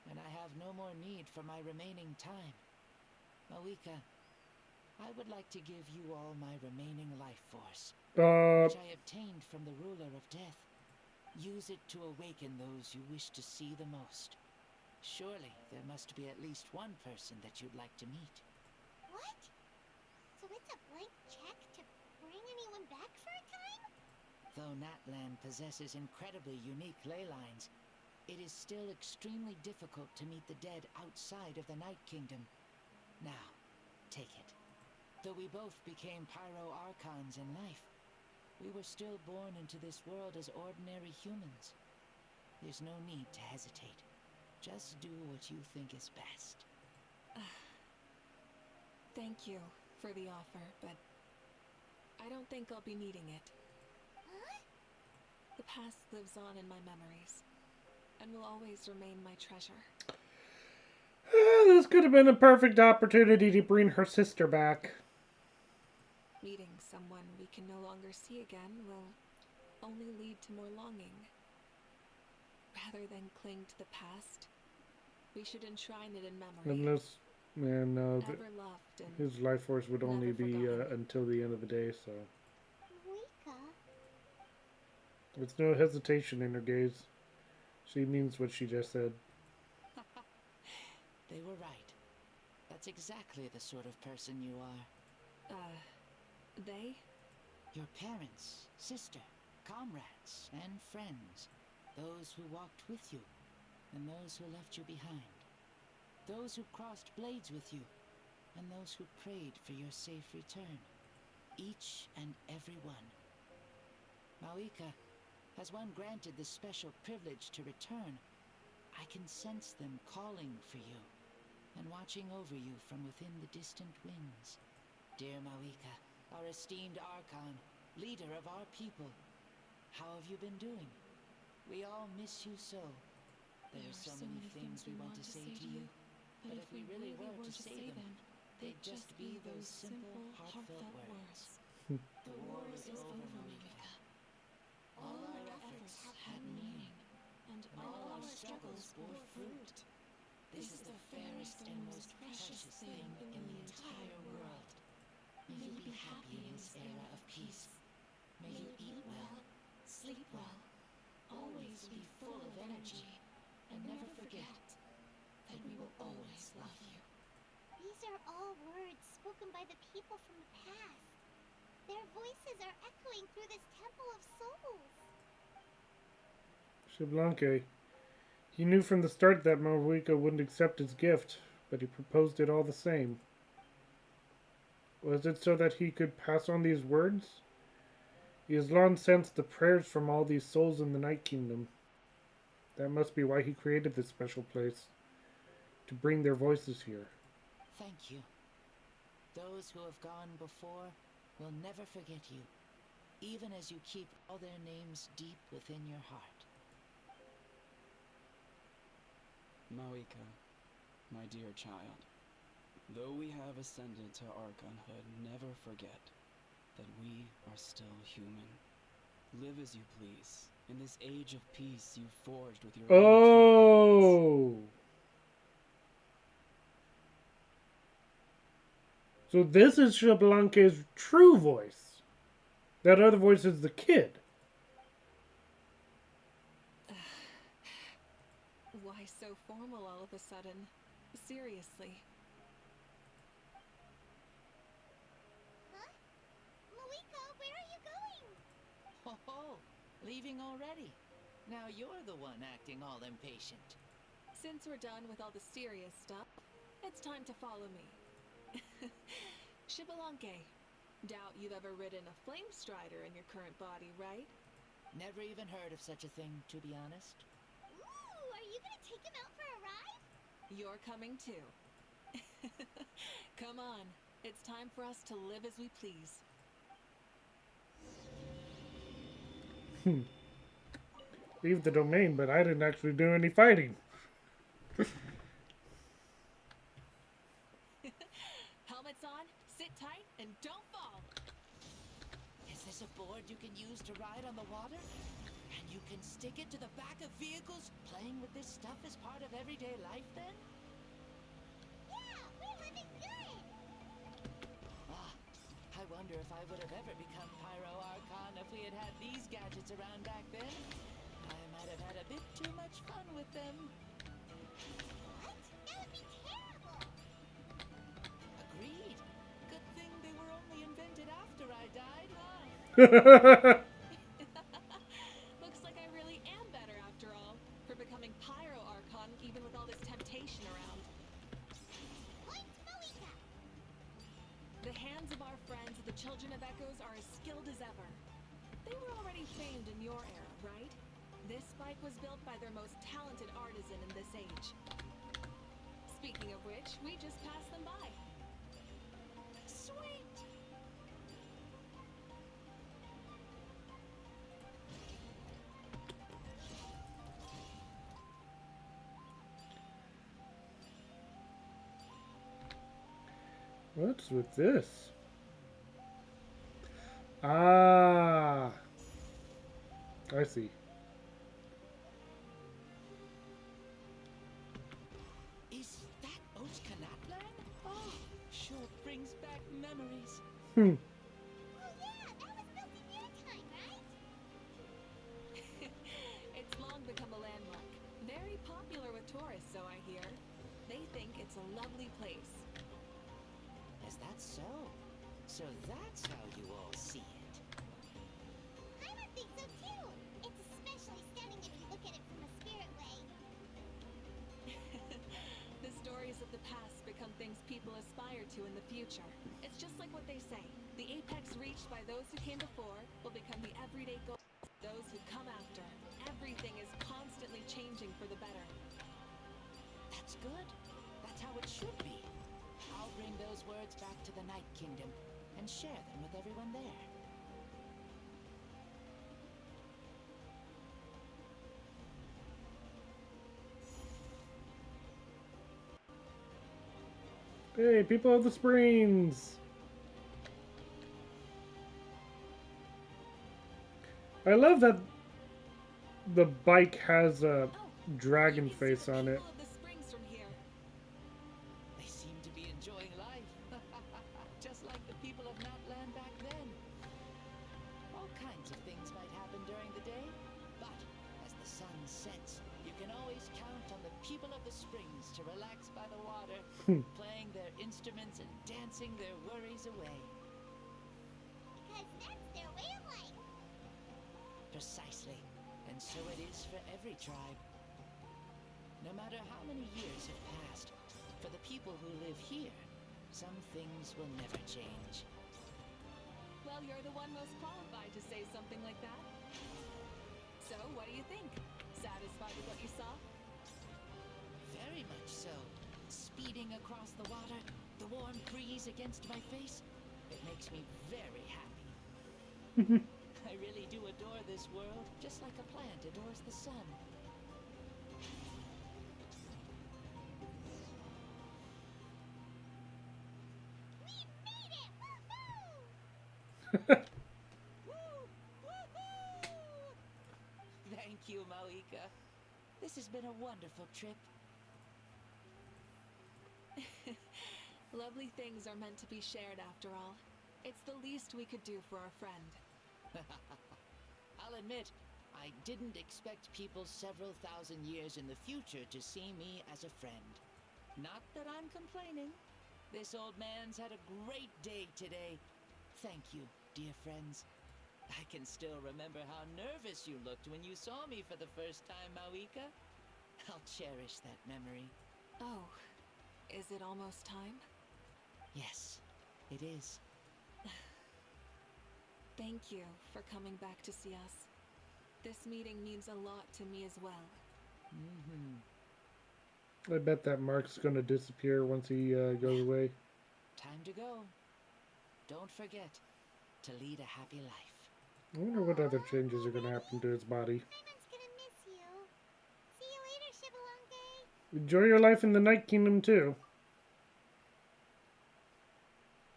and I have no more need for my remaining time. Mavuika, I would like to give you all my remaining life force, which I obtained from the ruler of death. Use it to awaken those you wish to see the most. Surely there must be at least one person that you'd like to meet. What? So it's a blank check to bring anyone back for a time? Though Natlan possesses incredibly unique ley lines, it is still extremely difficult to meet the dead outside of the Night Kingdom. Now, take it. Though we both became Pyro Archons in life, we were still born into this world as ordinary humans. There's no need to hesitate. Just do what you think is best. Thank you for the offer, but I don't think I'll be needing it. Huh? The past lives on in my memories, and will always remain my treasure. This could have been a perfect opportunity to bring her sister back. Meeting someone we can no longer see again will only lead to more longing. Rather than cling to the past, we should enshrine it in memory. Unless, man, no, Ever loved and his life force would only never be forgotten. until the end of the day, so. Mavuika? There's no hesitation in her gaze. She means what she just said. They were right. That's exactly the sort of person you are. They? Your parents, sister, comrades, and friends. Those who walked with you, and those who left you behind. Those who crossed blades with you, and those who prayed for your safe return. Each and every one. Mavuika, as one granted the special privilege to return, I can sense them calling for you, and watching over you from within the distant winds. Dear Mavuika, our esteemed Archon, leader of our people, how have you been doing? We all miss you so. There are so many things we want to say to you, but if we really were to say them, they'd just be those simple, heartfelt words. The war is over, Mavuika. All our efforts had meaning, and all our struggles bore fruit. This is the fairest and most precious thing in the entire world. May you be happy in this era of peace. May you eat well, sleep well, always be full of energy, and never forget that we will always love you. These are all words spoken by the people from the past. Their voices are echoing through this Temple of Souls. Xbalanque. He knew from the start that Mavuika wouldn't accept his gift, but he proposed it all the same. Was it so that he could pass on these words? He has long sensed the prayers from all these souls in the Night Kingdom. That must be why he created this special place, to bring their voices here. Thank you. Those who have gone before will never forget you, even as you keep all their names deep within your heart. Mavuika, my dear child, though we have ascended to Archonhood, never forget that we are still human. Live as you please. In this age of peace you forged with your own two hands. So this is Xbalanque's true voice. That other voice is the kid. Why so formal all of a sudden? Seriously. Huh? Mavuika, where are you going? Ho-ho! Leaving already? Now you're the one acting all impatient. Since we're done with all the serious stuff, it's time to follow me. Xbalanque, doubt you've ever ridden a flame strider in your current body, right? Never even heard of such a thing, to be honest. Ooh, are you gonna take him out for a ride? You're coming too. Come on, it's time for us to live as we please. Leave the domain, but I didn't actually do any fighting. Helmets on, And you can stick it to the back of vehicles? Playing with this stuff is part of everyday life then? Yeah, we're living good. Ah, I wonder if I would have ever become Pyro Archon if we had had these gadgets around back then. I might have had a bit too much fun with them. What? That would be terrible. Agreed. Good thing they were only invented after I died, huh? Looks like I really am better after all, for becoming Pyro Archon even with all this temptation around. Point Mavuika. The hands of our friends, the Children of Echoes, are as skilled as ever. They were already famed in your era, right? This bike was built by their most talented artisan in this age. Speaking of which, we just passed them by. Sweet. What's with this? Ah, I see. Is that Oatskanatlan? Oh, sure brings back memories. Hmm. Oh yeah, that was built in your time, right? It's long become a landmark. Very popular with tourists, so I hear. They think it's a lovely place. Is that so? So that's how you all see it. I would think so too. It's especially stunning if you look at it from a spirit way. The stories of the past become things people aspire to in the future. It's just like what they say. The apex reached by those who came before will become the everyday goal of those who come after. Everything is constantly changing for the better. That's good. That's how it should be. I'll bring those words back to the Night Kingdom and share them with everyone there. Hey, people of the Springs! I love that the bike has a dragon You can see face the on it. people of the springs from here. They seem to be enjoying life. Just like the people of Natland back then. All kinds of things might happen during the day, but as the sun sets, you can always count on the people of the springs to relax by the water, playing their instruments and dancing their worries away. Because that's their way of life. Precisely. And so it is for every tribe. No matter how many years have passed, for the people who live here, some things will never change. Well, you're the one most qualified to say something like that. So, what do you think? Satisfied with what you saw? Very much so. Speeding across the water, the warm breeze against my face, it makes me very happy. I really do adore this world, just like a plant adores the sun. We made it! Woohoo! Thank you, Mavuika. This has been a wonderful trip. Lovely things are meant to be shared after all. It's the least we could do for our friend. I'll admit, I didn't expect people several thousand years in the future to see me as a friend. Not that I'm complaining. This old man's had a great day today. Thank you, dear friends. I can still remember how nervous you looked when you saw me for the first time, Mavuika. I'll cherish that memory. Oh, is it almost time? Yes, it is. Thank you for coming back to see us. This meeting means a lot to me as well. I bet that Mark's gonna disappear once he goes away. Time to go. Don't forget to lead a happy life. I wonder what other changes are gonna happen to his body. Simon's gonna miss you. See you later, Shibalonke. Enjoy your life in the Night Kingdom too.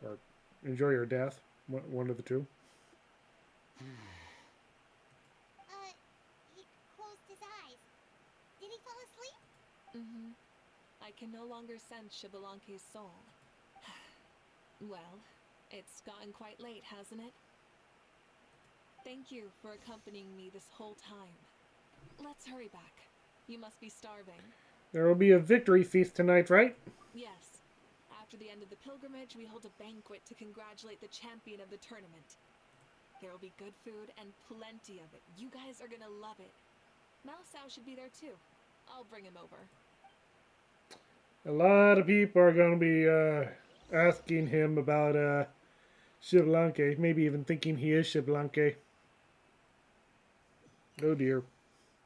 Or enjoy your death. One of the two. fall asleep? Mm-hmm. I can no longer sense Shibalanke's soul. Well, it's gotten quite late, hasn't it? Thank you for accompanying me this whole time. Let's hurry back. You must be starving. There will be a victory feast tonight, right? Yes. After the end of the pilgrimage, we hold a banquet to congratulate the champion of the tournament. There will be good food and plenty of it. You guys are gonna love it. Mausau should be there too. I'll bring him over. A lot of people are going to be asking him about Xbalanque. Maybe even thinking he is Xbalanque. Oh dear.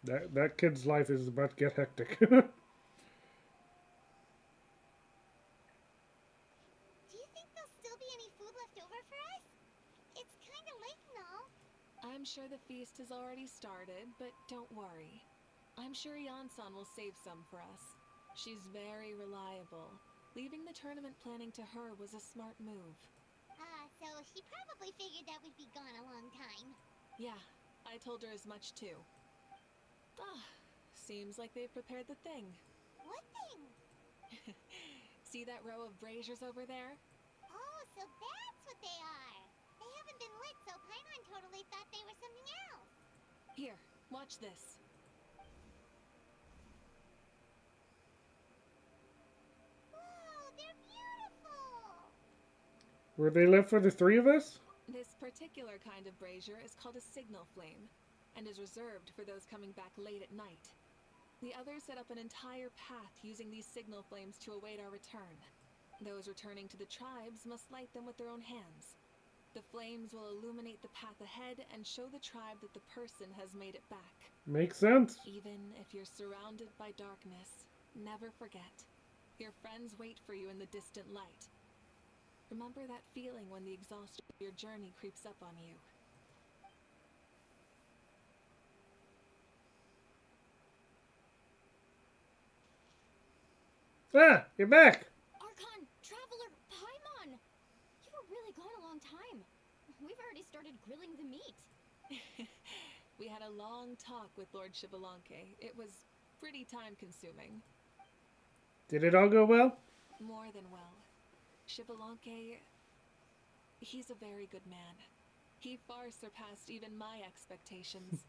That kid's life is about to get hectic. Do you think there'll still be any food left over for us? It's kinda late and all. I'm sure the feast has already started, but don't worry. I'm sure Yansan will save some for us. She's very reliable. Leaving the tournament planning to her was a smart move. So she probably figured that we'd be gone a long time. Yeah, I told her as much too. Seems like they've prepared the thing. What thing? See that row of braziers over there? Oh, so that's what they are. They haven't been lit, so Paimon totally thought they were something else. Here, watch this. Whoa, they're beautiful! Were they left for the three of us? This particular kind of brazier is called a signal flame, and is reserved for those coming back late at night. The others set up an entire path using these signal flames to await our return. Those returning to the tribes must light them with their own hands. The flames will illuminate the path ahead and show the tribe that the person has made it back. Makes sense. Even if you're surrounded by darkness, never forget. Your friends wait for you in the distant light. Remember that feeling when the exhaustion of your journey creeps up on you. Ah, you're back! Archon, Traveler, Paimon! You were really gone a long time. We've already started grilling the meat. We had a long talk with Lord Xbalanque. It was pretty time-consuming. Did it all go well? More than well. Xbalanque, he's a very good man. He far surpassed even my expectations.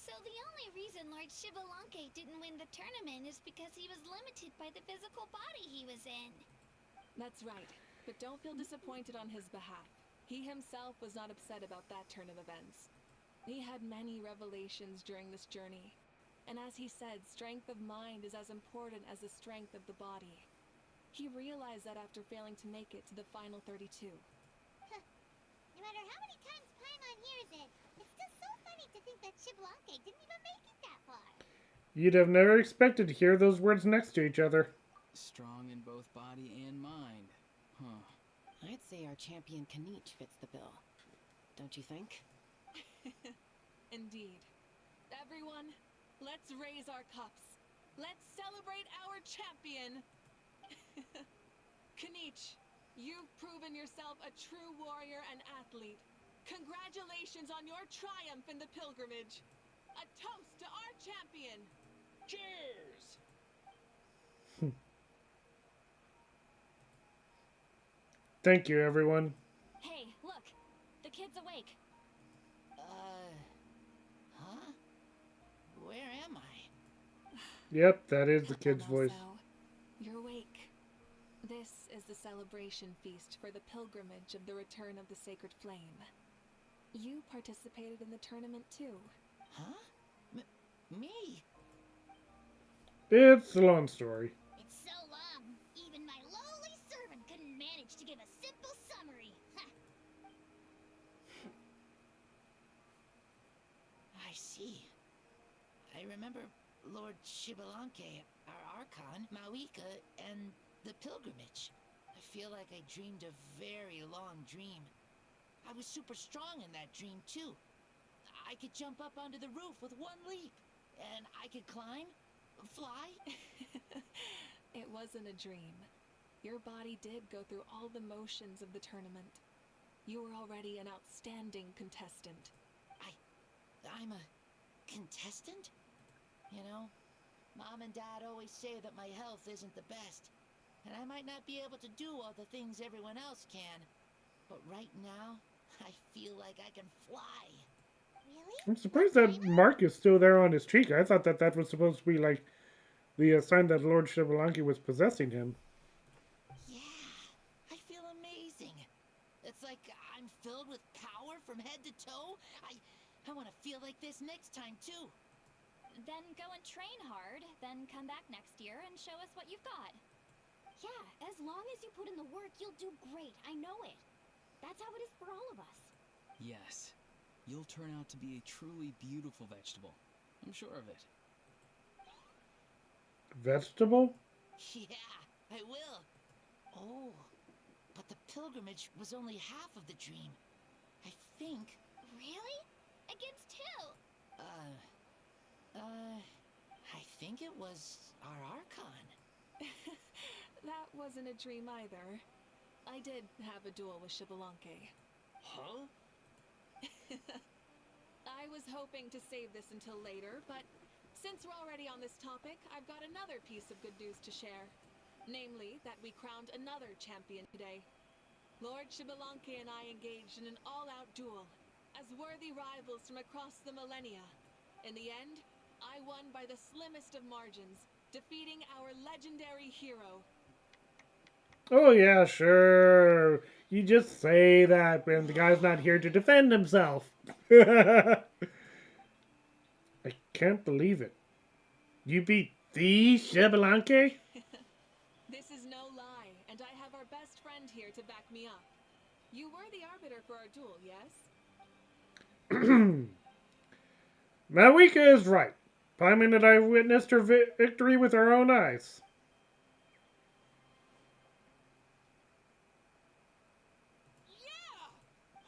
So the only reason Lord Xbalanque didn't win the tournament is because he was limited by the physical body he was in. That's right, but don't feel disappointed on his behalf. He himself was not upset about that turn of events. He had many revelations during this journey, and as he said, strength of mind is as important as the strength of the body. He realized that after failing to make it to the final 32. No matter how many times Paimon hears it, it's still so funny to think that Xbalanque didn't even make it that far. You'd have never expected to hear those words next to each other. Strong in both body and mind. Huh. I'd say our champion Kanich fits the bill. Don't you think? Indeed. Everyone, let's raise our cups. Let's celebrate our champion! Kanich, you've proven yourself a true warrior and athlete. Congratulations on your triumph in the pilgrimage. A toast to our champion! Cheers! Thank you, everyone. Hey, look! The kid's awake. Huh? Where am I? Yep, that is the kid's voice. Almost so. You're awake. This is the celebration feast for the pilgrimage of the return of the sacred flame. You participated in the tournament too. Huh? Me? It's a long story. It's so long, even my lowly servant couldn't manage to give a simple summary. Ha! I see. I remember Lord Xbalanque, our Archon, Mavuika, and the pilgrimage. I feel like I dreamed a very long dream. I was super strong in that dream, too. I could jump up onto the roof with one leap. And I could climb, fly. It wasn't a dream. Your body did go through all the motions of the tournament. You were already an outstanding contestant. I'm a contestant? You know, Mom and Dad always say that my health isn't the best. And I might not be able to do all the things everyone else can. But right now, I feel like I can fly. Really? I'm surprised that mark is still there on his cheek. I thought that that was supposed to be like the sign that Lord Shibalanki was possessing him. Yeah, I feel amazing. It's like I'm filled with power from head to toe. I want to feel like this next time, too. Then go and train hard, then come back next year and show us what you've got. Yeah, as long as you put in the work, you'll do great. I know it. That's how it is for all of us. Yes. You'll turn out to be a truly beautiful vegetable. I'm sure of it. Vegetable? Yeah, I will. Oh, but the pilgrimage was only half of the dream. I think... Really? Against who? I think it was our Archon. That wasn't a dream either. I did have a duel with Shibalanke. Huh? I was hoping to save this until later, but since we're already on this topic, I've got another piece of good news to share. Namely, that we crowned another champion today. Lord Shibalanke and I engaged in an all-out duel, as worthy rivals from across the millennia. In the end, I won by the slimmest of margins, defeating our legendary hero. Oh yeah, sure. You just say that when the guy's not here to defend himself. I can't believe it. You beat the Shibalanke? This is no lie, and I have our best friend here to back me up. You were the arbiter for our duel, yes? Mavuika is right, claiming that I witnessed her victory with our own eyes. Yeah!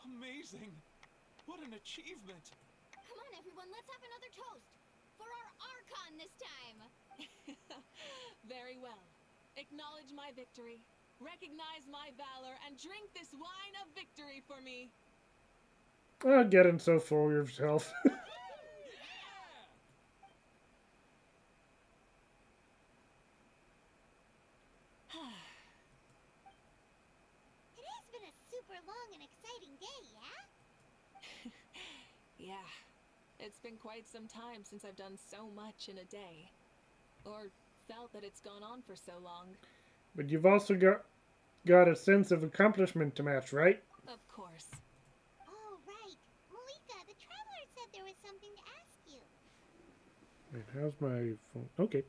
Amazing! What an achievement! Come on, everyone, let's have another toast. For our Archon this time. Very well. Acknowledge my victory, recognize my valor, and drink this wine of victory for me. Oh, getting so full of yourself. It has been a super long and exciting day, yeah? Yeah, it's been quite some time since I've done so much in a day. Or felt that it's gone on for so long. But you've also got a sense of accomplishment to match, right? Of course. Oh, right. Mavuika, the Traveler said there was something to ask you. Wait, how's my phone? Okay.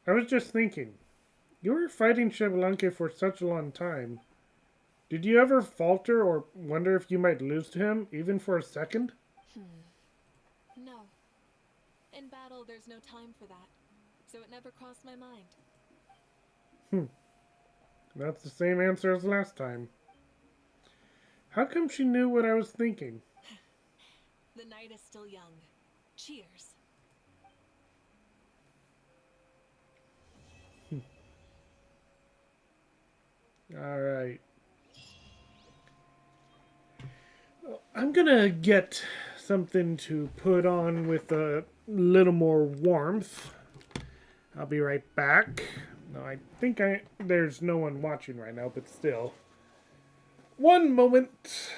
I was just thinking, you were fighting Shibalanke for such a long time. Did you ever falter or wonder if you might lose to him, even for a second? No. In battle, there's no time for that. So it never crossed my mind. That's the same answer as last time. How come she knew what I was thinking? The night is still young. Cheers. Alright. I'm gonna get something to put on with a little more warmth. I'll be right back. No, I think there's no one watching right now, but still. One moment.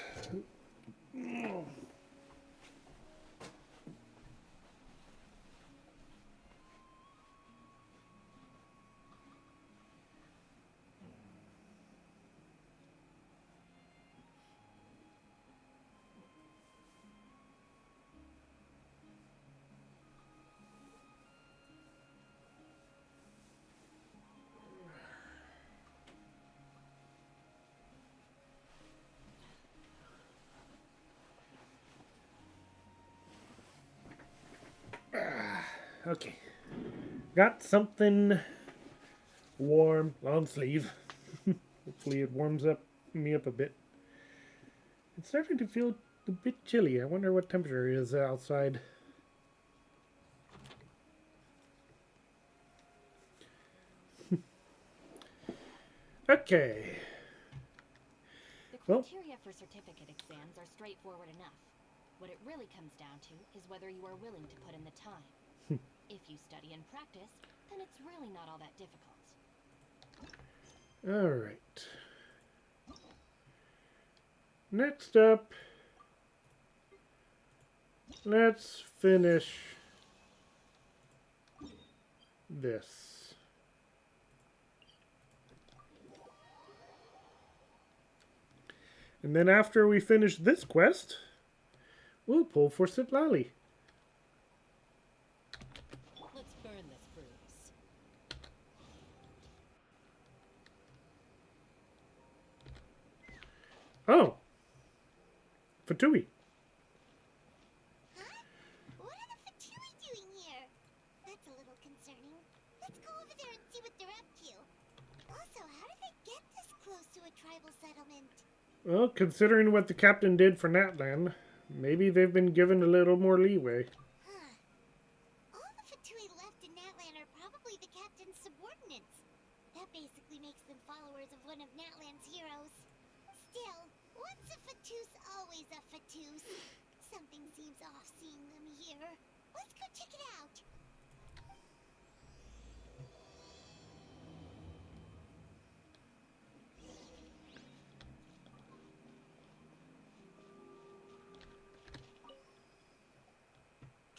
Okay. Got something warm, long sleeve. Hopefully it warms up me up a bit. It's starting to feel a bit chilly. I wonder what temperature it is outside. Okay. The Well, criteria for certificate exams are straightforward enough. What it really comes down to is whether you are willing to put in the time. If you study and practice, then it's really not all that difficult. all right. Next up, let's finish this. And then after we finish this quest, we'll pull for Citlali. Let's burn this bruise. Oh, Fatui. Huh? What are the Fatui doing here? That's a little concerning. Let's go over there and see what they're up to. Also, how did they get this close to a tribal settlement? Well, considering what the captain did for Natlan, maybe they've been given a little more leeway. Huh. All the Fatui left in Natlan are probably the captain's subordinates. That basically makes them followers of one of Natlan's heroes. Still, once a Fatus, always a Fatus. Something seems off seeing them here. Let's go check it out.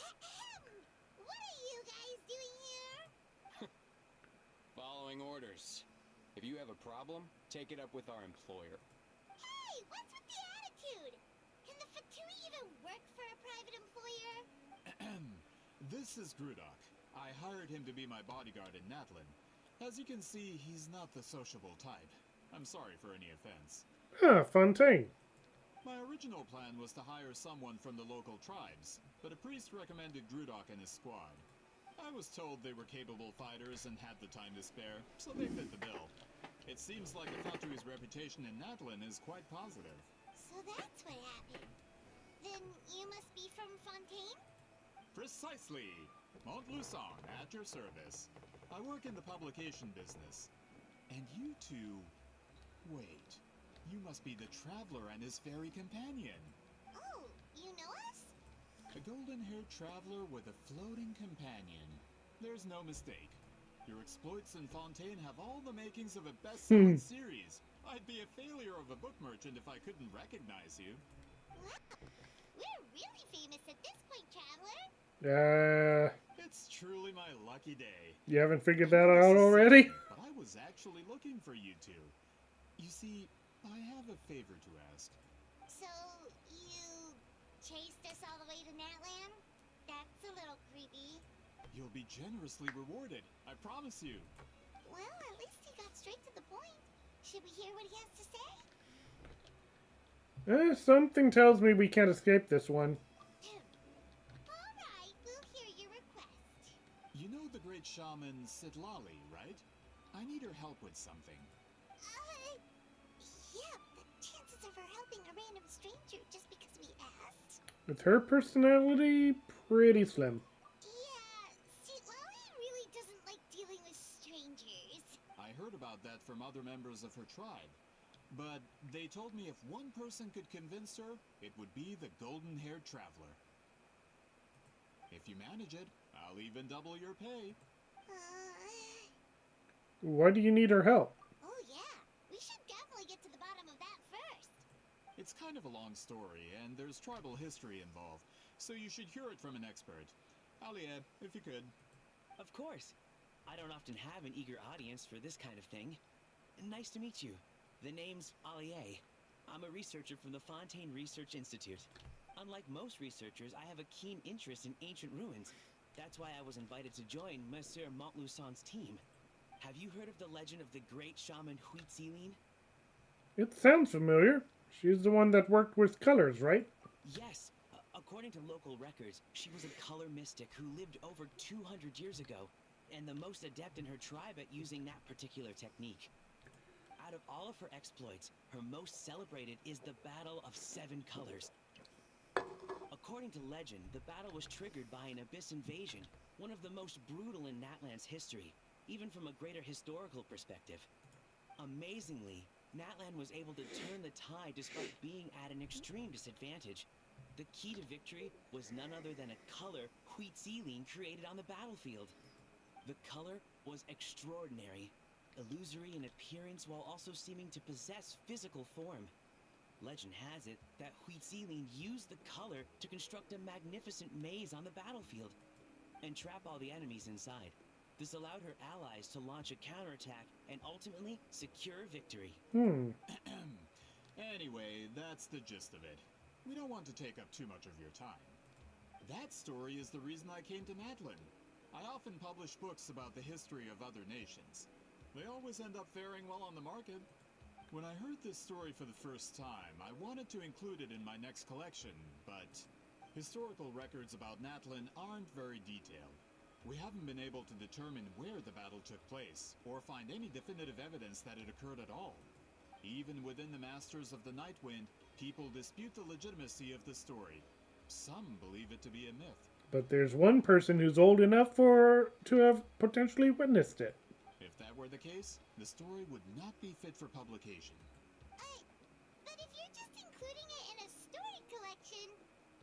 Ahem. What are you guys doing here? Following orders. If you have a problem, take it up with our employer. Hey, what's with the attitude? Can the Fatui even work for a private employer? This is Grudok. I hired him to be my bodyguard in Natlan. As you can see, he's not the sociable type. I'm sorry for any offense. Ah, Fontaine. My original plan was to hire someone from the local tribes, but a priest recommended Grudok and his squad. I was told they were capable fighters and had the time to spare, so they fit the bill. It seems like the Fatui's reputation in Natlan is quite positive. So that's what happened. Then you must be from Fontaine? Precisely! Montluçon, at your service. I work in the publication business. And you two... Wait. You must be the traveler and his fairy companion. Oh, you know us? A golden-haired traveler with a floating companion. There's no mistake. Your exploits in Fontaine have all the makings of a best-selling series. I'd be a failure of a book merchant if I couldn't recognize you. Wow, we're really famous at this point, traveler. It's truly my lucky day. You haven't figured that out already? But I was actually looking for you two. You see, I have a favor to ask. So, you chased us all the way to Natlan? That's a little creepy. You'll be generously rewarded, I promise you. Well, at least he got straight to the point. Should we hear what he has to say? Something tells me we can't escape this one. Alright, we'll hear your request. You know the great shaman Citlali, right? I need her help with something. Yeah, the chances of her helping a random stranger just because we asked? With her personality, pretty slim. Yeah, Citlali really doesn't like dealing with strangers. I heard about that from other members of her tribe. But they told me if one person could convince her, it would be the golden-haired traveler. If you manage it, I'll even double your pay. Why do you need her help? Oh yeah, we should definitely get to the bottom of that first. It's kind of a long story, and there's tribal history involved, so you should hear it from an expert. Alia, if you could. Of course. I don't often have an eager audience for this kind of thing. Nice to meet you. The name's Alie. I'm a researcher from the Fontaine Research Institute. Unlike most researchers, I have a keen interest in ancient ruins. That's why I was invited to join Monsieur Montluçon's team. Have you heard of the legend of the great shaman Citlali? It sounds familiar. She's the one that worked with colors, right? Yes. According to local records, she was a color mystic who lived over 200 years ago. and the most adept in her tribe at using that particular technique. Out of all of her exploits, her most celebrated is the Battle of Seven Colors. According to legend, the battle was triggered by an abyss invasion, one of the most brutal in Natlan's history, even from a greater historical perspective. Amazingly, Natlan was able to turn the tide despite being at an extreme disadvantage. The key to victory was none other than a color Huitziline created on the battlefield. The color was extraordinary, illusory in appearance while also seeming to possess physical form. Legend has it that Huitziline used the color to construct a magnificent maze on the battlefield and trap all the enemies inside. This allowed her allies to launch a counterattack and ultimately secure victory. Anyway, that's the gist of it. We don't want to take up too much of your time. That story is the reason I came to Natlan. I often publish books about the history of other nations. They always end up faring well on the market. When I heard this story for the first time, I wanted to include it in my next collection, but historical records about Natlan aren't very detailed. We haven't been able to determine where the battle took place, or find any definitive evidence that it occurred at all. Even within the Masters of the Nightwind, people dispute the legitimacy of the story. Some believe it to be a myth. But there's one person who's old enough to have potentially witnessed it. If that were the case, the story would not be fit for publication. But if you're just including it in a story collection,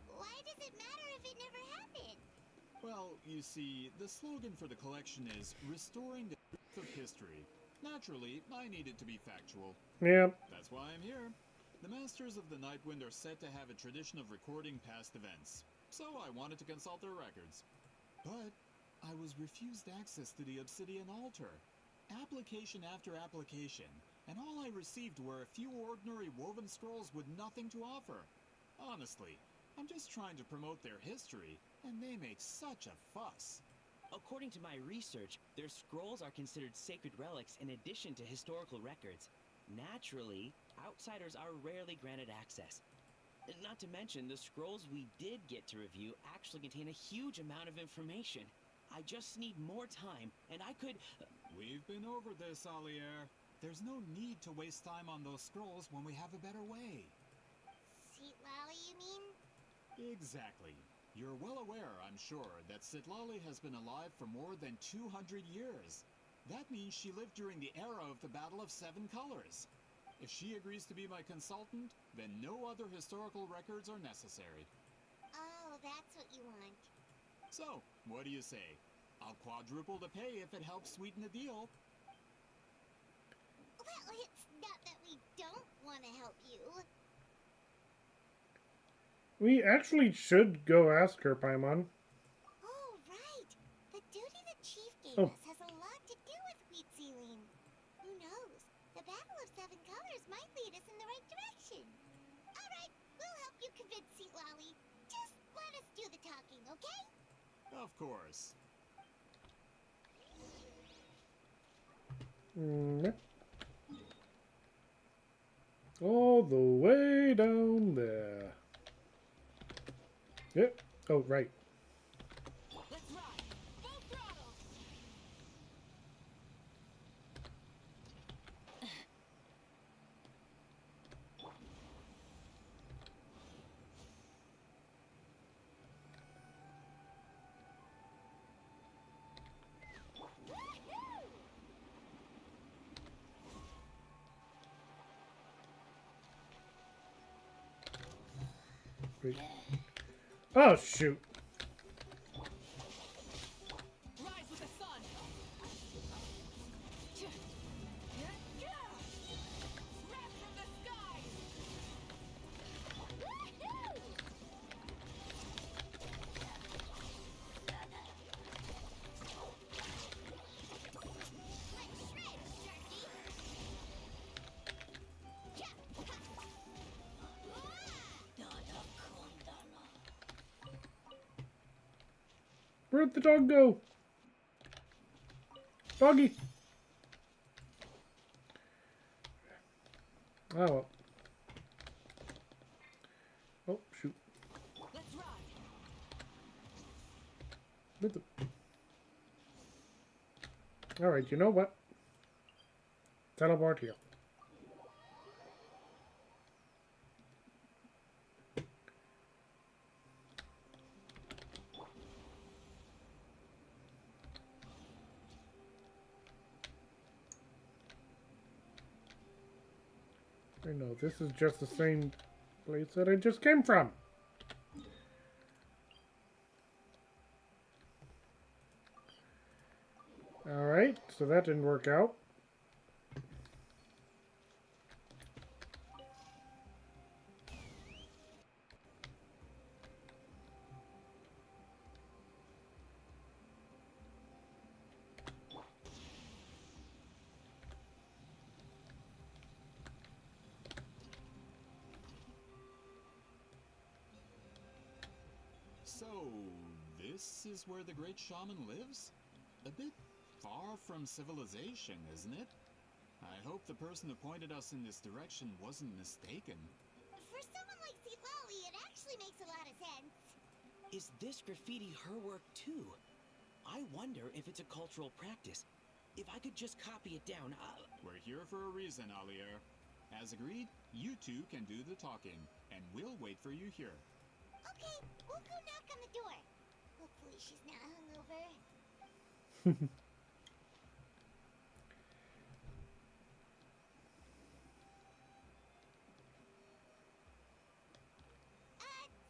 why does it matter if it never happened? Well, you see, the slogan for the collection is Restoring the Truth of History. Naturally, I need it to be factual. Yeah. That's why I'm here. The Masters of the Nightwind are said to have a tradition of recording past events, so I wanted to consult their records. But I was refused access to the Obsidian Altar. Application after application, and all I received were a few ordinary woven scrolls with nothing to offer. Honestly, I'm just trying to promote their history, and they make such a fuss. According to my research, their scrolls are considered sacred relics in addition to historical records. Naturally, outsiders are rarely granted access. Not to mention, the scrolls we did get to review actually contain a huge amount of information. I just need more time, and I could... We've been over this, Alier. There's no need to waste time on those scrolls when we have a better way. Citlali, you mean? Exactly. You're well aware, I'm sure, that Citlali has been alive for more than 200 years. That means she lived during the era of the Battle of Seven Colors. If she agrees to be my consultant, then no other historical records are necessary. Oh, that's what you want. So, what do you say? I'll quadruple the pay if it helps sweeten the deal. Well, it's not that we don't want to help you. We actually should go ask her, Paimon. Oh, right. The duty the chief gave Oh. us has a lot to do with Huitziline. Who knows? The Battle of Seven Colors might lead us in the right direction. All right, we'll help you convince Citlali. Just let us do the talking, okay? Of course. All the way down there. Yep. Oh, right. Let's ride! Full throttle! Wait. Oh, shoot. Rise with the sun! Wrath from the sky! Where'd the dog go? Doggy! Oh, well. Oh, shoot. Let's ride! What the... Alright, you know what? Teleport here. I know, this is just the same place that I just came from. Alright, so that didn't work out. So, this is where the great shaman lives? A bit far from civilization, isn't it? I hope the person who pointed us in this direction wasn't mistaken. For someone like Citlali, it actually makes a lot of sense. Is this graffiti her work too? I wonder if it's a cultural practice. If I could just copy it down, We're here for a reason, Alier. As agreed, you two can do the talking, and we'll wait for you here. Okay, we'll go knock on the door. Hopefully she's not hungover.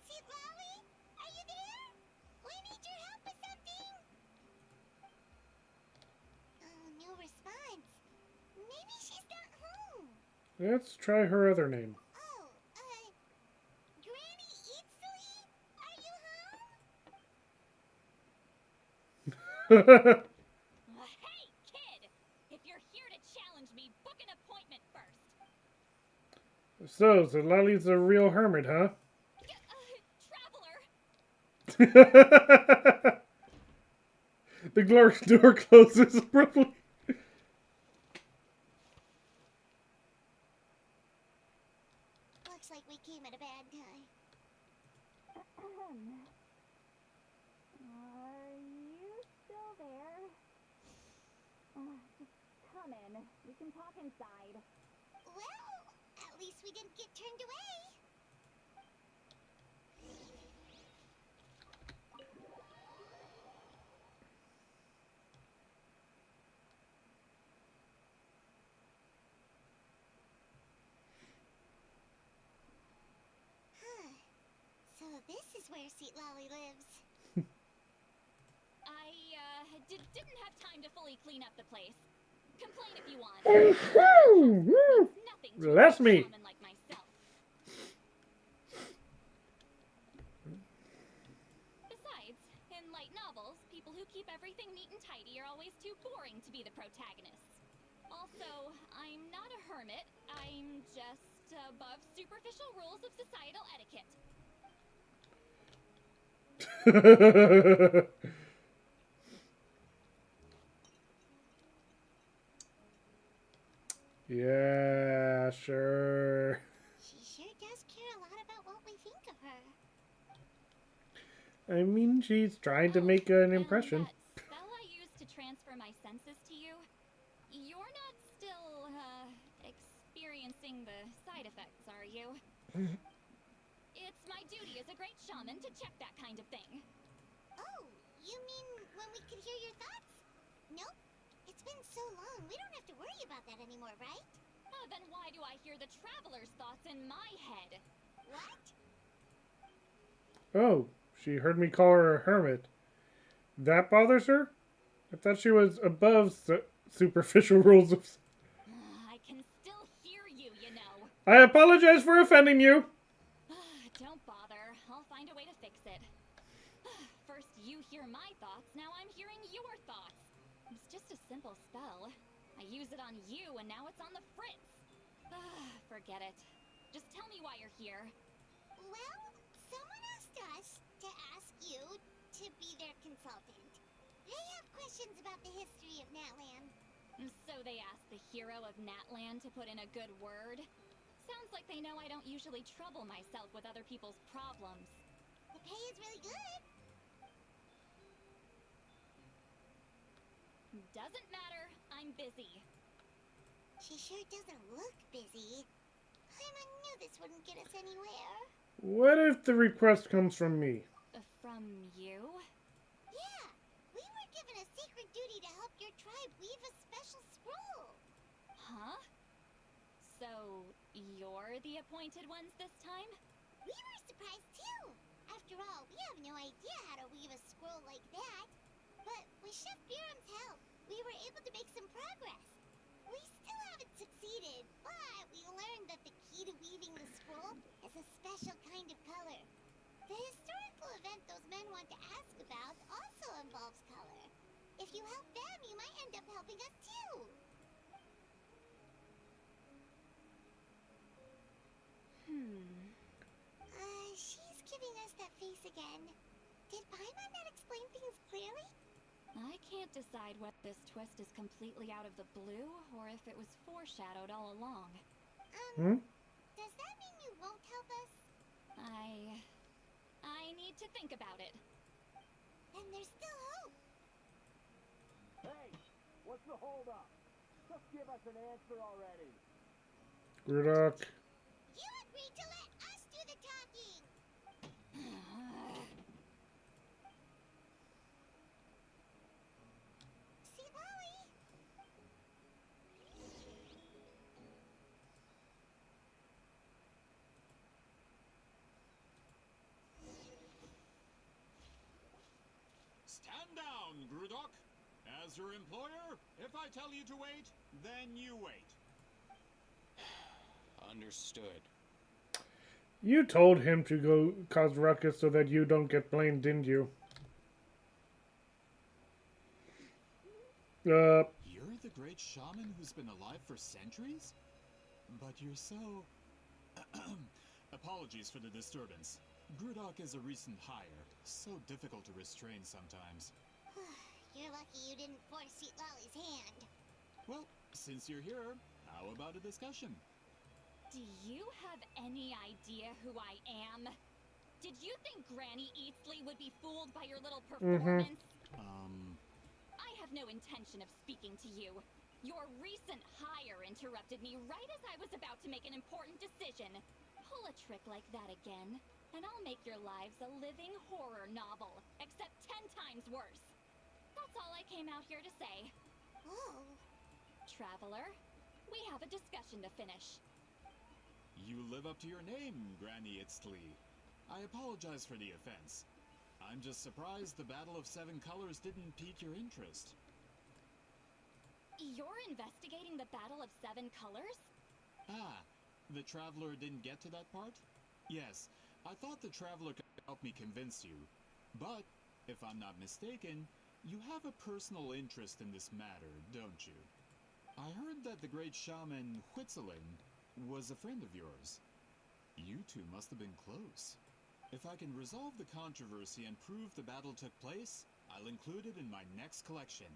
Citlali? Are you there? We need your help with something. Oh, no response. Maybe she's not home. Let's try her other name. Oh, Granny Citlali? Are you home? Hey, kid! If you're here to challenge me, book an appointment first. So, Citlali's a real hermit, huh? Traveler! The door closes abruptly. Looks like we came at a bad time. Are you still there? Just come in. We can talk inside. Well, at least we didn't get turned away. So this is where Citlali lives. I didn't have time to fully clean up the place. Complain if you want. Nothing to That's a me. shaman like myself. Besides, in light novels, people who keep everything neat and tidy are always too boring to be the protagonists. Also, I'm not a hermit. I'm just above superficial rules of societal etiquette. Yeah, sure. She sure does care a lot about what we think of her. I mean, she's trying to make an impression. That spell I used to transfer my senses to you, you're not still, experiencing the side effects, are you? It's my duty as a great shaman to check that kind of thing. Oh, you mean when we could hear your thoughts? Nope. It's been so long, we don't have to worry about that anymore, right? Oh, then why do I hear the traveler's thoughts in my head? What? Oh, she heard me call her a hermit. That bothers her? I thought she was above superficial rules of... I can still hear you, you know. I apologize for offending you. Don't bother. I'll find a way to fix it. First you hear my thoughts, now I'm hearing your thoughts. It's just a simple spell. I use it on you, and now it's on the fritz. Forget it. Just tell me why you're here. Well, someone asked us to ask you to be their consultant. They have questions about the history of Natland. So they asked the hero of Natland to put in a good word? Sounds like they know I don't usually trouble myself with other people's problems. The pay is really good. Doesn't matter. busy. She sure doesn't look busy. I knew this wouldn't get us anywhere. What if the request comes from me? From you? Yeah, we were given a sacred duty to help your tribe weave a special scroll. Huh? So, you're the appointed ones this time? We were surprised too. After all, we have no idea how to weave a scroll like that. But with Chef Biram's help, we were able to make some progress. We still haven't succeeded, but we learned that the key to weaving the scroll is a special kind of color. The historical event those men want to ask about also involves color. If you help them, you might end up helping us too. She's giving us that face again. Did Paimon not explain things clearly? I can't decide whether this twist is completely out of the blue or if it was foreshadowed all along. Does that mean you won't help us? I need to think about it. Then there's still hope. Hey, what's the holdup? Just give us an answer already. Grudok. You agreed to let us do the talking. Citlali. Stand down, Grudok. As your employer, if I tell you to wait, then you wait. Understood. You told him to go cause ruckus so that you don't get blamed, didn't you? You're the great shaman who's been alive for centuries? But you're so... Apologies for the disturbance. Grudok is a recent hire, so difficult to restrain sometimes. You're lucky you didn't force Citlali's hand. Well, since you're here, how about a discussion? Do you have any idea who I am? Did you think Granny Eatsley would be fooled by your little performance? I have no intention of speaking to you. Your recent hire interrupted me right as I was about to make an important decision. Pull a trick like that again, and I'll make your lives a living horror novel, except 10 times worse. That's all I came out here to say. Oh. Traveler, we have a discussion to finish. You live up to your name, Granny Itztli. I apologize for the offense. I'm just surprised the Battle of Seven Colors didn't pique your interest. You're investigating the Battle of Seven Colors? Ah, the Traveler didn't get to that part? Yes, I thought the Traveler could help me convince you. But, if I'm not mistaken, you have a personal interest in this matter, don't you? I heard that the great shaman Huitzilin was a friend of yours. You two must have been close. If I can resolve the controversy and prove the battle took place, I'll include it in my next collection.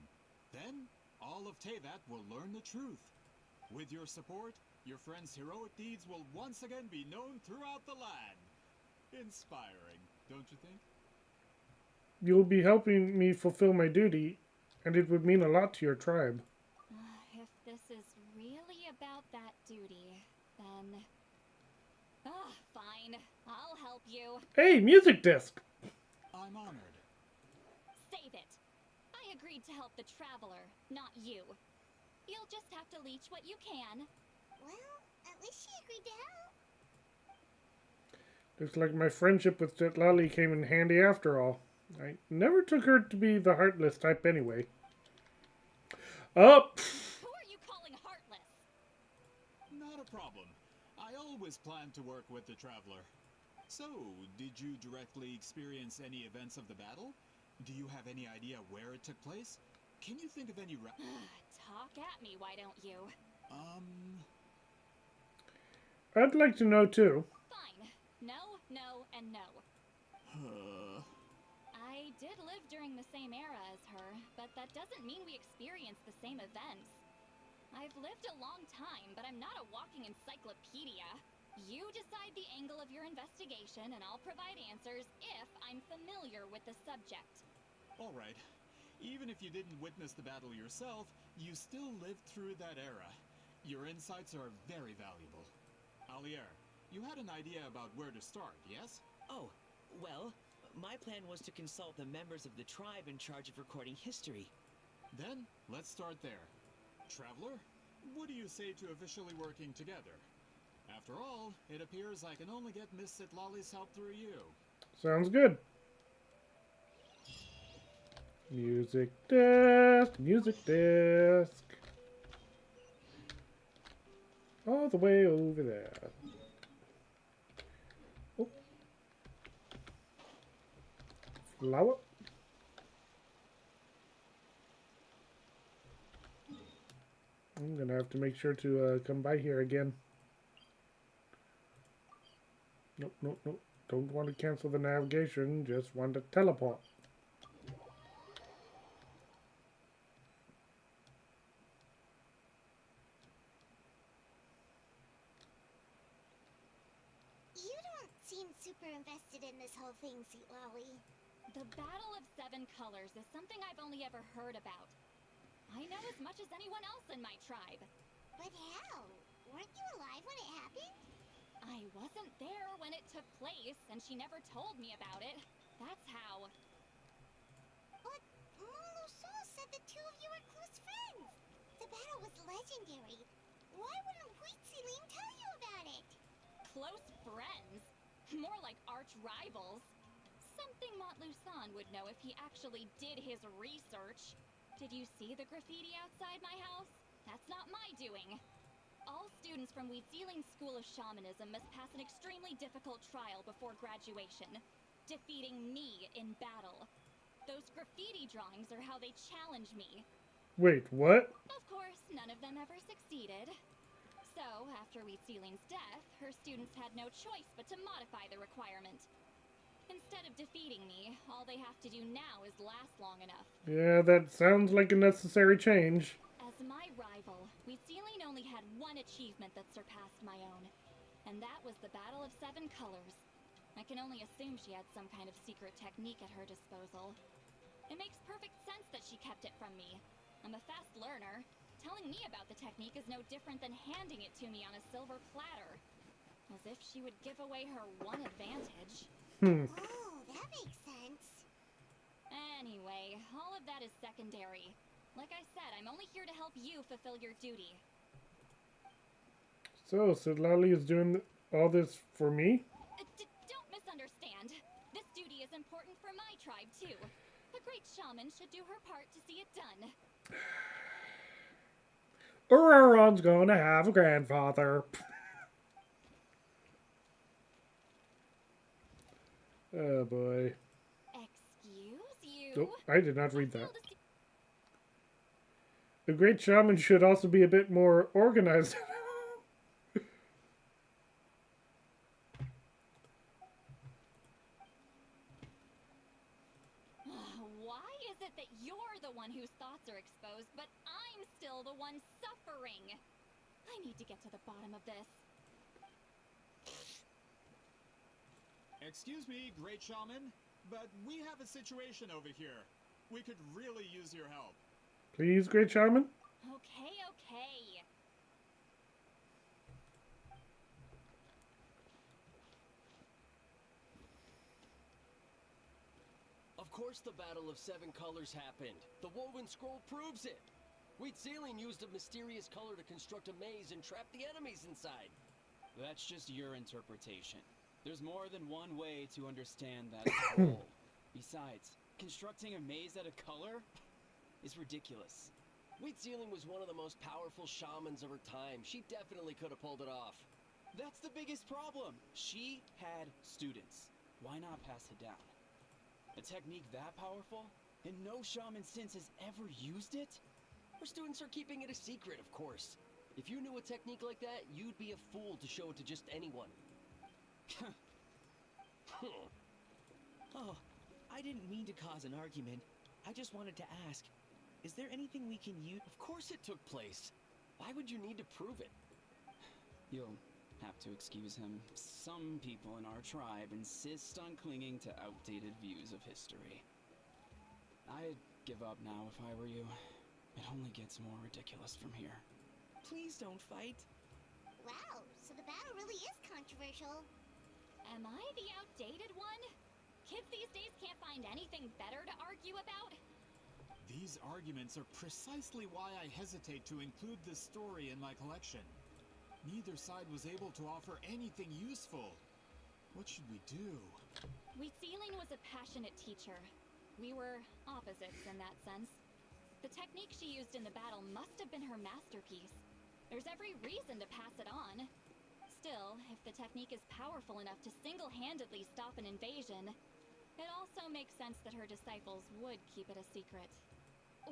Then, all of Teyvat will learn the truth. With your support, your friend's heroic deeds will once again be known throughout the land. Inspiring, don't you think? You'll be helping me fulfill my duty, and it would mean a lot to your tribe. If this is really about that duty, then... fine. I'll help you. Hey, music disc! I'm honored. Save it. I agreed to help the Traveler, not you. You'll just have to leech what you can. Well, at least she agreed to help. Looks like my friendship with Citlali came in handy after all. I never took her to be the heartless type anyway. Oh! Who are you calling heartless? Not a problem. I always planned to work with the Traveler. So, did you directly experience any events of the battle? Do you have any idea where it took place? Can you think of any Talk at me, why don't you? I'd like to know too. Fine. No, no, and no. I did live during the same era as her, but that doesn't mean we experienced the same events. I've lived a long time, but I'm not a walking encyclopedia. You decide the angle of your investigation, and I'll provide answers if I'm familiar with the subject. All right. Even if you didn't witness the battle yourself, you still lived through that era. Your insights are very valuable. Alier, you had an idea about where to start, yes? Oh, well, my plan was to consult the members of the tribe in charge of recording history. Then, let's start there. Traveler, what do you say to officially working together? After all, it appears I can only get Miss Citlali's help through you. Sounds good. Music desk, music desk. All the way over there. Oh. Flower. I'm gonna have to make sure to come by here again. Nope, nope, nope. Don't want to cancel the navigation, just want to teleport. You don't seem super invested in this whole thing, Citlali. The Battle of Seven Colors is something I've only ever heard about. I know as much as anyone else in my tribe. But how? Weren't you alive when it happened? I wasn't there when it took place, and she never told me about it. That's how. But Molo said the two of you were close friends. The battle was legendary. Why wouldn't Citlali tell you about it? Close friends? More like arch rivals. Something Montluçon would know if he actually did his research. Did you see the graffiti outside my house? That's not my doing. All students from Citlali's School of Shamanism must pass an extremely difficult trial before graduation, defeating me in battle. Those graffiti drawings are how they challenge me. Wait, what? Of course, none of them ever succeeded. So, after Citlali's death, her students had no choice but to modify the requirement. Instead of defeating me, all they have to do now is last long enough. Yeah, that sounds like a necessary change. As my rival, Citlali only had one achievement that surpassed my own, and that was the Battle of Seven Colors. I can only assume she had some kind of secret technique at her disposal. It makes perfect sense that she kept it from me. I'm a fast learner. Telling me about the technique is no different than handing it to me on a silver platter. As if she would give away her one advantage. Oh, that makes sense. Anyway, all of that is secondary. Like I said, I'm only here to help you fulfill your duty. So, Citlali is doing all this for me? Don't misunderstand. This duty is important for my tribe, too. The great shaman should do her part to see it done. Auroron's gonna have a grandfather. Oh boy. Excuse you? Nope, I did not read that. The great shaman should also be a bit more organized. Why is it that you're the one whose thoughts are exposed, but I'm still the one suffering? I need to get to the bottom of this. Excuse me, Great Shaman, but we have a situation over here. We could really use your help. Please, great shaman? Okay, okay. Of course the Battle of Seven Colors happened. The Woven Scroll proves it. Citlali used a mysterious color to construct a maze and trap the enemies inside. That's just your interpretation. There's more than one way to understand that scroll. Besides, constructing a maze out of color is ridiculous. Citlali was one of the most powerful shamans of her time. She definitely could have pulled it off. That's the biggest problem. She had students. Why not pass it down? A technique that powerful? And no shaman since has ever used it? Her students are keeping it a secret, of course. If you knew a technique like that, you'd be a fool to show it to just anyone. Oh, I didn't mean to cause an argument. I just wanted to ask, is there anything we can use? Of course it took place. Why would you need to prove it? You'll have to excuse him. Some people in our tribe insist on clinging to outdated views of history. I give up now if I were you. It only gets more ridiculous from here. Please don't fight. Wow, so the battle really is controversial. Am I the outdated one? Kids these days can't find anything better to argue about? These arguments are precisely why I hesitate to include this story in my collection. Neither side was able to offer anything useful. What should we do? Citlali was a passionate teacher. We were opposites in that sense. The technique she used in the battle must have been her masterpiece. There's every reason to pass it on. Still, if the technique is powerful enough to single-handedly stop an invasion, it also makes sense that her disciples would keep it a secret.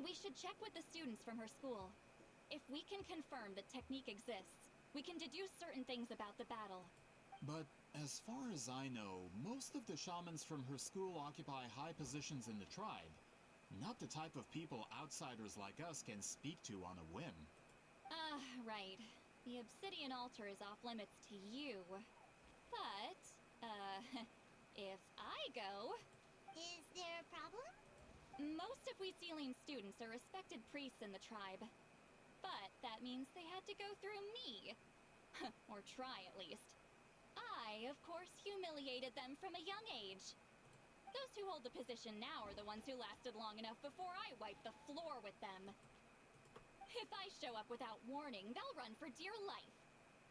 We should check with the students from her school. If we can confirm the technique exists, we can deduce certain things about the battle. But as far as I know, most of the shamans from her school occupy high positions in the tribe. Not the type of people outsiders like us can speak to on a whim. Right. The obsidian altar is off limits to you. But, if I go... Is there a problem? Most of Citlali's students are respected priests in the tribe. But that means they had to go through me. Or try, at least. I, of course, humiliated them from a young age. Those who hold the position now are the ones who lasted long enough before I wiped the floor with them. If I show up without warning, they'll run for dear life.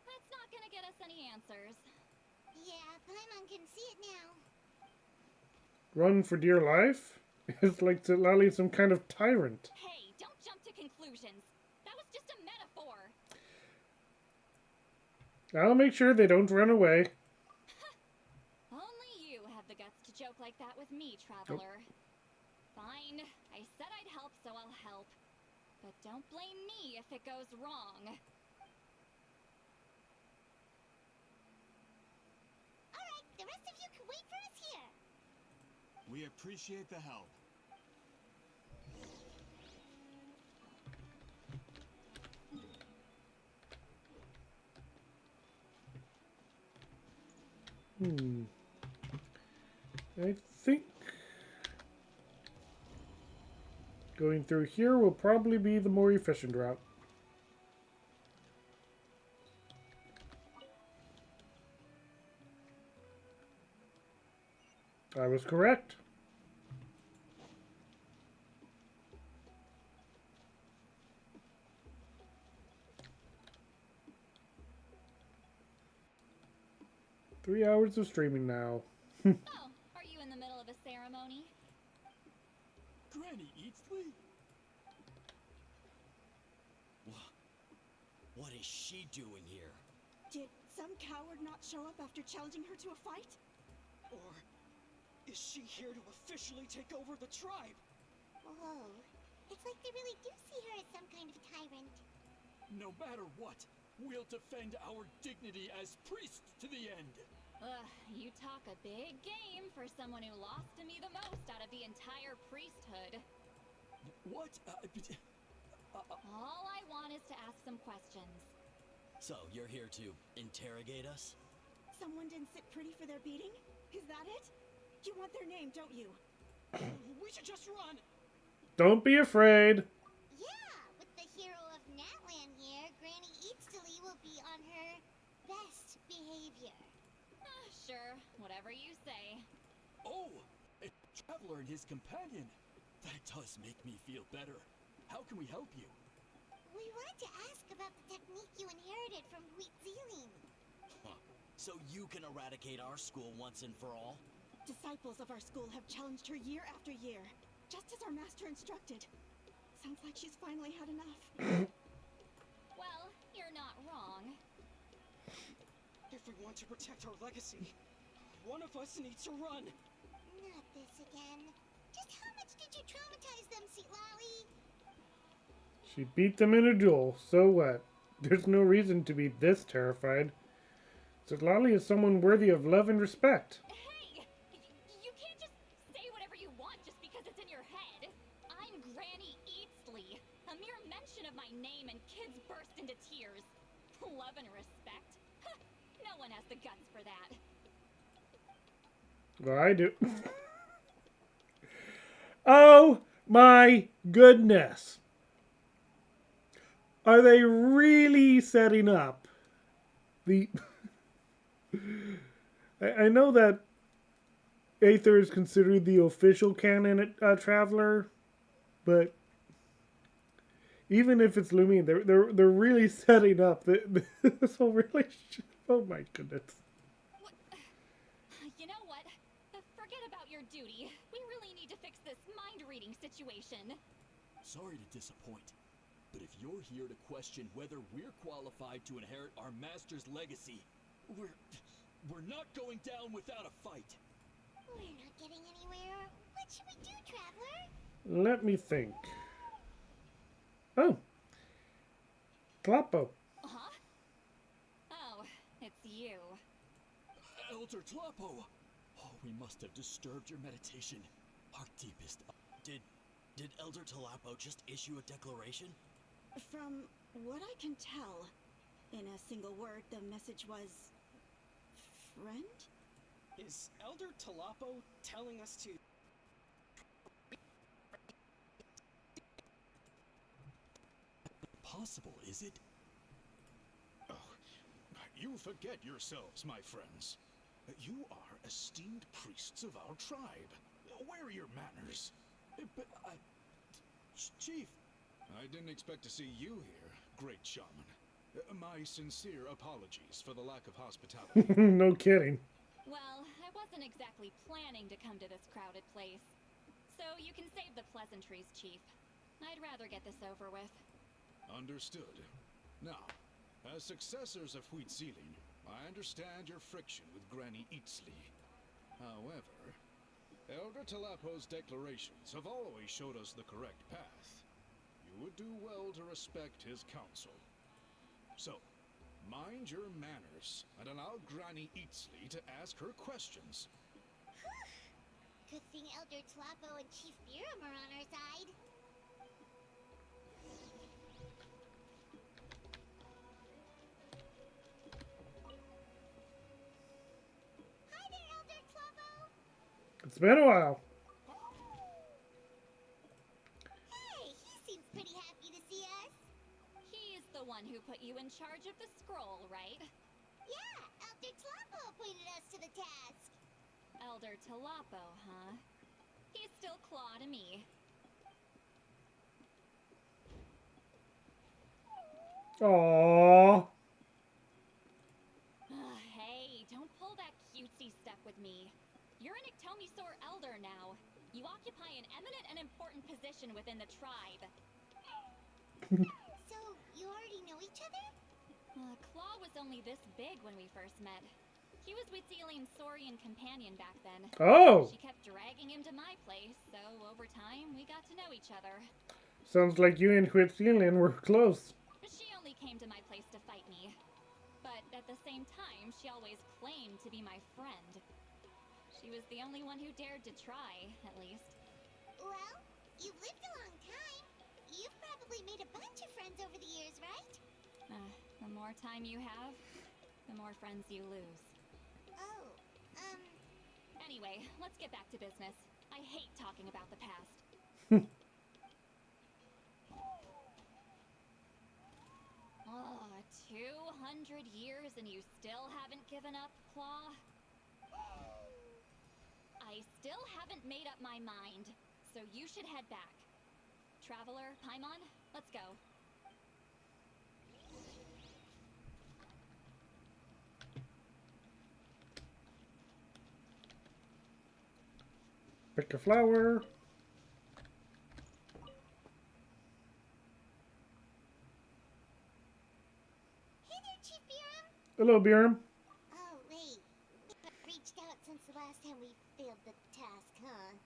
That's not gonna get us any answers. Yeah, Paimon can see it now. Run for dear life? It's like Citlali some kind of tyrant. Hey, don't jump to conclusions. That was just a metaphor. I'll make sure they don't run away. Only you have the guts to joke like that with me, traveler. Fine, I said I'd help, so I'll help. But don't blame me if it goes wrong. Alright, the rest of you can wait for us here. We appreciate the help. I think going through here will probably be the more efficient route. I was correct. Three hours of streaming now. Oh, are you in the middle of a ceremony? Granny Eatsley? What is she doing here? Did some coward not show up after challenging her to a fight? Or is she here to officially take over the tribe? Whoa. It's like they really do see her as some kind of tyrant. No matter what, we'll defend our dignity as priests to the end. You talk a big game for someone who lost to me the most out of the entire priesthood. What? All I want is to ask some questions. So, you're here to interrogate us? Someone didn't sit pretty for their beating? Is that it? You want their name, don't you? We should just run! Don't be afraid. Yeah, with the hero of Natlan here, Granny Eatsley will be on her best behavior. Sure, whatever you say. Oh, a traveler and his companion. That does make me feel better. How can we help you? We wanted to ask about the technique you inherited from Citlali. Huh. So you can eradicate our school once and for all? Disciples of our school have challenged her year after year, just as our master instructed. Sounds like she's finally had enough. Well, you're not wrong. If we want to protect our legacy, one of us needs to run. Not this again. Just how much did you traumatize them, Citlali? She beat them in a duel, so what? There's no reason to be this terrified. Citlali is someone worthy of love and respect. Hey! You can't just say whatever you want just because it's in your head. I'm Granny Eatsley. A mere mention of my name and kids burst into tears. Love and respect? No one has the guts for that. Well, I do. Oh, My goodness. Are they really setting up the... I know that Aether is considered the official canon Traveler, but even if it's Lumine, they're really setting up this whole relationship. Oh my goodness. You know what? Forget about your duty. We really need to fix this mind-reading situation. Sorry to disappoint, but if you're here to question whether we're qualified to inherit our master's legacy, we're not going down without a fight. We're not getting anywhere. What should we do, Traveler? Let me think. Oh. Klappo. Huh? Oh, it's you. Elder Tlappo! Oh, we must have disturbed your meditation. Our deepest... Did Elder Tlappo just issue a declaration? From what I can tell, in a single word, the message was... friend? Is Elder Tlappo telling us to... Possible, is it? Oh, you forget yourselves, my friends. You are esteemed priests of our tribe. Where are your manners? But Chief... I didn't expect to see you here, great shaman. My sincere apologies for the lack of hospitality. No kidding. Well, I wasn't exactly planning to come to this crowded place. So you can save the pleasantries, Chief. I'd rather get this over with. Understood. Now, as successors of Huitzilin, I understand your friction with Granny Itzli. However, Elder Tlappo's declarations have always showed us the correct path. You would do well to respect his counsel. So, mind your manners and allow Granny Itzli to ask her questions. Good thing Elder Tlappo and Chief Biram are on our side. Hi there, Elder Tlappo! It's been a while. Hey, he seems pretty happy to see us. He's the one who put you in charge of the scroll, right? Yeah, Elder Tlappo appointed us to the task. Elder Tlappo, huh? He's still Claw to me. Aww. Hey, don't pull that cutesy stuff with me. You're an Iktomi-Sor elder now. You occupy an eminent and important position within the tribe. So, you already know each other? Claw was only this big when we first met. He was Huitzilin's Saurian companion back then. Oh! She kept dragging him to my place, so over time we got to know each other. Sounds like you and Huitzilin were close. She only came to my place to fight me. But at the same time, she always claimed to be my friend. She was the only one who dared to try, at least. Well, you've lived a long time. You've probably made a bunch of friends over the years, right? The more time you have, the more friends you lose. Oh, Anyway, let's get back to business. I hate talking about the past. 200 years and you still haven't given up, Claw? I still haven't made up my mind, so you should head back. Traveler, Paimon, let's go. Pick a flower. Hey there, Chief Biram. Hello, Biram. Oh, wait. We haven't reached out since the last time we failed the task, huh?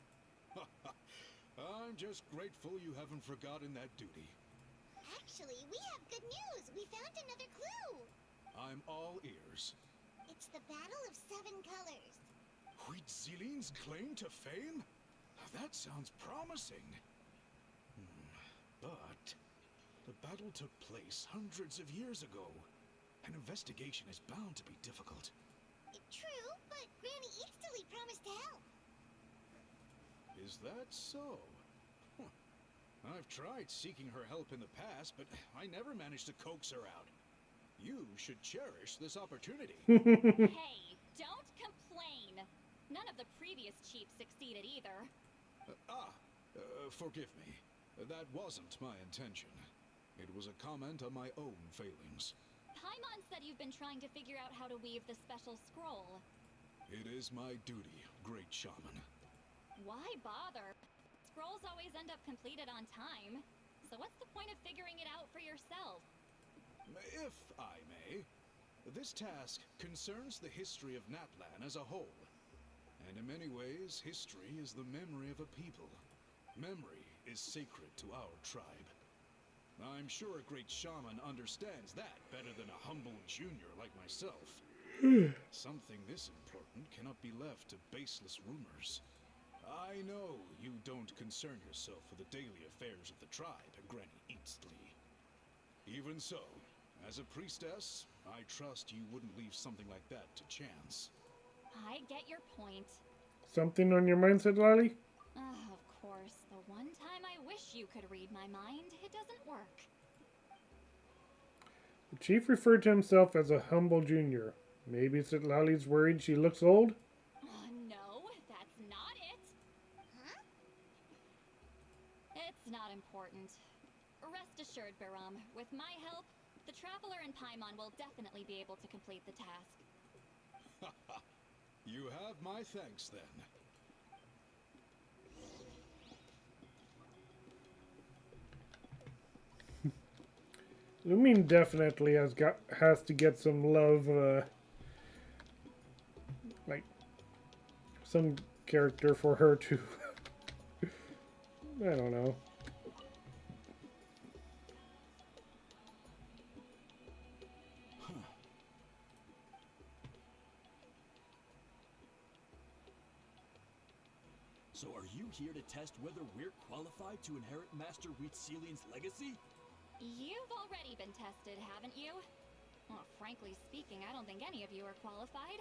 I'm just grateful you haven't forgotten that duty. Actually, we have good news. We found another clue. I'm all ears. It's the Battle of Seven Colors. Huitzilin's claim to fame? That sounds promising. But the battle took place hundreds of years ago. An investigation is bound to be difficult. True, but Granny Easterly promised to help. Is that so? I've tried seeking her help in the past, but I never managed to coax her out. You should cherish this opportunity. Hey, don't complain. None of the previous chiefs succeeded either. Forgive me. That wasn't my intention. It was a comment on my own failings. Paimon said you've been trying to figure out how to weave the special scroll. It is my duty, great shaman. Why bother? Scrolls always end up completed on time. So what's the point of figuring it out for yourself? If I may, this task concerns the history of Natlan as a whole. And in many ways, history is the memory of a people. Memory is sacred to our tribe. I'm sure a great shaman understands that better than a humble junior like myself. Something this important cannot be left to baseless rumors. I know you don't concern yourself with the daily affairs of the tribe, Granny Eatsley. Even so, as a priestess, I trust you wouldn't leave something like that to chance. I get your point. Something on your mind, Citlali? Of course, the one time I wish you could read my mind, it doesn't work. The chief referred to himself as a humble junior. Maybe Citlali's worried she looks old? No, that's not it. Huh? It's not important. Rest assured, Baram, with my help, the Traveler and Paimon will definitely be able to complete the task. You have my thanks, then. Lumin definitely has to get some love, like some character for her to. I don't know. So are you here to test whether we're qualified to inherit Master Wheatselian's legacy? You've already been tested, haven't you? Well, frankly speaking, I don't think any of you are qualified.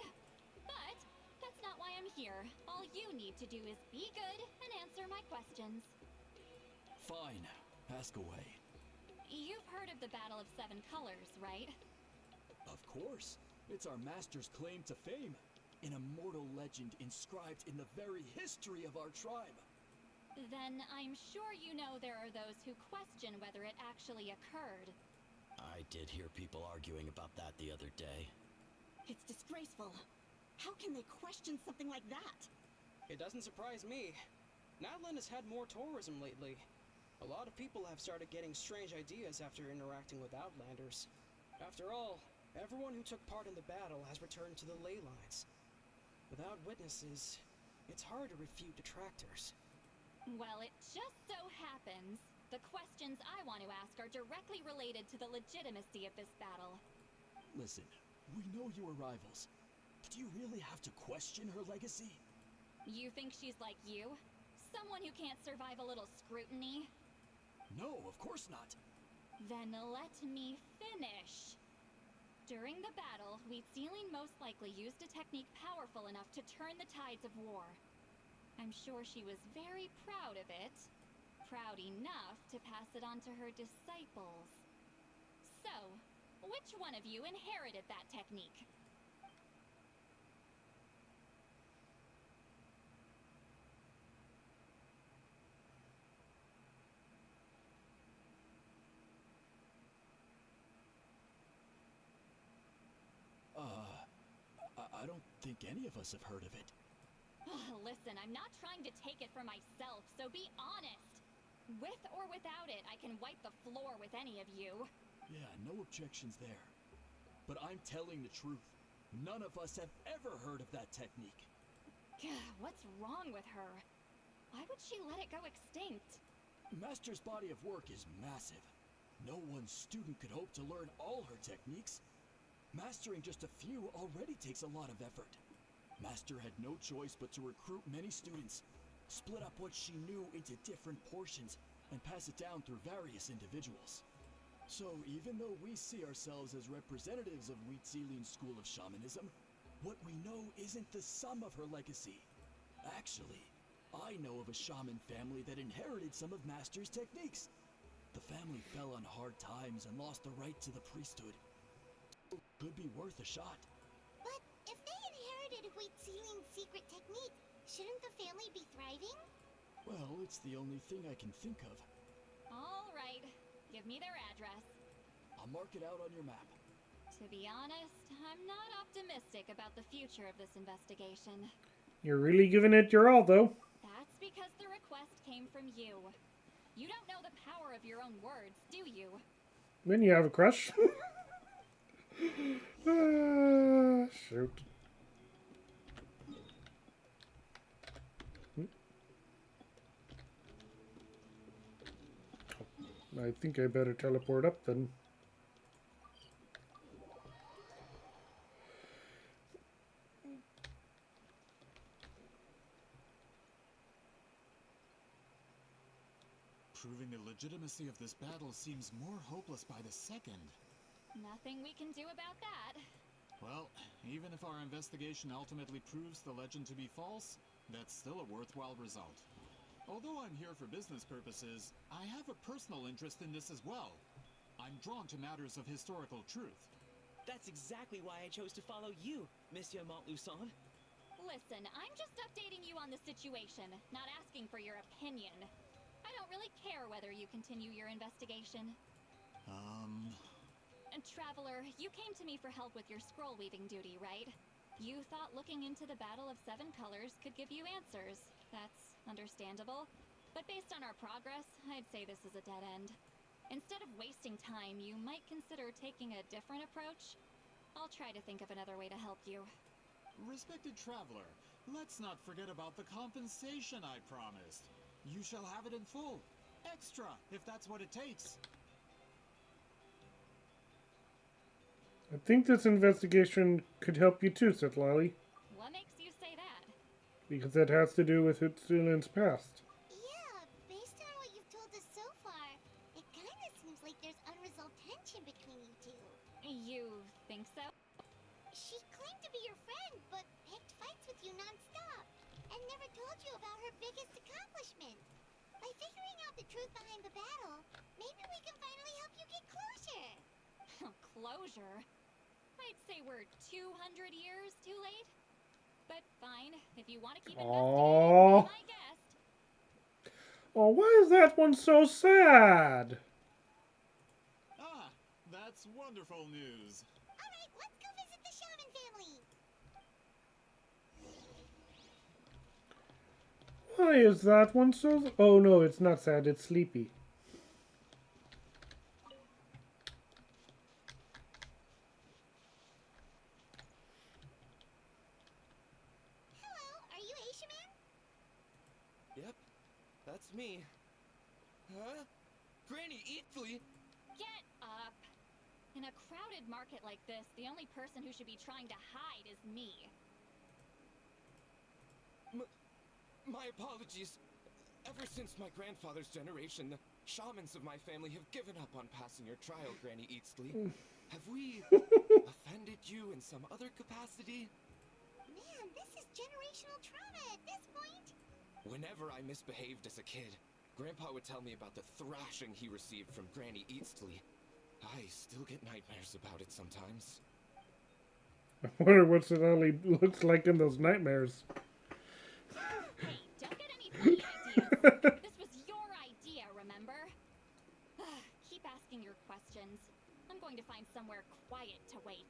But that's not why I'm here. All you need to do is be good and answer my questions. Fine. Ask away. You've heard of the Battle of Seven Colors, right? Of course. It's our master's claim to fame. An immortal legend inscribed in the very history of our tribe. Then I'm sure you know there are those who question whether it actually occurred. I did hear people arguing about that the other day. It's disgraceful. How can they question something like that? It doesn't surprise me. Natlan has had more tourism lately. A lot of people have started getting strange ideas after interacting with Outlanders. After all, everyone who took part in the battle has returned to the ley lines. Without witnesses, it's hard to refute detractors. Well, it just so happens the questions I want to ask are directly related to the legitimacy of this battle. Listen, we know you are rivals. Do you really have to question her legacy? You think she's like you? Someone who can't survive a little scrutiny? No, of course not. Then let me finish. During the battle, Wheatselian most likely used a technique powerful enough to turn the tides of war. I'm sure she was very proud of it. Proud enough to pass it on to her disciples. So, which one of you inherited that technique? I don't think any of us have heard of it. Listen, I'm not trying to take it for myself, so be honest. With or without it, I can wipe the floor with any of you. Yeah, no objections there. But I'm telling the truth. None of us have ever heard of that technique. What's wrong with her? Why would she let it go extinct? Master's body of work is massive. No one student could hope to learn all her techniques. Mastering just a few already takes a lot of effort. Master had no choice but to recruit many students, split up what she knew into different portions, and pass it down through various individuals. So even though we see ourselves as representatives of Wheatselian's school of shamanism, what we know isn't the sum of her legacy. Actually, I know of a shaman family that inherited some of Master's techniques. The family fell on hard times and lost the right to the priesthood. Could be worth a shot. But if they inherited Huitzilin's secret technique, shouldn't the family be thriving? Well, it's the only thing I can think of. All right, give me their address. I'll mark it out on your map. To be honest, I'm not optimistic about the future of this investigation. You're really giving it your all, though. That's because the request came from you. You don't know the power of your own words, do you? Then you have a crush. Shoot. I think I better teleport up then. Proving the legitimacy of this battle seems more hopeless by the second. Nothing we can do about that. Well, even if our investigation ultimately proves the legend to be false, that's still a worthwhile result. Although I'm here for business purposes, I have a personal interest in this as well. I'm drawn to matters of historical truth. That's exactly why I chose to follow you, Monsieur Montluçon. Listen, I'm just updating you on the situation, not asking for your opinion. I don't really care whether you continue your investigation. And Traveler, you came to me for help with your scroll weaving duty, right? You thought looking into the Battle of Seven Colors could give you answers. That's understandable. But based on our progress, I'd say this is a dead end. Instead of wasting time, you might consider taking a different approach. I'll try to think of another way to help you. Respected Traveler, let's not forget about the compensation I promised. You shall have it in full. Extra, if that's what it takes. I think this investigation could help you too, Citlali. What makes you say that? Because it has to do with Huitzilin's past. Yeah, based on what you've told us so far, it kinda seems like there's unresolved tension between you two. You think so? She claimed to be your friend, but picked fights with you non-stop, and never told you about her biggest accomplishment. By figuring out the truth behind the battle, maybe we can finally help you get closure. Closure? I'd say we're 200 years too late. But fine, if you want to keep investigating, be my guest. Oh, why is that one so sad? Ah, that's wonderful news. Alright, let's go visit the shaman family. Why is that one so... Oh no, it's not sad, it's sleepy. Yep, that's me. Huh? Granny Eatfley? Get up! In a crowded market like this, the only person who should be trying to hide is me. My apologies. Ever since my grandfather's generation, the shamans of my family have given up on passing your trial, Granny Eatsley. Have we offended you in some other capacity? Man, this is generational trauma at this point. Whenever I misbehaved as a kid, Grandpa would tell me about the thrashing he received from Granny Eatsley. I still get nightmares about it sometimes. I wonder what Citlali looks like in those nightmares. Hey, don't get any funny ideas. This was your idea, remember? Keep asking your questions. I'm going to find somewhere quiet to wait.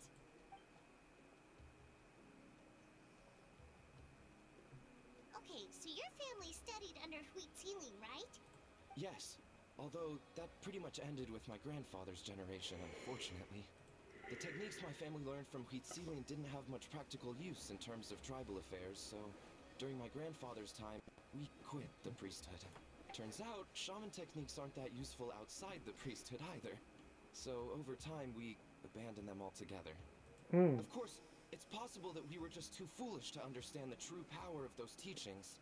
Okay, so your family studied under Huitzilin, right? Yes, although that pretty much ended with my grandfather's generation, unfortunately. The techniques my family learned from Huitzilin didn't have much practical use in terms of tribal affairs, so during my grandfather's time, we quit the priesthood. Turns out, shaman techniques aren't that useful outside the priesthood either. So over time, we abandoned them altogether. Of course, it's possible that we were just too foolish to understand the true power of those teachings.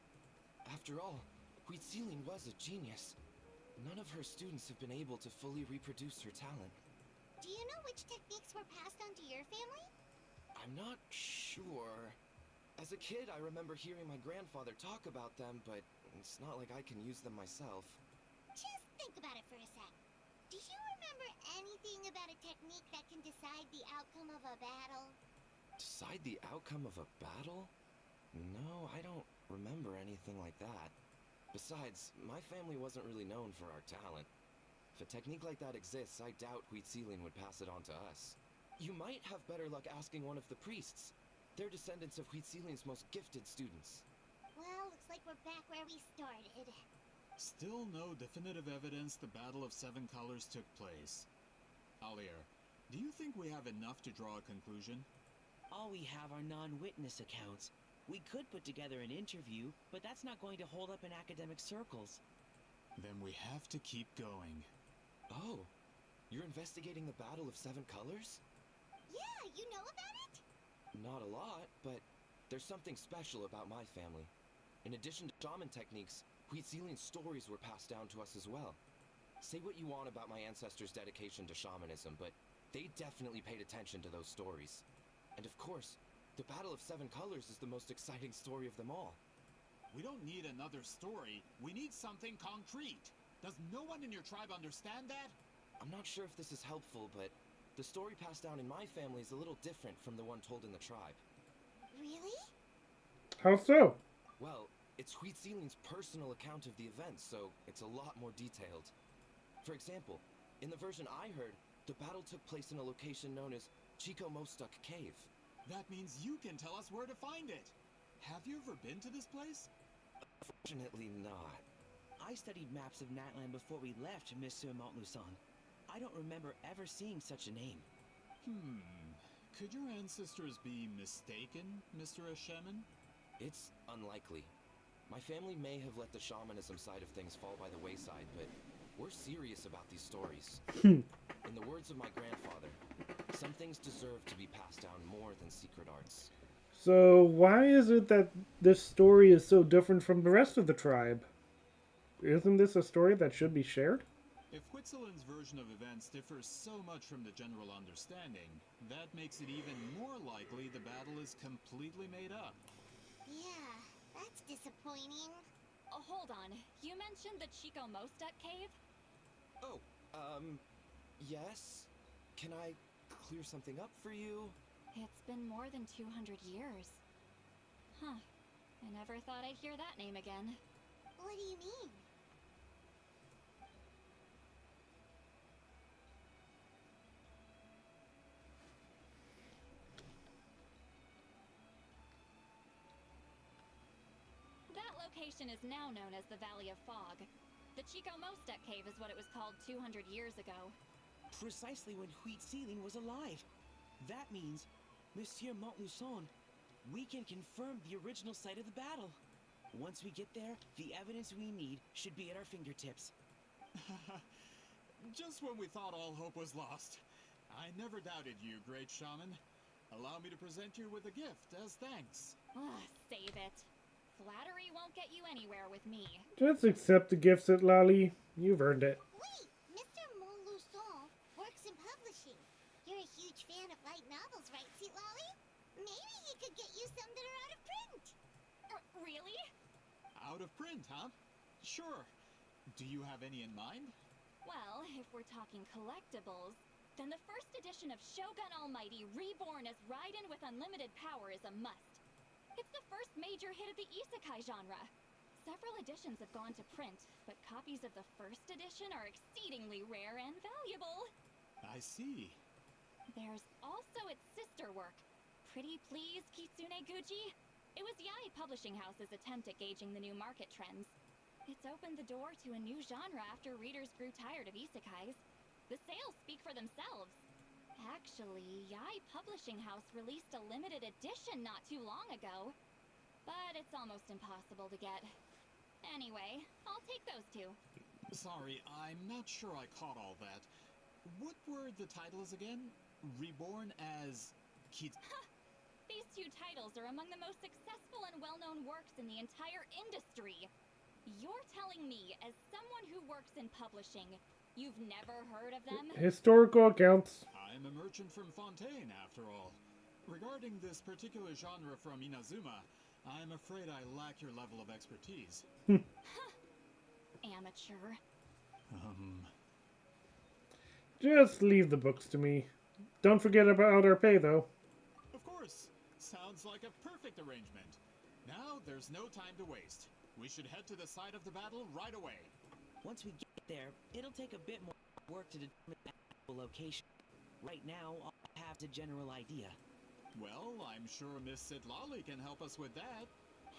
After all, Huitzilin was a genius. None of her students have been able to fully reproduce her talent. Do you know which techniques were passed on to your family? I'm not sure. As a kid, I remember hearing my grandfather talk about them, but it's not like I can use them myself. Just think about it for a sec. Do you remember anything about a technique that can decide the outcome of a battle? Decide the outcome of a battle? No, I don't remember anything like that. Besides, my family wasn't really known for our talent. If a technique like that exists, I doubt Huitzilin would pass it on to us. You might have better luck asking one of the priests. They're descendants of Huitzilin's most gifted students. Well, looks like we're back where we started. Still no definitive evidence the Battle of Seven Colors took place. Alier, do you think we have enough to draw a conclusion? All we have are non-witness accounts. We could put together an interview, but that's not going to hold up in academic circles. Then we have to keep going. Oh, you're investigating the Battle of Seven Colors? Yeah, you know about it? Not a lot, but there's something special about my family. In addition to shaman techniques, Huitzilin's stories were passed down to us as well. Say what you want about my ancestors' dedication to shamanism, but they definitely paid attention to those stories. And of course, the Battle of Seven Colors is the most exciting story of them all. We don't need another story. We need something concrete. Does no one in your tribe understand that? I'm not sure if this is helpful, but the story passed down in my family is a little different from the one told in the tribe. Really? How so? Well, it's Huitzilin's personal account of the events, so it's a lot more detailed. For example, in the version I heard, the battle took place in a location known as Chico Mostuk Cave. That means you can tell us where to find it. Have you ever been to this place? Unfortunately not. I studied maps of Natlan before we left, Monsieur Montluçon. I don't remember ever seeing such a name. Could your ancestors be mistaken, Mr. Shaman? It's unlikely. My family may have let the shamanism side of things fall by the wayside, but we're serious about these stories. In the words of my grandfather, some things deserve to be passed down more than secret arts. So why is it that this story is so different from the rest of the tribe? Isn't this a story that should be shared? If Huitzilin's version of events differs so much from the general understanding, that makes it even more likely the battle is completely made up. Yeah, that's disappointing. Oh, hold on. You mentioned the Chico Mostuk cave? Oh, yes? Can I clear something up for you? It's been more than 200 years. Huh. I never thought I'd hear that name again. What do you mean? That location is now known as the Valley of Fog. The Chico Mostuk cave is what it was called 200 years ago. Precisely when Huitzilin was alive. That means, Monsieur Montluçon, we can confirm the original site of the battle. Once we get there, the evidence we need should be at our fingertips. Just when we thought all hope was lost. I never doubted you, great shaman. Allow me to present you with a gift as thanks. Save it. Flattery won't get you anywhere with me. Just accept the gift, Citlali. You've earned it. Wait, Mr. Montluçon works in publishing. You're a huge fan of light novels, right, Citlali? Maybe he could get you some that are out of print. Really? Out of print, huh? Sure. Do you have any in mind? Well, if we're talking collectibles, then the first edition of Shogun Almighty Reborn as Raiden with Unlimited Power is a must. It's the first major hit of the isekai genre. Several editions have gone to print, but copies of the first edition are exceedingly rare and valuable. I see. There's also its sister work, Pretty Please Kitsune Guji. It was Yai Publishing House's attempt at gauging the new market trends. It's opened the door to a new genre after readers grew tired of isekais. The sales speak for themselves. Actually, Yai Publishing House released a limited edition not too long ago. But it's almost impossible to get. Anyway, I'll take those two. Sorry, I'm not sure I caught all that. What were the titles again? Reborn as... These two titles are among the most successful and well-known works in the entire industry. You're telling me, as someone who works in publishing, you've never heard of them? Historical accounts. I'm a merchant from Fontaine, after all. Regarding this particular genre from Inazuma, I'm afraid I lack your level of expertise. Amateur. Just leave the books to me. Don't forget about our pay, though. Of course. Sounds like a perfect arrangement. Now there's no time to waste. We should head to the site of the battle right away. Once we get there, it'll take a bit more work to determine the actual location. Right now, all I have is a general idea. Well, I'm sure Miss Citlali can help us with that.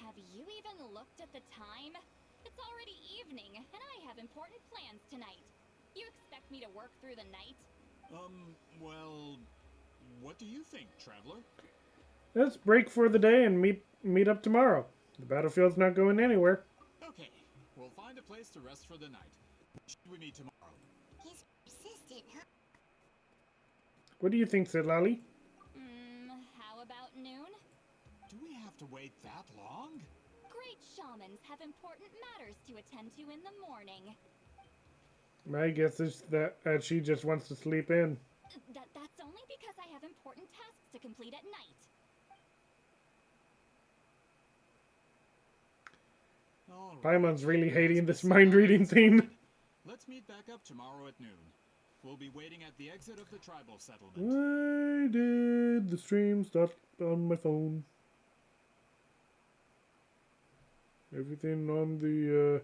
Have you even looked at the time? It's already evening, and I have important plans tonight. You expect me to work through the night? Well, what do you think, Traveler? Let's break for the day and meet up tomorrow. The battlefield's not going anywhere. Okay, we'll find a place to rest for the night. Should we meet tomorrow? He's persistent, huh? What do you think, Citlali? How about noon? Do we have to wait that long? Great shamans have important matters to attend to in the morning. My guess is that she just wants to sleep in. That's only because I have important tasks to complete at night. Paimon's really hating this mind-reading thing. Let's meet back up tomorrow at noon. We'll be waiting at the exit of the tribal settlement. Why did the stream stop on my phone? Everything on the...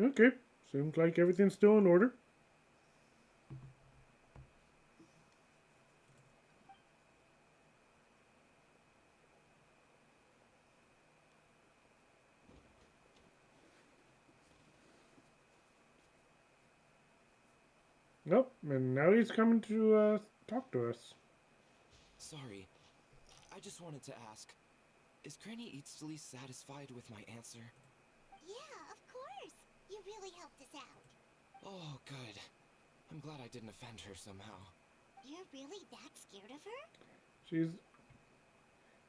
Okay, seems like everything's still in order. Nope, and now he's coming to talk to us. Sorry, I just wanted to ask, is Granny Eatsley satisfied with my answer? Yeah, of course. You really helped us out. Oh, good. I'm glad I didn't offend her somehow. You're really that scared of her?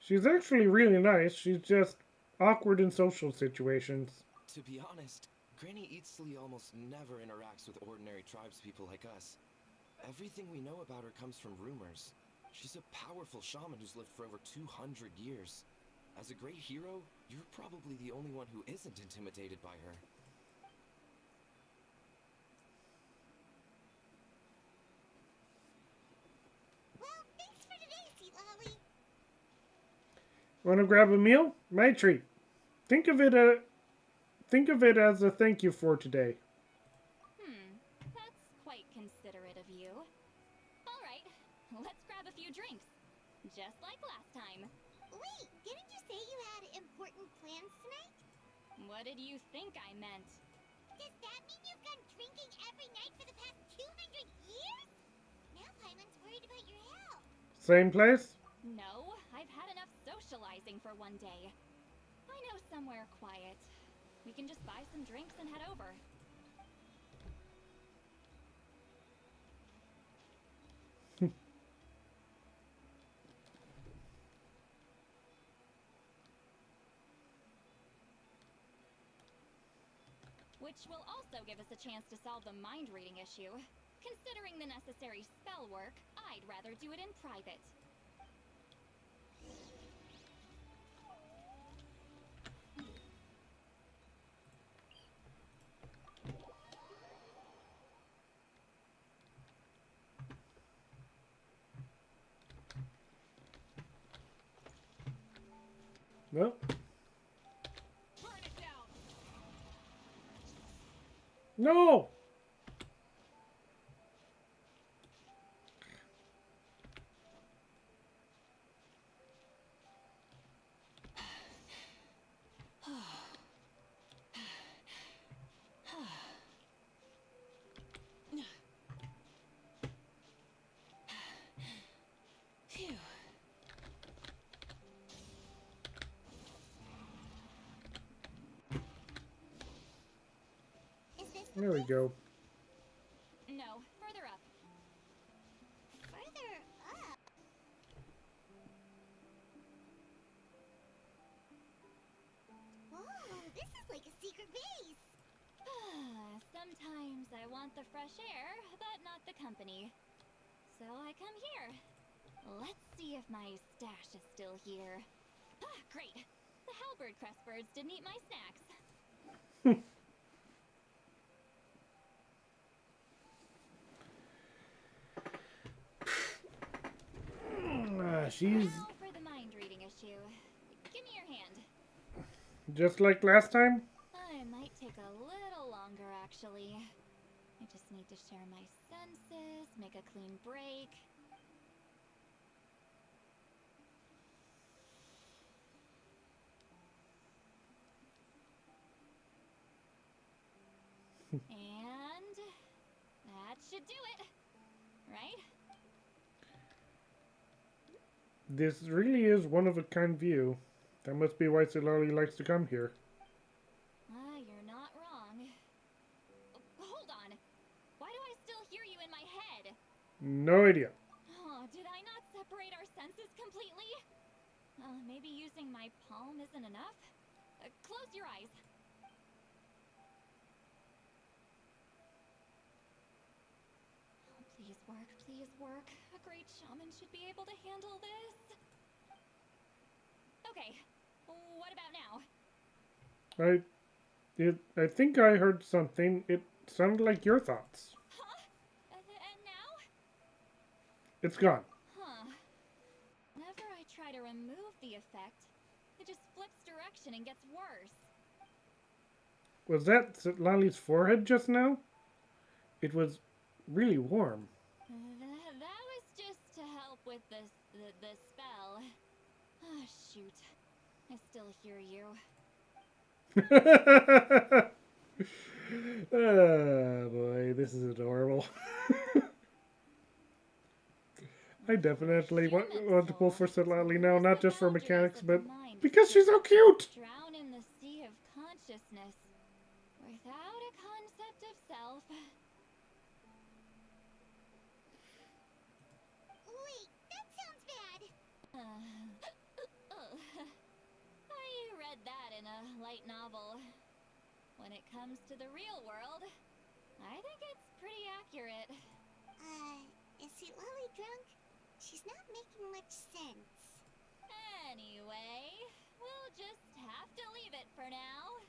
She's actually really nice. She's just awkward in social situations. To be honest, Granny Eatsley almost never interacts with ordinary tribespeople like us. Everything we know about her comes from rumors. She's a powerful shaman who's lived for over 200 years. As a great hero, you're probably the only one who isn't intimidated by her. Well, thanks for today, Citlali. Want to grab a meal? My treat. Think of it as a thank you for today. That's quite considerate of you. All right, let's grab a few drinks. Just like last time. Wait, didn't you say you had important plans tonight? What did you think I meant? Does that mean you've gone drinking every night for the past 200 years? Now Paimon's worried about your health. Same place? No, I've had enough socializing for one day. I know somewhere quiet. We can just buy some drinks and head over. Which will also give us a chance to solve the mind-reading issue. Considering the necessary spell work, I'd rather do it in private. No. No! Phew. There we go. No, further up. Further up? Oh, this is like a secret base. company. So I come here. Let's see if my stash is still here. Ah, great. The halberd crest birds didn't eat my snacks. She's Now for the mind reading issue. Give me your hand. just like last time. It might take a little longer, actually. I just need to share my senses, make a clean break. And that should do it, right? This really is one of a kind view. That must be why Citlali likes to come here. You're not wrong. Hold on. Why do I still hear you in my head? No idea. Oh, did I not separate our senses completely? Maybe using my palm isn't enough? Close your eyes. Oh, please work, please work. A great shaman should be able to handle this. Okay, what about now? I think I heard something. It sounded like your thoughts. Huh? And now? It's gone. Huh. Whenever I try to remove the effect, it just flips direction and gets worse. Was that Citlali's forehead just now? It was really warm. That was just to help with the spell. Ah, shoot. I still hear you. Oh boy, this is adorable. I definitely want to pull for Citlali now, not just for mechanics, but because she's so cute! Drown in the sea of consciousness without a concept of self. Wait, that sounds bad. I read that in a light novel. When it comes to the real world, I think it's pretty accurate. Is Citlali drunk? She's not making much sense. Anyway, we'll just have to leave it for now.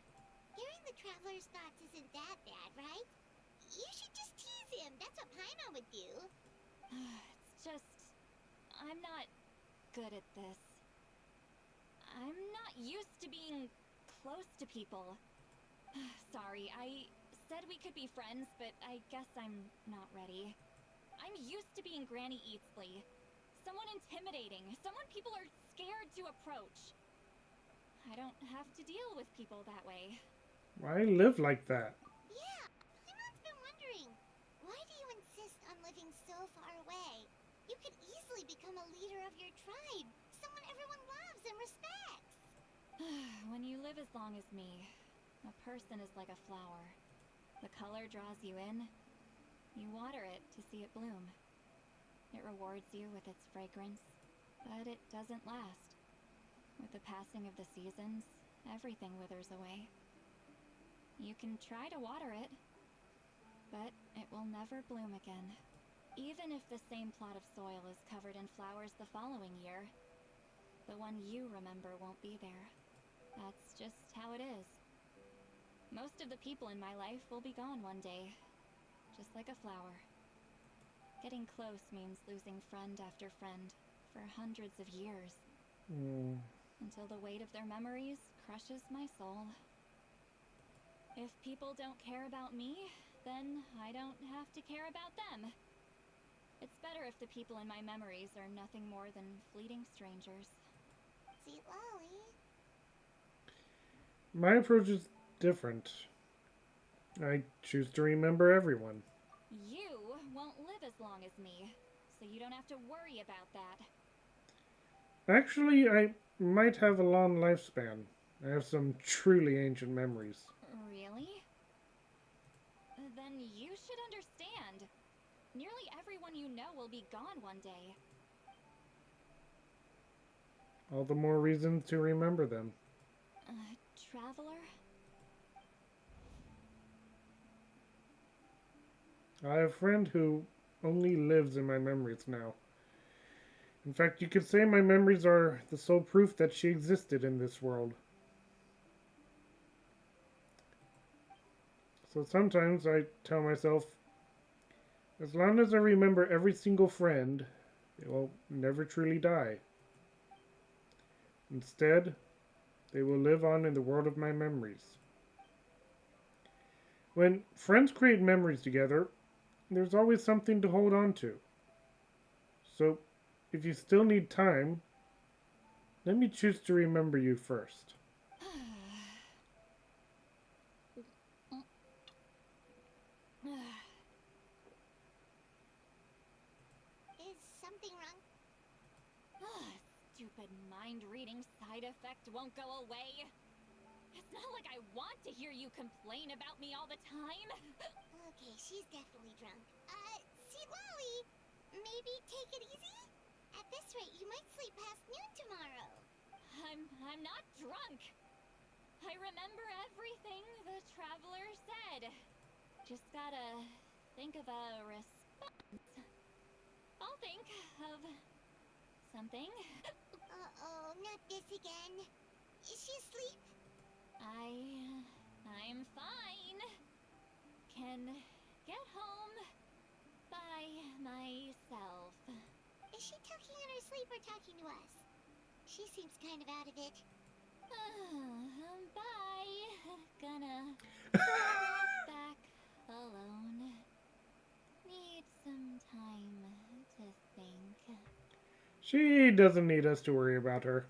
Hearing the traveler's thoughts isn't that bad, right? You should just tease him. That's what Paimon would do. It's just... I'm not good at this. I'm not used to being close to people. Sorry, I said we could be friends, but I guess I'm not ready. I'm used to being Granny Eatsley. Someone intimidating, someone people are scared to approach. I don't have to deal with people that way. Why live like that? Yeah, Paimon's been wondering. Why do you insist on living so far away? You could easily become a leader of your tribe. Someone everyone loves and respects. When you live as long as me, a person is like a flower. The color draws you in. You water it to see it bloom. It rewards you with its fragrance, but it doesn't last. With the passing of the seasons, everything withers away. You can try to water it, but it will never bloom again. Even if the same plot of soil is covered in flowers the following year, the one you remember won't be there. That's just how it is. Most of the people in my life will be gone one day, just like a flower. Getting close means losing friend after friend for hundreds of years. Until the weight of their memories crushes my soul. If people don't care about me, then I don't have to care about them. It's better if the people in my memories are nothing more than fleeting strangers. Citlali. My approach is different. I choose to remember everyone. You won't live as long as me, so you don't have to worry about that. Actually, I might have a long lifespan. I have some truly ancient memories. Really? Then you should understand. Nearly everyone you know will be gone one day. All the more reason to remember them. Traveler? I have a friend who only lives in my memories now. In fact, you could say my memories are the sole proof that she existed in this world. So sometimes I tell myself, as long as I remember every single friend, they will never truly die. Instead, they will live on in the world of my memories. When friends create memories together, there's always something to hold on to. So, if you still need time, let me choose to remember you first. Is something wrong? Stupid mind-reading side effect won't go away. It's not like I want to hear you complain about me all the time. Okay, she's definitely drunk. Citlali, maybe take it easy? At this rate, you might sleep past noon tomorrow. I'm not drunk. I remember everything the traveler said. Just gotta think of a response. I'll think of something. Uh-oh, not this again. Is she asleep? I'm fine. Can get home by myself. Is she talking in her sleep or talking to us? She seems kind of out of it. Bye. Gonna walk back alone. Need some time to think. She doesn't need us to worry about her.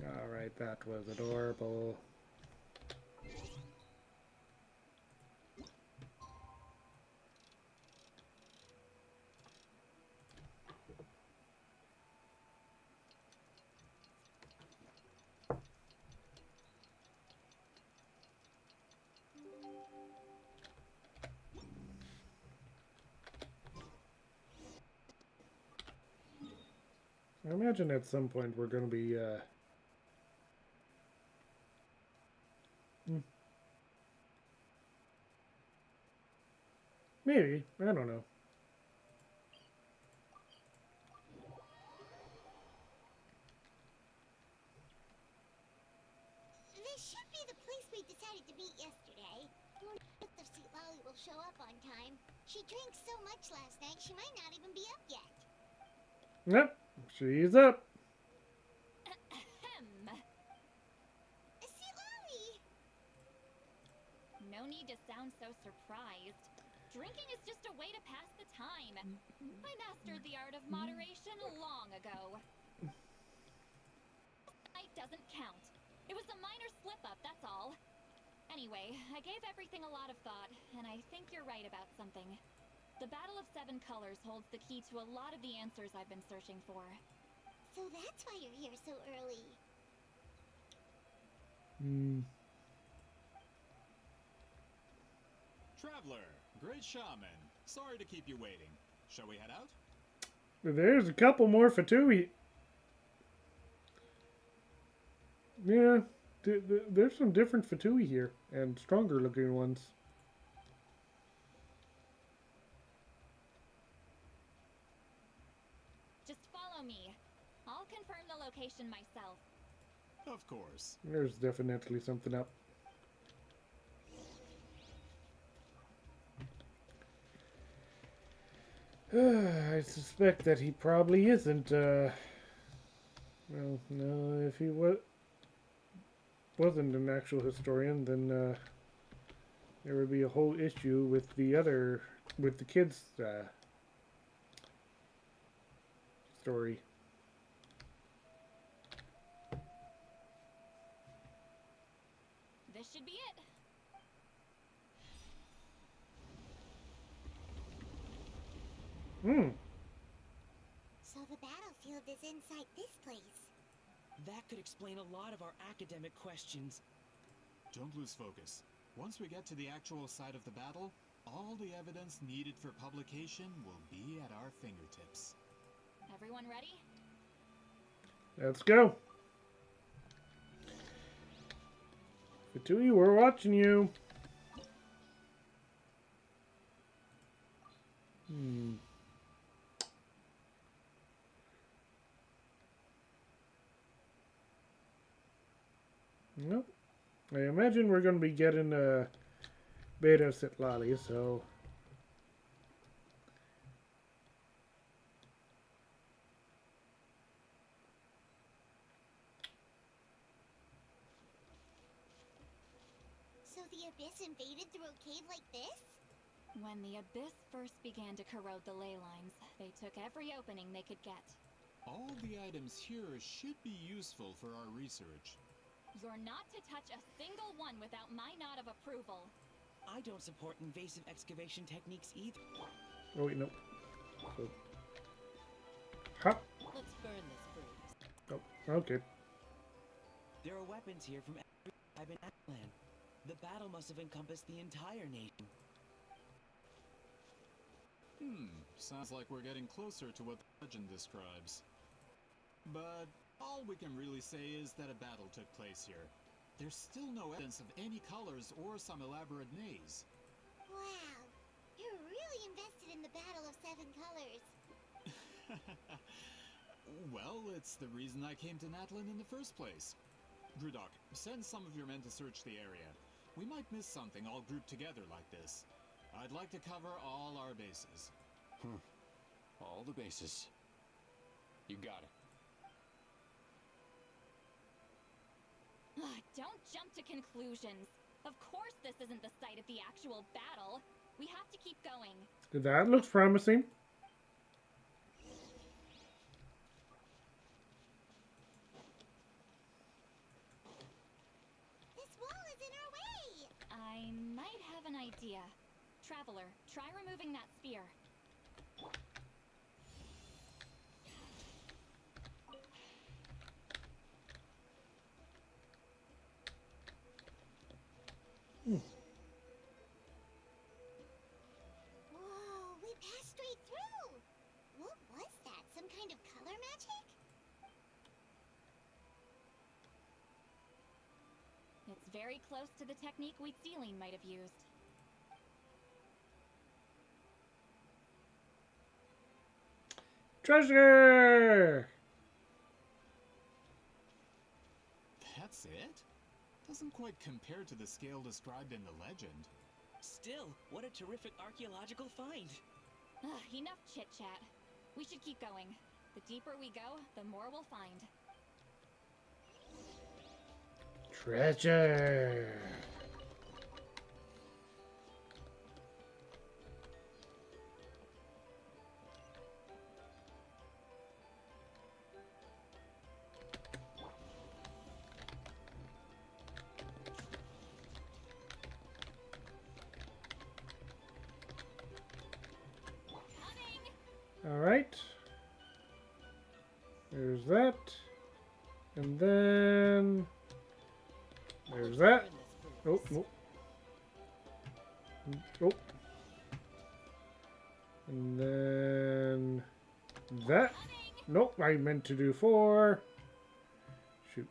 Alright, that was adorable. I imagine at some point we're going to be, maybe. I don't know. This should be the place we decided to meet yesterday. Who knows if Citlali will show up on time? She drank so much last night, she might not even be up yet. Yep, she's up. Citlali! No need to sound so surprised. Drinking is just a way to pass the time. I mastered the art of moderation long ago. Night doesn't count. It was a minor slip-up, that's all. Anyway, I gave everything a lot of thought, and I think you're right about something. The Battle of Seven Colors holds the key to a lot of the answers I've been searching for. So that's why you're here so early. Traveler, great shaman. Sorry to keep you waiting. Shall we head out? There's a couple more Fatui. Yeah, there's some different Fatui here, and stronger looking ones. Just follow me. I'll confirm the location myself. Of course. There's definitely something up. I suspect that he probably isn't, well, no, if he wasn't an actual historian, then, there would be a whole issue with the kids, story. This should be it. So the battlefield is inside this place. That could explain a lot of our academic questions. Don't lose focus. Once we get to the actual site of the battle, all the evidence needed for publication will be at our fingertips. Everyone ready? Let's go. Tui, we're watching you. Nope. I imagine we're going to be getting a beta Citlali, so... So the Abyss invaded through a cave like this? When the Abyss first began to corrode the ley lines, they took every opening they could get. All the items here should be useful for our research. You're not to touch a single one without my nod of approval. I don't support invasive excavation techniques either. Oh, wait, no. So... Ha! Let's burn this breeze. Oh, okay. There are weapons here from every tribe in Atlan. The battle must have encompassed the entire nation. Sounds like we're getting closer to what the legend describes. But all we can really say is that a battle took place here. There's still no evidence of any colors or some elaborate maze. Wow, you're really invested in the Battle of Seven Colors. Well, it's the reason I came to Natlan in the first place. Grudok, send some of your men to search the area. We might miss something all grouped together like this. I'd like to cover all our bases. All the bases. You got it. Don't jump to conclusions. Of course this isn't the site of the actual battle. We have to keep going. That looks promising. This wall is in our way! I might have an idea. Traveler, try removing that sphere. Whoa, we passed straight through! What was that? Some kind of color magic? It's very close to the technique Wheatsealing might have used. Treasure! That's it? Doesn't quite compare to the scale described in the legend. Still, what a terrific archaeological find. Enough chit-chat. We should keep going. The deeper we go, the more we'll find. Treasure! All right. There's that. And then there's that. Oh, nope. Oh. And then that. Nope, I meant to do 4. Shoot.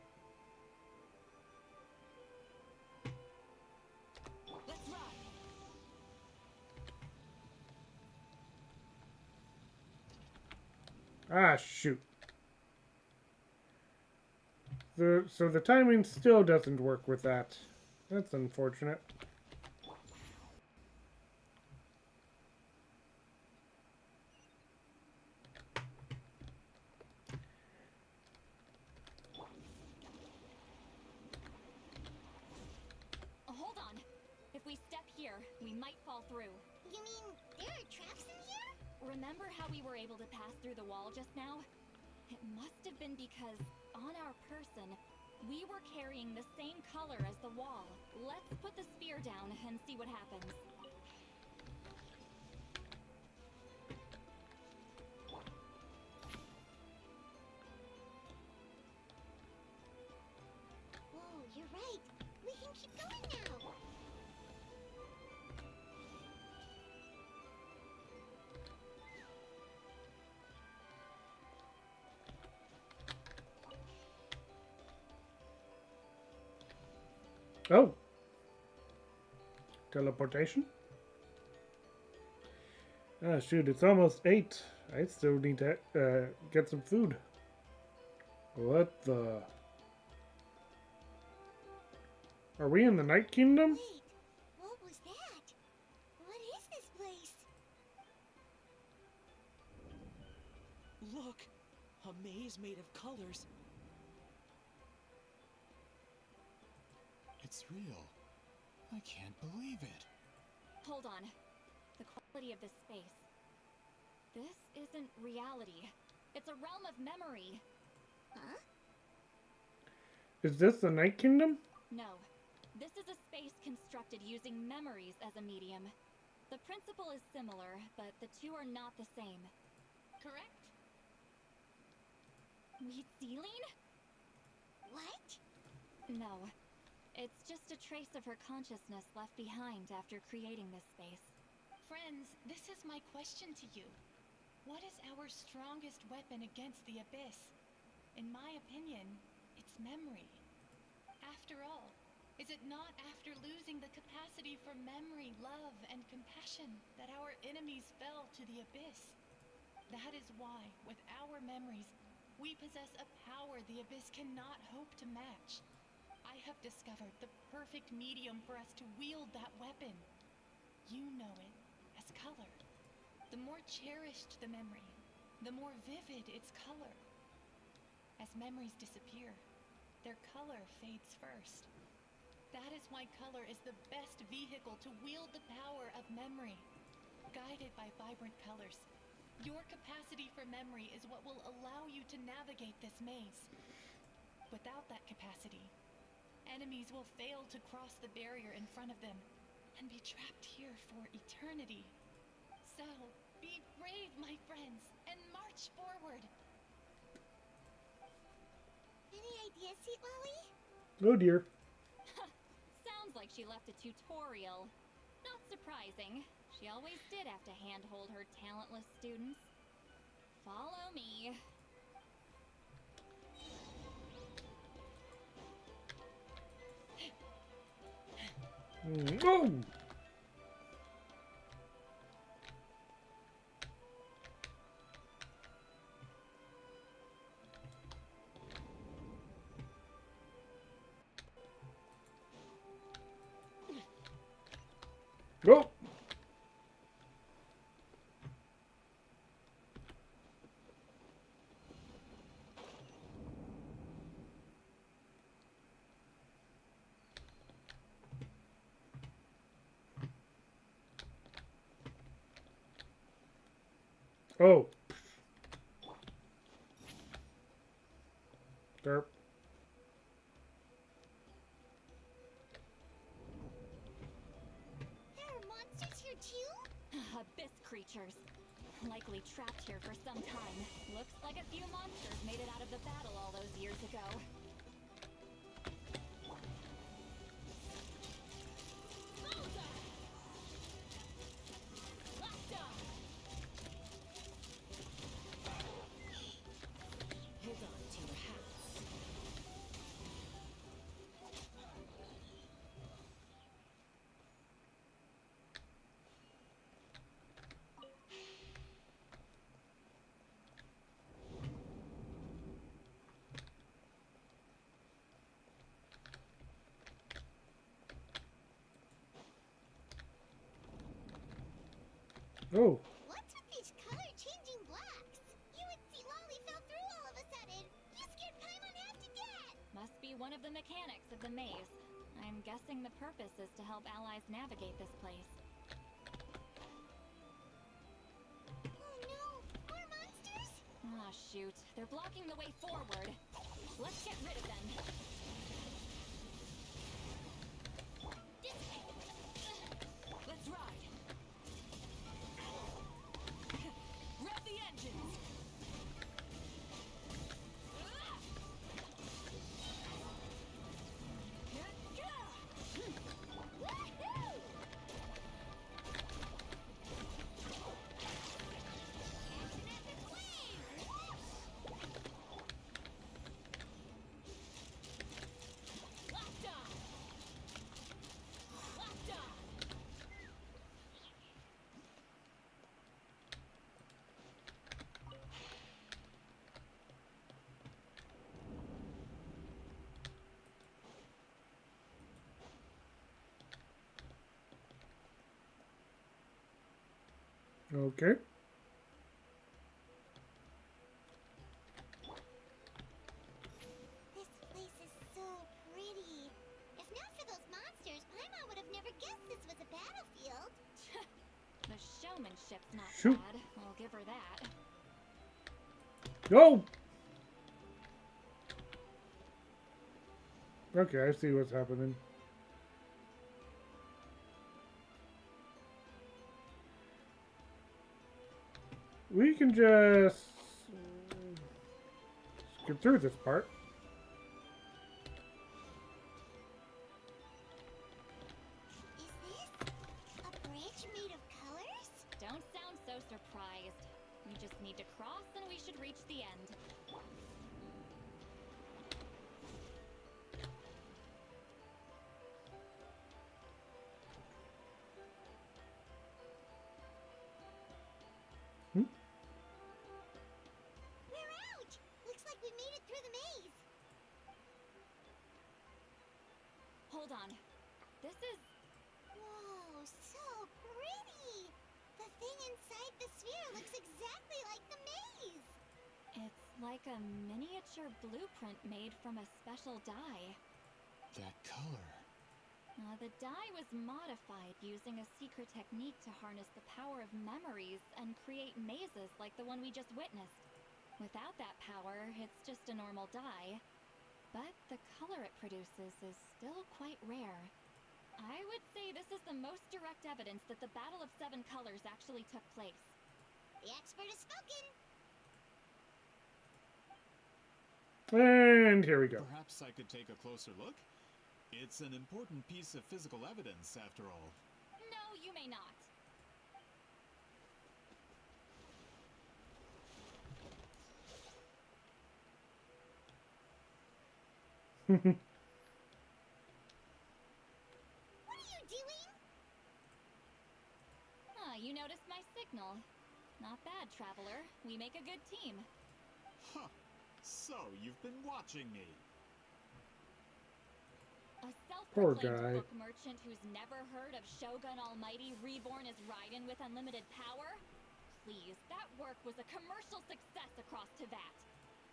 Ah, shoot. So the timing still doesn't work with that. That's unfortunate. Hold on. If we step here, we might fall through. You mean there are traps in here? Remember how we were able to pass through the wall just now? It must have been because, on our person, we were carrying the same color as the wall. Let's put the spear down and see what happens. Whoa, you're right. We can keep going now. Oh, Teleportation? Ah, shoot, it's almost 8. I still need to get some food. What the... Are we in the Night Kingdom? Wait, what was that? What is this place? Look! A maze made of colors. It's real. I can't believe it. Hold on. The quality of this space. This isn't reality. It's a realm of memory. Huh? Is this the Night Kingdom? No. This is a space constructed using memories as a medium. The principle is similar, but the two are not the same. Correct? Celine? What? No. It's just a trace of her consciousness left behind after creating this space. Friends, this is my question to you. What is our strongest weapon against the Abyss? In my opinion, it's memory. After all, is it not after losing the capacity for memory, love, and compassion that our enemies fell to the Abyss? That is why, with our memories, we possess a power the Abyss cannot hope to match. I have discovered the perfect medium for us to wield that weapon. You know it as color. The more cherished the memory, the more vivid its color. As memories disappear, their color fades first. That is why color is the best vehicle to wield the power of memory. Guided by vibrant colors, your capacity for memory is what will allow you to navigate this maze. Without that capacity, enemies will fail to cross the barrier in front of them and be trapped here for eternity. So, be brave, my friends, and march forward. Any ideas, Citlali? Oh dear. Sounds like she left a tutorial. Not surprising. She always did have to handhold her talentless students. Follow me. Oh! Go! Oh. Derp. There are monsters here too? Abyss creatures. Likely trapped here for some time. Looks like a few monsters made it out of the battle all those years ago. Hold on to your hats. Oh. What's with these color-changing blocks? You and Citlali fell through all of a sudden. You scared Paimon half to death. Must be one of the mechanics of the maze. I'm guessing the purpose is to help allies navigate this place. Oh no, more monsters? Ah, shoot. They're blocking the way forward. Let's get rid of them. Let's ride! Rev the engines! Okay. This place is so pretty. If not for those monsters, Paimon would have never guessed this was a battlefield. The showmanship's not Shoot. bad. I'll give her that. Go! Okay, I see what's happening. We can just skip through this part. Is this a bridge made of colors? Don't sound so surprised. We just need to cross and we should reach the end. We're out! Looks like we made it through the maze. Hold on. This is... Whoa, so pretty! The thing inside the sphere looks exactly like the maze. It's like a miniature blueprint made from a special dye. That color. The dye was modified using a secret technique to harness the power of memories and create mazes like the one we just witnessed. Without that power, it's just a normal dye. But the color it produces is still quite rare. I would say this is the most direct evidence that the Battle of Seven Colors actually took place. The expert has spoken. And here we go. Perhaps I could take a closer look? It's an important piece of physical evidence, after all. No, you may not. What are you doing? You noticed my signal. Not bad, Traveler. We make a good team. Huh. So, you've been watching me. A Poor self-proclaimed guy. book merchant who's never heard of Shogun Almighty reborn as Raiden with unlimited power? Please, that work was a commercial success across Teyvat.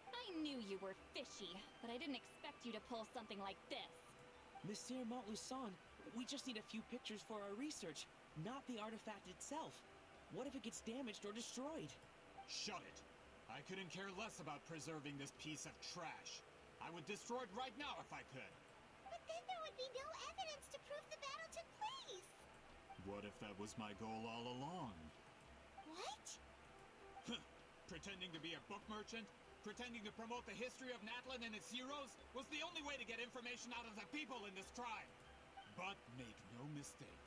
I knew you were fishy, but I didn't expect you to pull something like this. Monsieur Montluçon, we just need a few pictures for our research, not the artifact itself. What if it gets damaged or destroyed? Shut it! I couldn't care less about preserving this piece of trash. I would destroy it right now if I could. But then there would be no evidence to prove the battle took place. What if that was my goal all along? What? Pretending to be a book merchant? Pretending to promote the history of Natlan and its heroes was the only way to get information out of the people in this tribe. But make no mistake,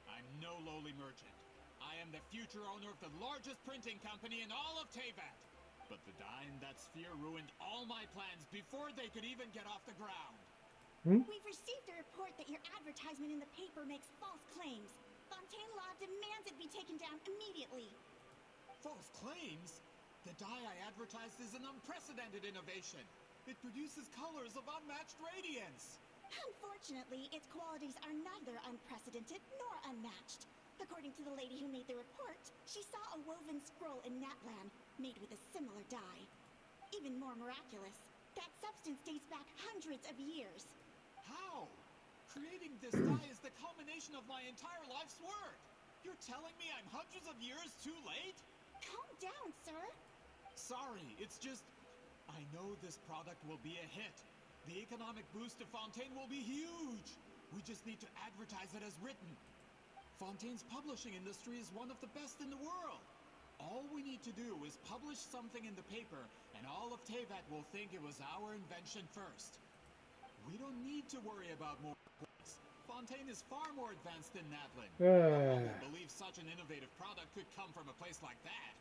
I'm no lowly merchant. I am the future owner of the largest printing company in all of Teyvat. But the dye in that sphere ruined all my plans before they could even get off the ground. We've received a report that your advertisement in the paper makes false claims. Fontaine Law demands it be taken down immediately. False claims? The dye I advertised is an unprecedented innovation. It produces colors of unmatched radiance. Unfortunately, its qualities are neither unprecedented nor unmatched. According to the lady who made the report, she saw a woven scroll in Natlan made with a similar dye. Even more miraculous, that substance dates back hundreds of years. How? Creating this dye is the culmination of my entire life's work. You're telling me I'm hundreds of years too late? Calm down, sir. Sorry, it's just... I know this product will be a hit. The economic boost to Fontaine will be huge. We just need to advertise it as written. Fontaine's publishing industry is one of the best in the world. All we need to do is publish something in the paper, and all of Teyvat will think it was our invention first. We don't need to worry about more points. Fontaine is far more advanced than Natlan. I won't believe such an innovative product could come from a place like that.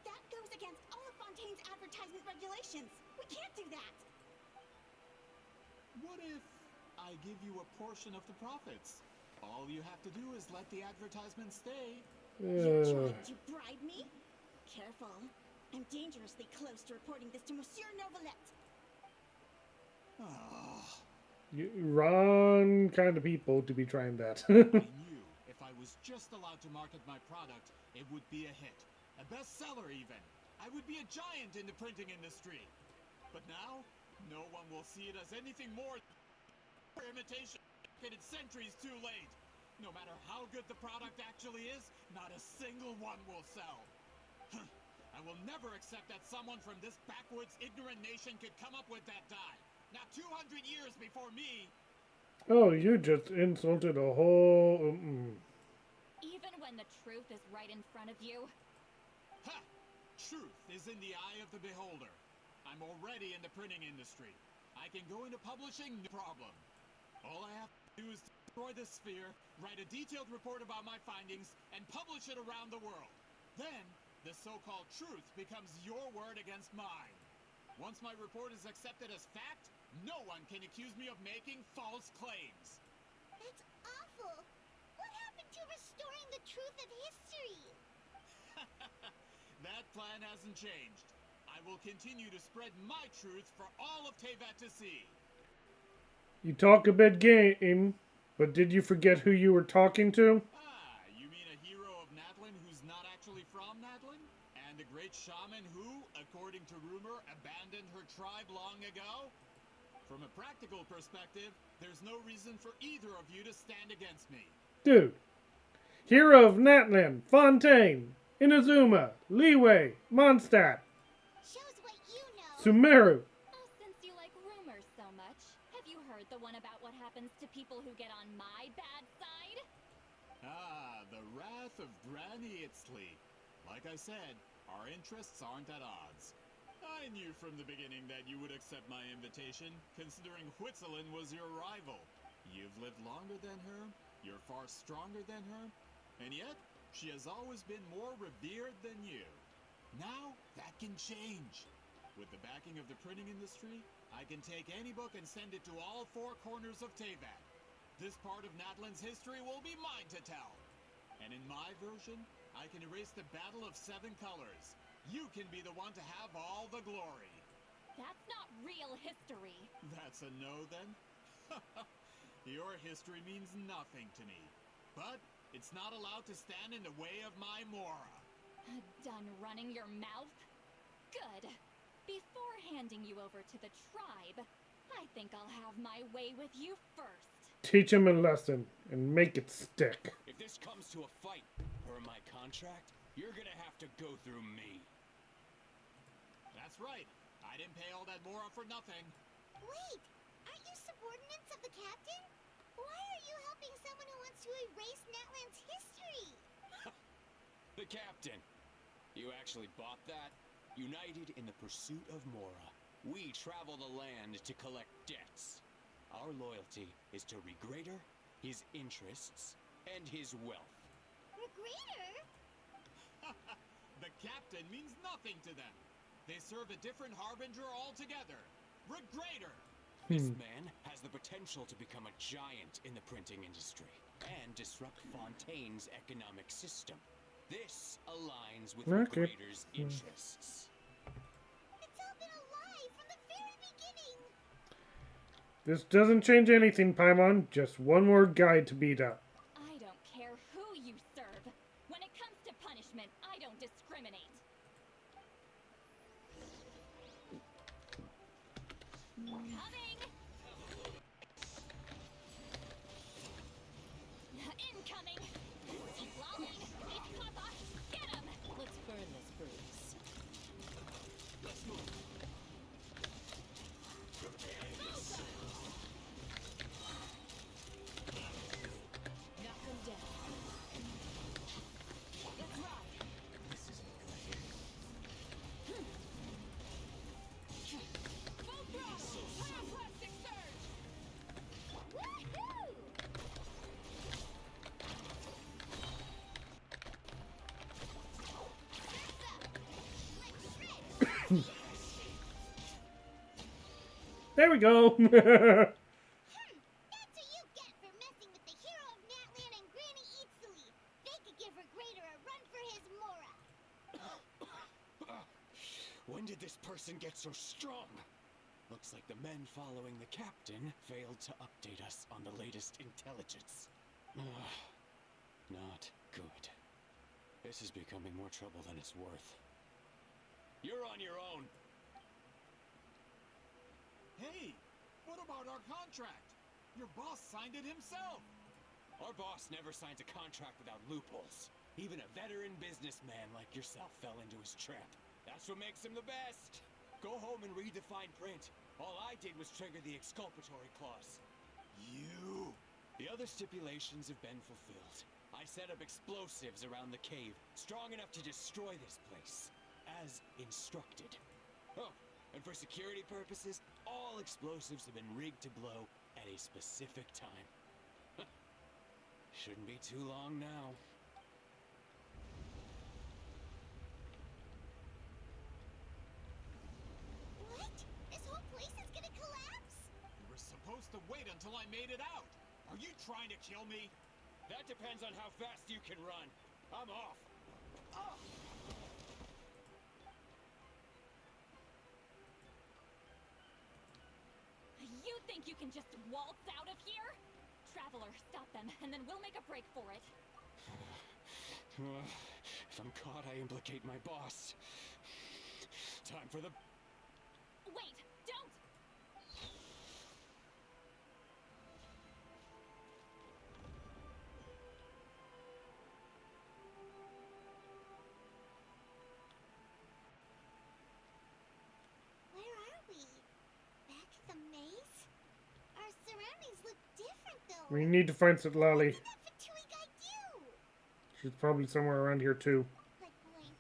That goes against all of Fontaine's advertisement regulations. We can't do that. What if I give you a portion of the profits? All you have to do is let the advertisement stay. You're trying to bribe me? Careful. I'm dangerously close to reporting this to Monsieur Novelette. Wrong kind of people to be trying that. I knew if I was was just allowed to market my product, it would be a hit. A bestseller even. I would be a giant in the printing industry. But now, no one will see it as anything more than imitation. It's centuries too late. No matter how good the product actually is, not a single one will sell. I will never accept that someone from this backwoods, ignorant nation could come up with that dye. Not 200 years before me. Oh, you just insulted a whole... Even when the truth is right in front of you. Ha! Truth is in the eye of the beholder. I'm already in the printing industry. I can go into publishing, no problem. All I have to do is destroy the sphere, write a detailed report about my findings, and publish it around the world. Then, the so-called truth becomes your word against mine. Once my report is accepted as fact, no one can accuse me of making false claims. That's awful. What happened to restoring the truth of history? That plan hasn't changed. I will continue to spread my truth for all of Teyvat to see. You talk a big game, but did you forget who you were talking to? Ah, you mean a hero of Natlin who's not actually from Natlin? And a great shaman who, according to rumor, abandoned her tribe long ago? From a practical perspective, there's no reason for either of you to stand against me. Dude. Hero of Natlan, Fontaine, Inazuma, Leeway, Mondstadt, Shows what you know. Sumeru. Since you like rumors so much, have you heard the one about what happens to people who get on my bad side? Ah, the wrath of Granny Itzli. Like I said, our interests aren't at odds. I knew from the beginning that you would accept my invitation, considering Hwitzelen was your rival. You've lived longer than her, you're far stronger than her, and yet, she has always been more revered than you. Now, that can change. With the backing of the printing industry, I can take any book and send it to all four corners of Teyvat. This part of Natlan's history will be mine to tell. And in my version, I can erase the Battle of Seven Colors. You can be the one to have all the glory. That's not real history. That's a no, then? Your history means nothing to me. But it's not allowed to stand in the way of my Mora. Done running your mouth? Good. Before handing you over to the tribe, I think I'll have my way with you first. Teach him a lesson and make it stick. If this comes to a fight, per my contract, you're gonna have to go through me. That's right. I didn't pay all that Mora for nothing. Wait, aren't you subordinates of the captain? Why are you helping someone who wants to erase Natlan's history? The captain. You actually bought that? United in the pursuit of Mora, we travel the land to collect debts. Our loyalty is to Regreater, his interests, and his wealth. Regreater? The captain means nothing to them. They serve a different harbinger altogether. Regreater! This man has the potential to become a giant in the printing industry and disrupt Fontaine's economic system. This aligns with Regreater's interests. It's all been a lie from the very beginning. This doesn't change anything, Paimon. Just one more guy to beat up. I don't care who you serve. When it comes to punishment, I don't discriminate. Coming! Incoming! Citlali! It's Papa! Get him! Let's burn this bruise. Let's move. Knock him down. Let's ride. This isn't good. Full throttle! Pyroclastic surge! Woohoo! There we go. That's what you get for messing with the hero of Natlan and Granny Itzli. They could give Regreater a run for his Mora. When did this person get so strong? Looks like the men following the captain failed to update us on the latest intelligence. Not good. This is becoming more trouble than it's worth. You're on your own! Hey! What about our contract? Your boss signed it himself! Our boss never signs a contract without loopholes. Even a veteran businessman like yourself fell into his trap. That's what makes him the best! Go home and read the fine print. All I did was trigger the exculpatory clause. You! The other stipulations have been fulfilled. I set up explosives around the cave, strong enough to destroy this place, as instructed. Oh, and for security purposes, all explosives have been rigged to blow at a specific time. Shouldn't be too long now. What? This whole place is gonna collapse? You were supposed to wait until I made it out! Are you trying to kill me? That depends on how fast you can run. I'm off. Oh! You think you can just waltz out of here? Traveler, stop them, and then we'll make a break for it. If I'm caught, I implicate my boss. Time for the... Wait! Don't! Where are we? Back at the maze? Our surroundings look different though. We need to find Citlali. What did that Fatui guy do? She's probably somewhere around here too. Like Blink.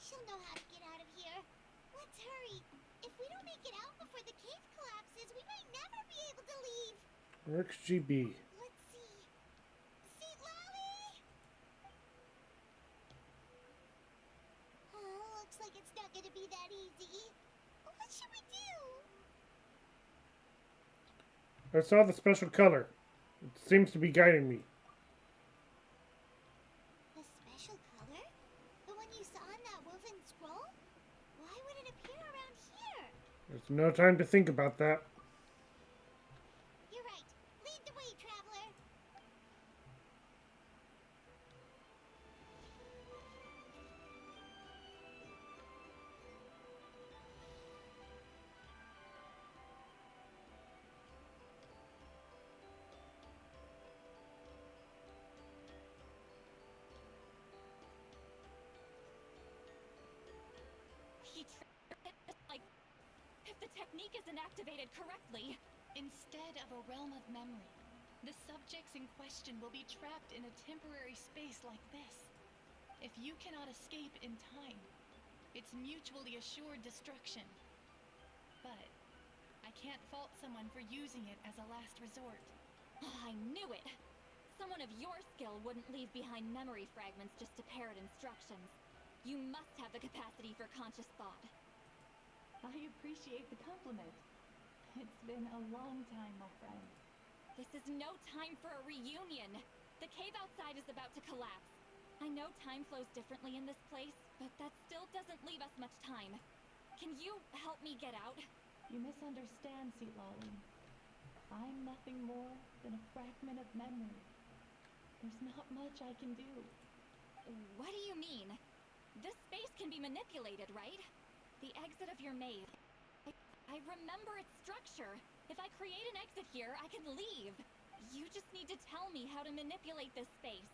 She'll know how to get out of here. Let's hurry. If we don't make it out before the cave collapses, we might never be able to leave. Where could she be? Let's see. Citlali! Oh, looks like it's not gonna be that easy. What should we do? I saw the special color. It seems to be guiding me. The special color? The one you saw in that woven scroll? Why would it appear around here? There's no time to think about that. You're right. Lead the way, traveler. Like, if the technique isn't activated correctly. Instead of a realm of memory, the subjects in question will be trapped in a temporary space like this. If you cannot escape in time, it's mutually assured destruction. But I can't fault someone for using it as a last resort. Oh, I knew it! Someone of your skill wouldn't leave behind memory fragments just to parrot instructions. You must have the capacity for conscious thought. I appreciate the compliment. It's been a long time, my friend. This is no time for a reunion. The cave outside is about to collapse. I know time flows differently in this place, but that still doesn't leave us much time. Can you help me get out? You misunderstand, Citlali. I'm nothing more than a fragment of memory. There's not much I can do. What do you mean? This space can be manipulated, right? The exit of your maze. I remember its structure. If I create an exit here, I can leave. You just need to tell me how to manipulate this space.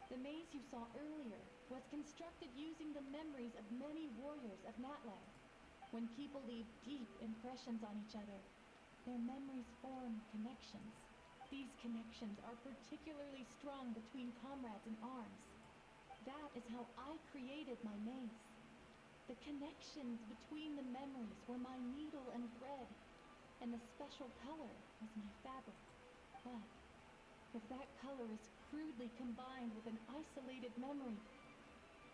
The maze you saw earlier was constructed using the memories of many warriors of Natland. When people leave deep impressions on each other, their memories form connections. These connections are particularly strong between comrades in arms. That is how I created my maze. The connections between the memories were my needle and thread, and the special color was my fabric. But if that color is crudely combined with an isolated memory,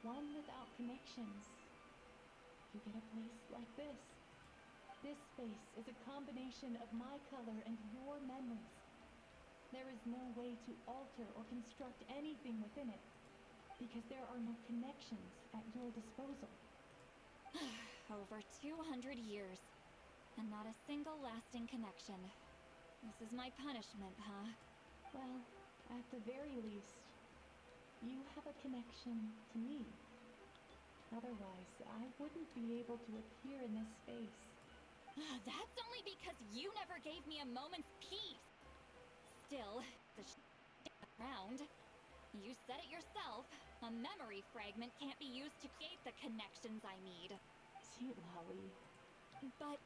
one without connections, you get a place like this. This space is a combination of my color and your memories. There is no way to alter or construct anything within it, because there are no connections at your disposal. Over 200 years, and not a single lasting connection. This is my punishment, huh? Well, at the very least, You have a connection to me. Otherwise, I wouldn't be able to appear in this space. That's only because you never gave me a moment's peace. Still, the around. You said it yourself. A memory fragment can't be used to create the connections I need. Citlali. But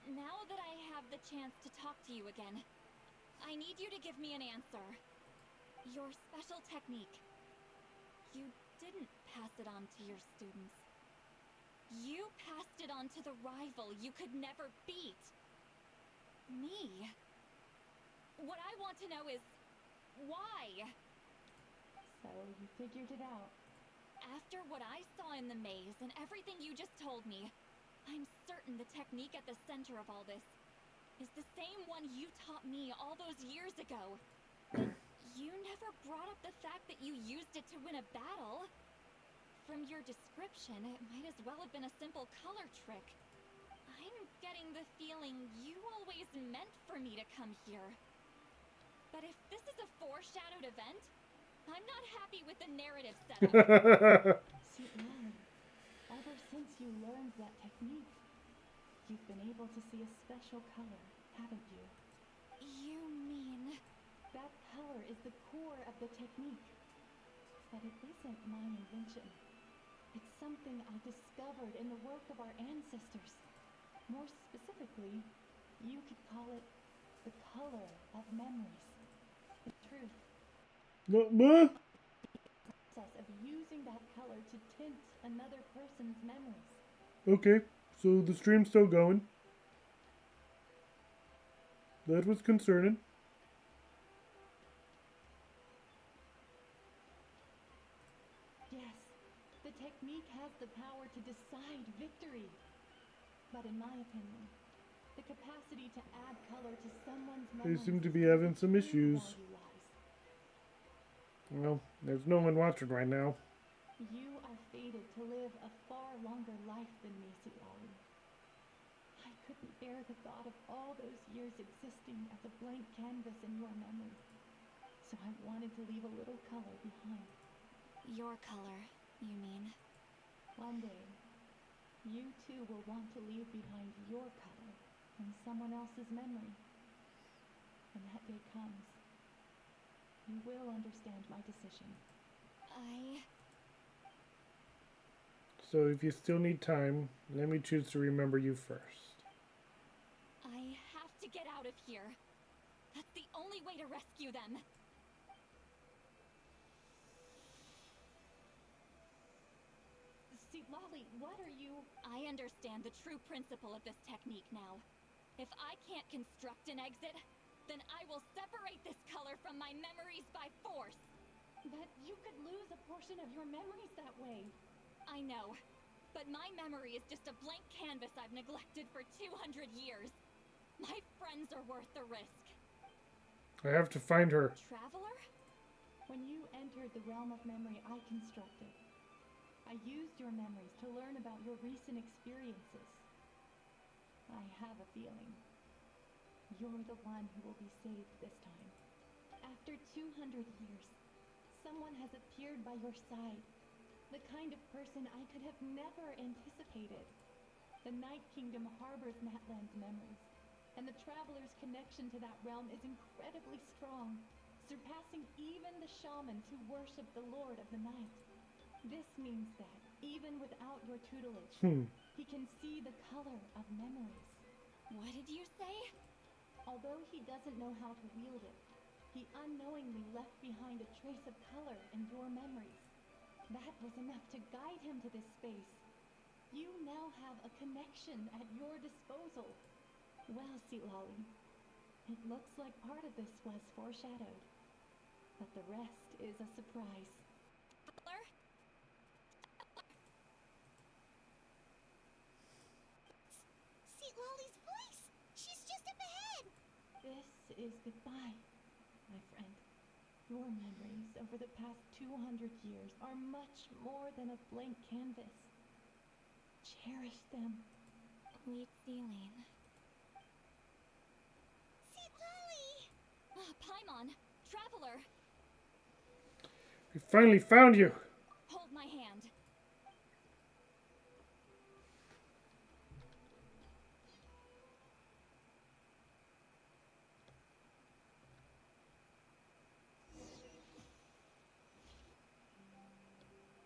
now that I have the chance to talk to you again, I need you to give me an answer. Your special technique. You didn't pass it on to your students. You passed it on to the rival you could never beat. Me. What I want to know is, why? So you figured it out. After what I saw in the maze and everything you just told me, I'm certain the technique at the center of all this is the same one you taught me all those years ago. But you never brought up the fact that you used it to win a battle. From your description, it might as well have been a simple color trick. I'm getting the feeling you always meant for me to come here. But if this is a foreshadowed event, I'm not happy with the narrative setup. Citlali, ever since you learned that technique, you've been able to see a special color, haven't you? You mean... That color is the core of the technique. But it isn't my invention. It's something I discovered in the work of our ancestors. More specifically, you could call it the color of memories. The truth. What? Process of using that color to tint another person's memories. Okay, so the stream's still going. That was concerning. Yes, the technique has the power to decide victory. But in my opinion, the capacity to add color to someone's They memories seem to is be where having the some true issues. value lies. Well, there's no one watching right now. You are fated to live a far longer life than me, Citlali. I couldn't bear the thought of all those years existing as a blank canvas in your memory. So I wanted to leave a little color behind. Your color, you mean? One day, you too will want to leave behind your color in someone else's memory. When that day comes, you will understand my decision. So if you still need time, let me choose to remember you first. I have to get out of here. That's the only way to rescue them. Citlali, what are you... I understand the true principle of this technique now. If I can't construct an exit, then I will separate this color from my memories by force. But you could lose a portion of your memories that way. I know, but my memory is just a blank canvas I've neglected for 200 years. My friends are worth the risk. I have to find her. Traveler? When you entered the realm of memory I constructed, I used your memories to learn about your recent experiences. I have a feeling you're the one who will be saved this time. After 200 years, someone has appeared by your side. The kind of person I could have never anticipated. The Night Kingdom harbors Natlan's memories, and the traveler's connection to that realm is incredibly strong, surpassing even the shamans who worship the Lord of the Night. This means that, even without your tutelage, he can see the color of memories. What did you say? Although he doesn't know how to wield it, he unknowingly left behind a trace of color in your memories. That was enough to guide him to this space. You now have a connection at your disposal. Well, Citlali, it looks like part of this was foreshadowed, but the rest is a surprise. Citlali's voice! She's just up ahead! This is goodbye, my friend. Your memories over the past 200 years are much more than a blank canvas. Cherish them. Citlali. Citlali! Paimon, Traveler. We finally found you. Hold my hand.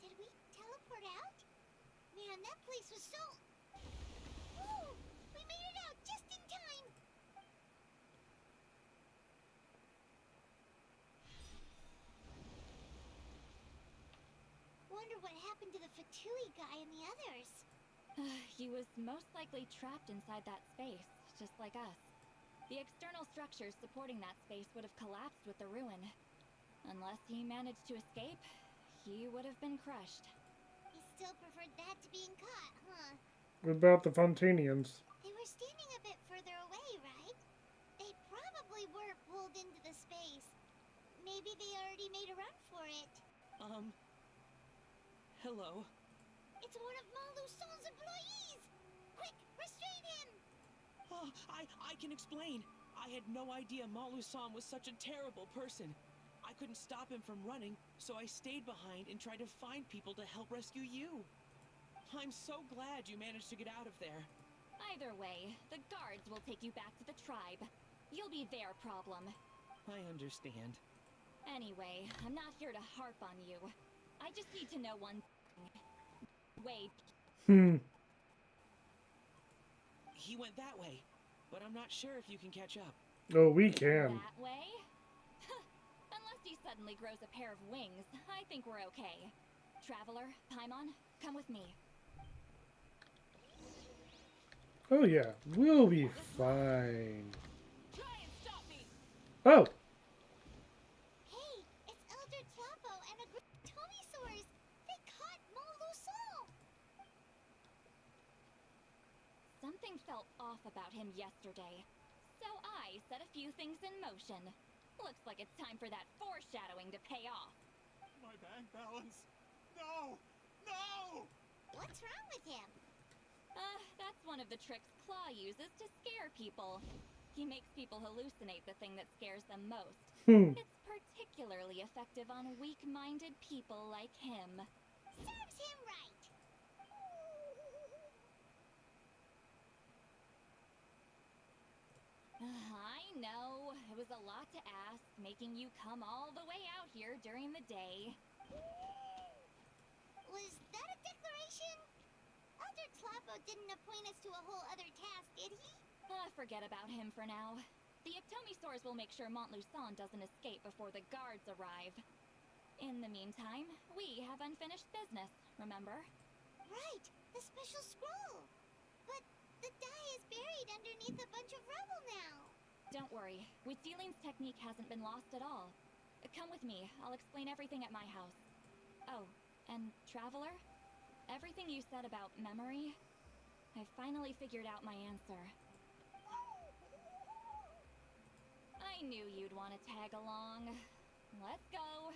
Did we teleport out? Man, that place was so... Woo! We made it out just in time! Wonder what happened to the Fatui guy and the others. He was most likely trapped inside that space, just like us. The external structures supporting that space would have collapsed with the ruin. Unless he managed to escape, he would have been crushed. He still preferred that to being caught, huh? What about the Fontanians? They were standing a bit further away, right? They probably were pulled into the space. Maybe they already made a run for it. Hello? It's one of Maluson's employees! Quick, restrain him! Oh, I can explain. I had no idea Malusan was such a terrible person. I couldn't stop him from running, so I stayed behind and tried to find people to help rescue you. I'm so glad you managed to get out of there. Either way, the guards will take you back to the tribe. You'll be their problem. I understand. Anyway, I'm not here to harp on you. I just need to know one thing. Wait. He went that way, but I'm not sure if you can catch up. Oh, we can. That way? Unless he suddenly grows a pair of wings, I think we're okay. Traveler, Paimon, come with me. Oh yeah, we'll be fine. Try and stop me. Oh! Hey, it's Elder Tlapo and a group of Tomisaurs! They caught Maluson! Something felt off about him yesterday, so I set a few things in motion. Looks like it's time for that foreshadowing to pay off. My bank balance. No! No! What's wrong with him? That's one of the tricks Claw uses to scare people. He makes people hallucinate the thing that scares them most. It's particularly effective on weak-minded people like him. Serves him right! I know, it was a lot to ask, making you come all the way out here during the day. Was that a declaration? Elder Tlapo didn't appoint us to a whole other task, did he? Forget about him for now. The Ectomisaurs will make sure Montluçon doesn't escape before the guards arrive. In the meantime, we have unfinished business, remember? Right, the special scroll. But the die is buried underneath a bunch of rubble now. Don't worry, Witzeline's technique hasn't been lost at all. Come with me, I'll explain everything at my house. Oh, and Traveler? Everything you said about memory, I finally figured out my answer. I knew you'd want to tag along. Let's go.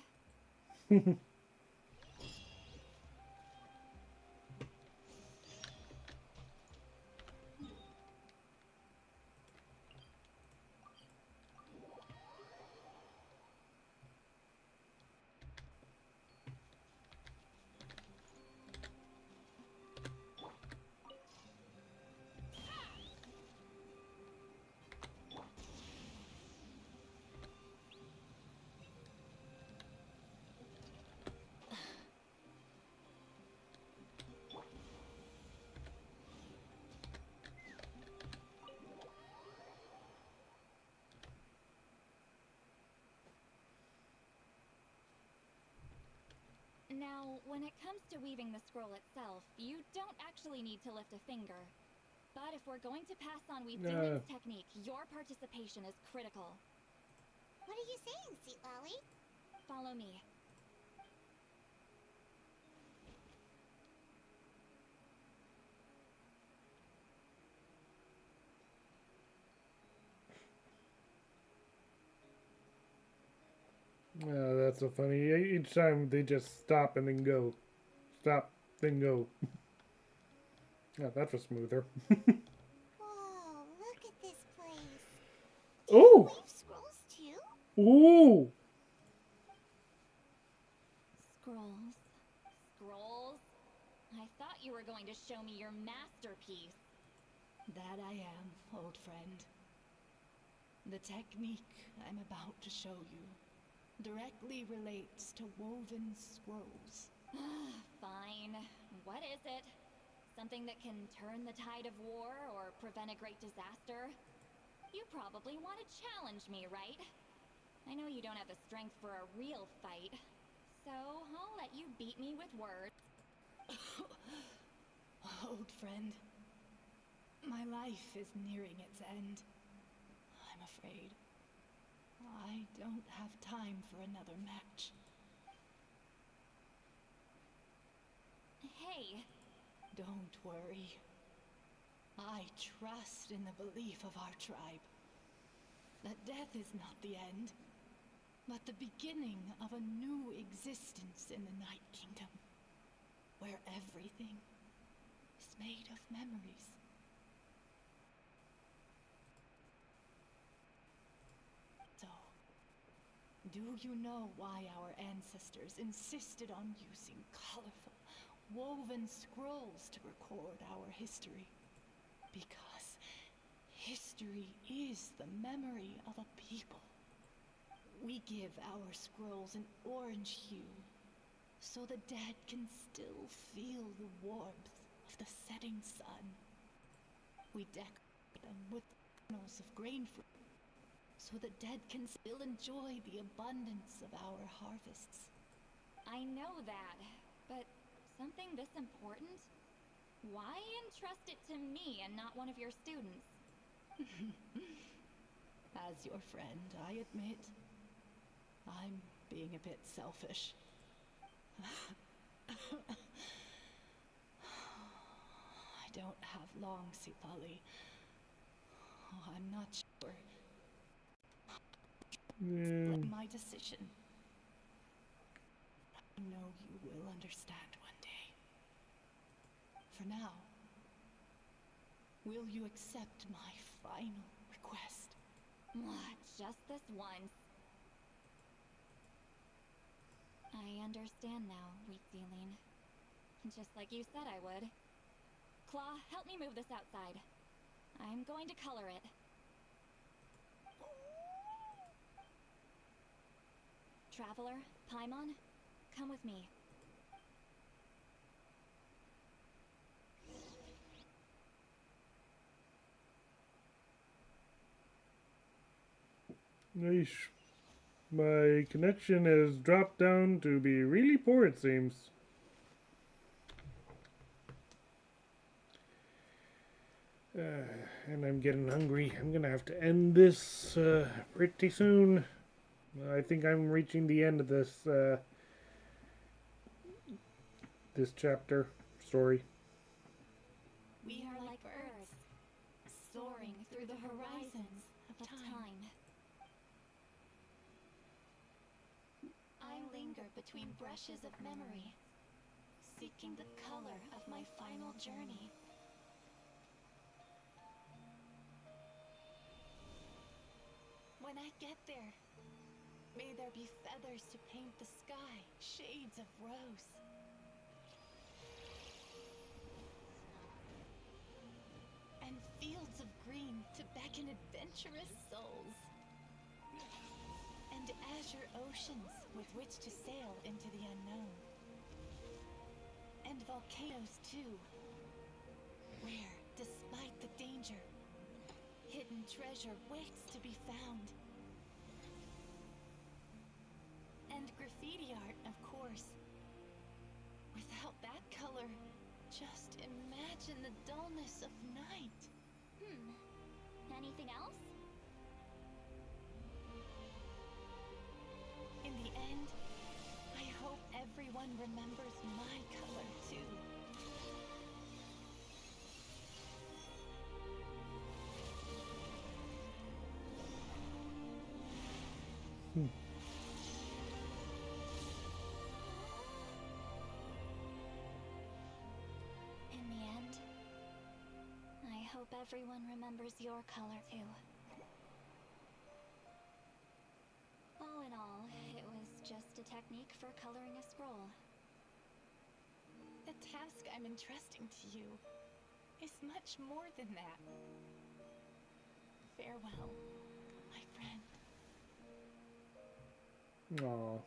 Now, when it comes to weaving the scroll itself, you don't actually need to lift a finger. But if we're going to pass on Witzeline's technique, your participation is critical. What are you saying, Citlali? Follow me. Oh, that's so funny. Each time they just stop and then go. Stop, then go. Yeah, that was smoother. Whoa, look at this place. Ooh! Weave scrolls too? Ooh! to show me your masterpiece. That I am, old friend. The technique I'm about to show you directly relates to woven scrolls. Fine. What is it? Something that can turn the tide of war or prevent a great disaster? You probably want to challenge me, right? I know you don't have the strength for a real fight, so I'll let you beat me with words. Old friend, my life is nearing its end. I'm afraid I don't have time for another match. Hey. Don't worry. I trust in the belief of our tribe that death is not the end, but the beginning of a new existence in the Night Kingdom, where everything is made of memories. So, do you know why our ancestors insisted on using colorful, woven scrolls to record our history? Because history is the memory of a people. We give our scrolls an orange hue, so the dead can still feel the warmth of the setting sun. We decorate them with kernels of grain fruit, so the dead can still enjoy the abundance of our harvests. I know that, but something this important? Why entrust it to me and not one of your students? As your friend, I admit, I'm being a bit selfish. I don't have long, Citlali. Oh, I'm not sure. My decision. I know you will understand one day. For now, will you accept my final request? What, just this once? I understand now, Wheat Ceiling. Just like you said I would. Claw, help me move this outside. I'm going to color it. Traveler, Paimon, come with me. Nice. My connection has dropped down to be really poor, it seems. And I'm getting hungry. I'm gonna have to end this pretty soon. I think I'm reaching the end of this this chapter story. We are like birds, soaring through the horizons of time. I linger between brushes of memory, seeking the color of my final journey. When I get there, may there be feathers to paint the sky, shades of rose. And fields of green to beckon adventurous souls. And azure oceans with which to sail into the unknown. And volcanoes too, where, despite the danger, hidden treasure waits to be found. And graffiti art, of course. Without that color, just imagine the dullness of night. Anything else? In the end, I hope everyone remembers my color too. In the end, I hope everyone remembers your color too. All in all, it was just a technique for coloring a scroll. A task I'm entrusting to you is much more than that. Farewell, my friend. Aw.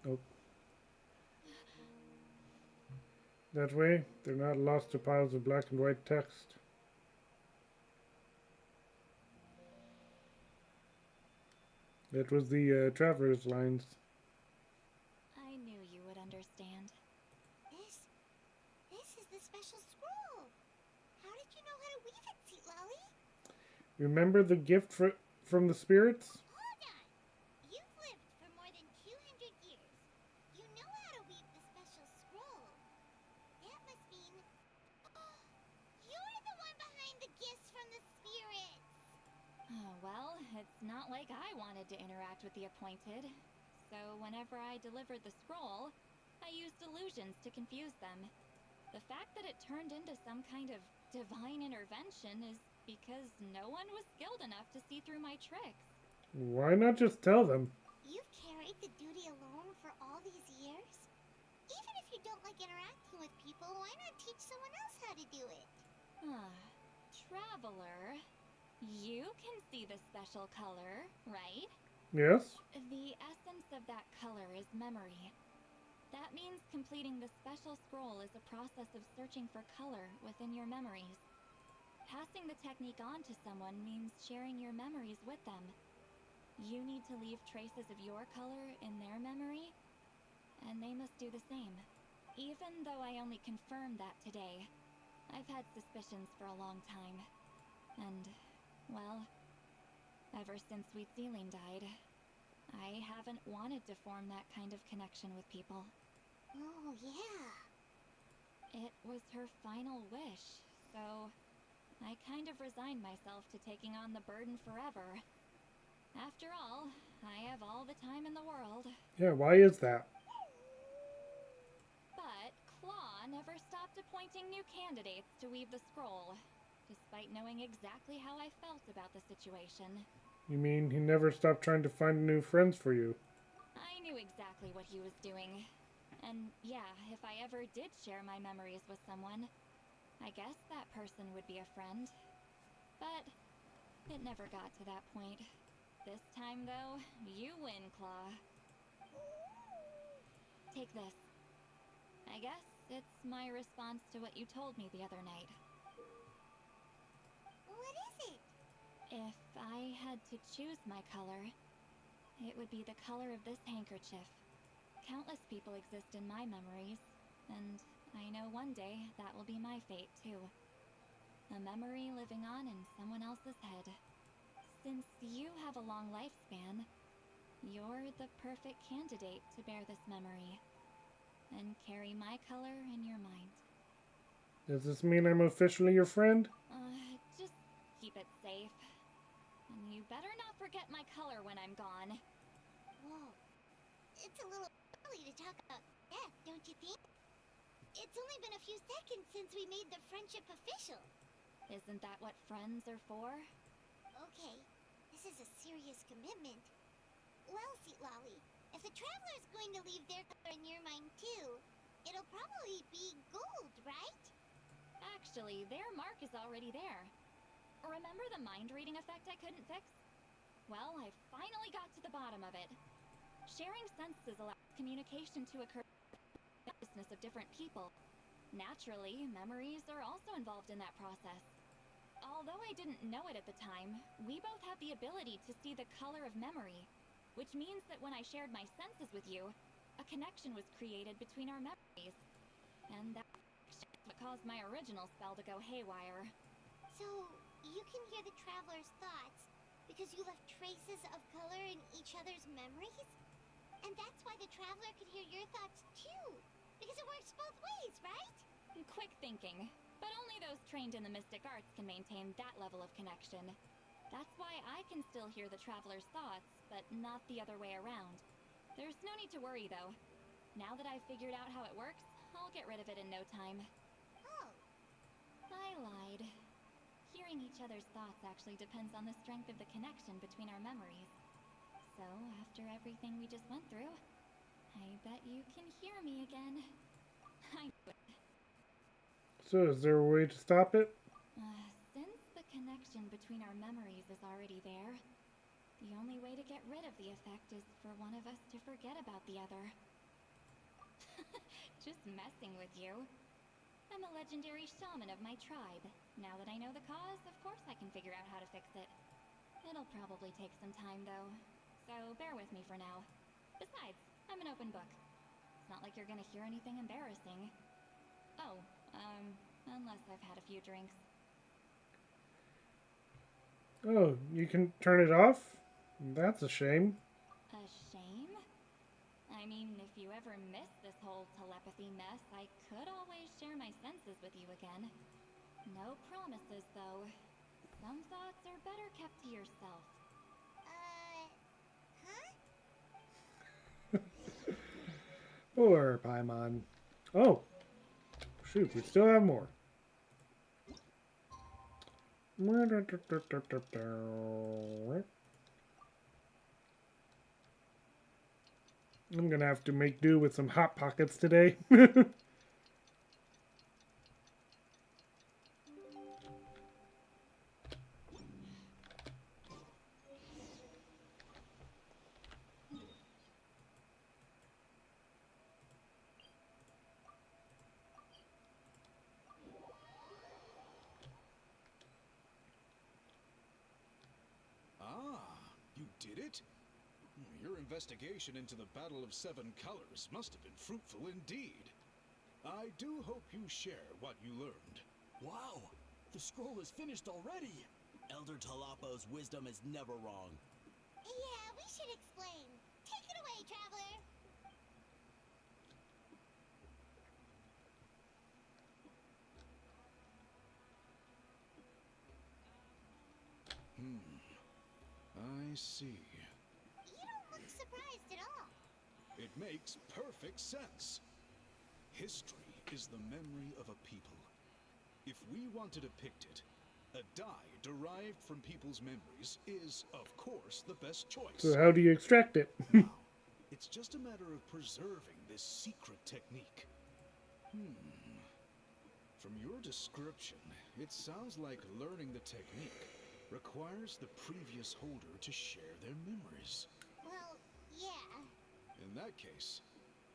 Oh. That way, they're not lost to piles of black and white text. That was the traveler's lines. I knew you would understand. This is the special scroll. How did you know how to weave it, Citlali? Remember the gift from the spirits? Hold on. You've lived for more than 200 years. You know how to weave the special scroll. That must mean... you're the one behind the gifts from the spirits. Oh, well, it's not like I wanted to interact with the appointed. So whenever I delivered the scroll, I used illusions to confuse them. The fact that it turned into some kind of divine intervention is because no one was skilled enough to see through my tricks. Why not just tell them? You've carried the duty alone for all these years? Even if you don't like interacting with people, why not teach someone else how to do it? Traveler, you can see the special color, right? Yes? The essence of that color is memory. That means completing the special scroll is a process of searching for color within your memories. Passing the technique on to someone means sharing your memories with them. You need to leave traces of your color in their memory, and they must do the same. Even though I only confirmed that today, I've had suspicions for a long time. And, well, ever since Sweet Celine died, I haven't wanted to form that kind of connection with people. Oh, yeah. It was her final wish, so I kind of resigned myself to taking on the burden forever. After all, I have all the time in the world. Yeah, why is that? But Claw never stopped appointing new candidates to weave the scroll, despite knowing exactly how I felt about the situation. You mean he never stopped trying to find new friends for you? I knew exactly what he was doing. And yeah, if I ever did share my memories with someone, I guess that person would be a friend. But it never got to that point. This time, though, you win, Claw. Take this. I guess it's my response to what you told me the other night. What is it? If I had to choose my color, it would be the color of this handkerchief. Countless people exist in my memories, and I know one day that will be my fate, too. A memory living on in someone else's head. Since you have a long lifespan, you're the perfect candidate to bear this memory, and carry my color in your mind. Does this mean I'm officially your friend? Just keep it safe. And you better not forget my color when I'm gone. Whoa. It's a little early to talk about death, don't you think? It's only been a few seconds since we made the friendship official. Isn't that what friends are for? Okay, this is a serious commitment. Well, Citlali, if the Traveler's going to leave their color in your mind too, it'll probably be gold, right? Actually, their mark is already there. Remember the mind-reading effect I couldn't fix? Well, I finally got to the bottom of it. Sharing senses allows communication to occur in the consciousness of different people. Naturally, memories are also involved in that process. Although I didn't know it at the time, we both have the ability to see the color of memory, which means that when I shared my senses with you, a connection was created between our memories. And that what caused my original spell to go haywire. So, you can hear the Traveler's thoughts because you left traces of color in each other's memories? And that's why the Traveler could hear your thoughts too, because it works both ways, right? Quick thinking, but only those trained in the mystic arts can maintain that level of connection. That's why I can still hear the Traveler's thoughts, but not the other way around. There's no need to worry, though. Now that I've figured out how it works, I'll get rid of it in no time. Oh. I lied. Hearing each other's thoughts actually depends on the strength of the connection between our memories. So, after everything we just went through, I bet you can hear me again. I knew it. So is there a way to stop it? Since the connection between our memories is already there, the only way to get rid of the effect is for one of us to forget about the other. Just messing with you. I'm a legendary shaman of my tribe. Now that I know the cause, of course I can figure out how to fix it. It'll probably take some time though, so bear with me for now. Besides, I'm an open book. It's not like you're gonna hear anything embarrassing. Oh, unless I've had a few drinks. Oh, you can turn it off? That's a shame. A shame? I mean, if you ever miss this whole telepathy mess, I could always share my senses with you again. No promises, though. Some thoughts are better kept to yourself. Huh? Poor Paimon. Oh, shoot, we still have more. I'm gonna have to make do with some Hot Pockets today. You did it? Your investigation into the Battle of Seven Colors must have been fruitful indeed. I do hope you share what you learned. Wow! The scroll is finished already! Elder Talapo's wisdom is never wrong. Yeah, we should explain. Take it away, Traveler. I see. You don't look surprised at all. It makes perfect sense. History is the memory of a people. If we want to depict it, a dye derived from people's memories is, of course, the best choice. So how do you extract it? It's just a matter of preserving this secret technique. From your description, it sounds like learning the technique requires the previous holder to share their memories. Well, yeah. In that case,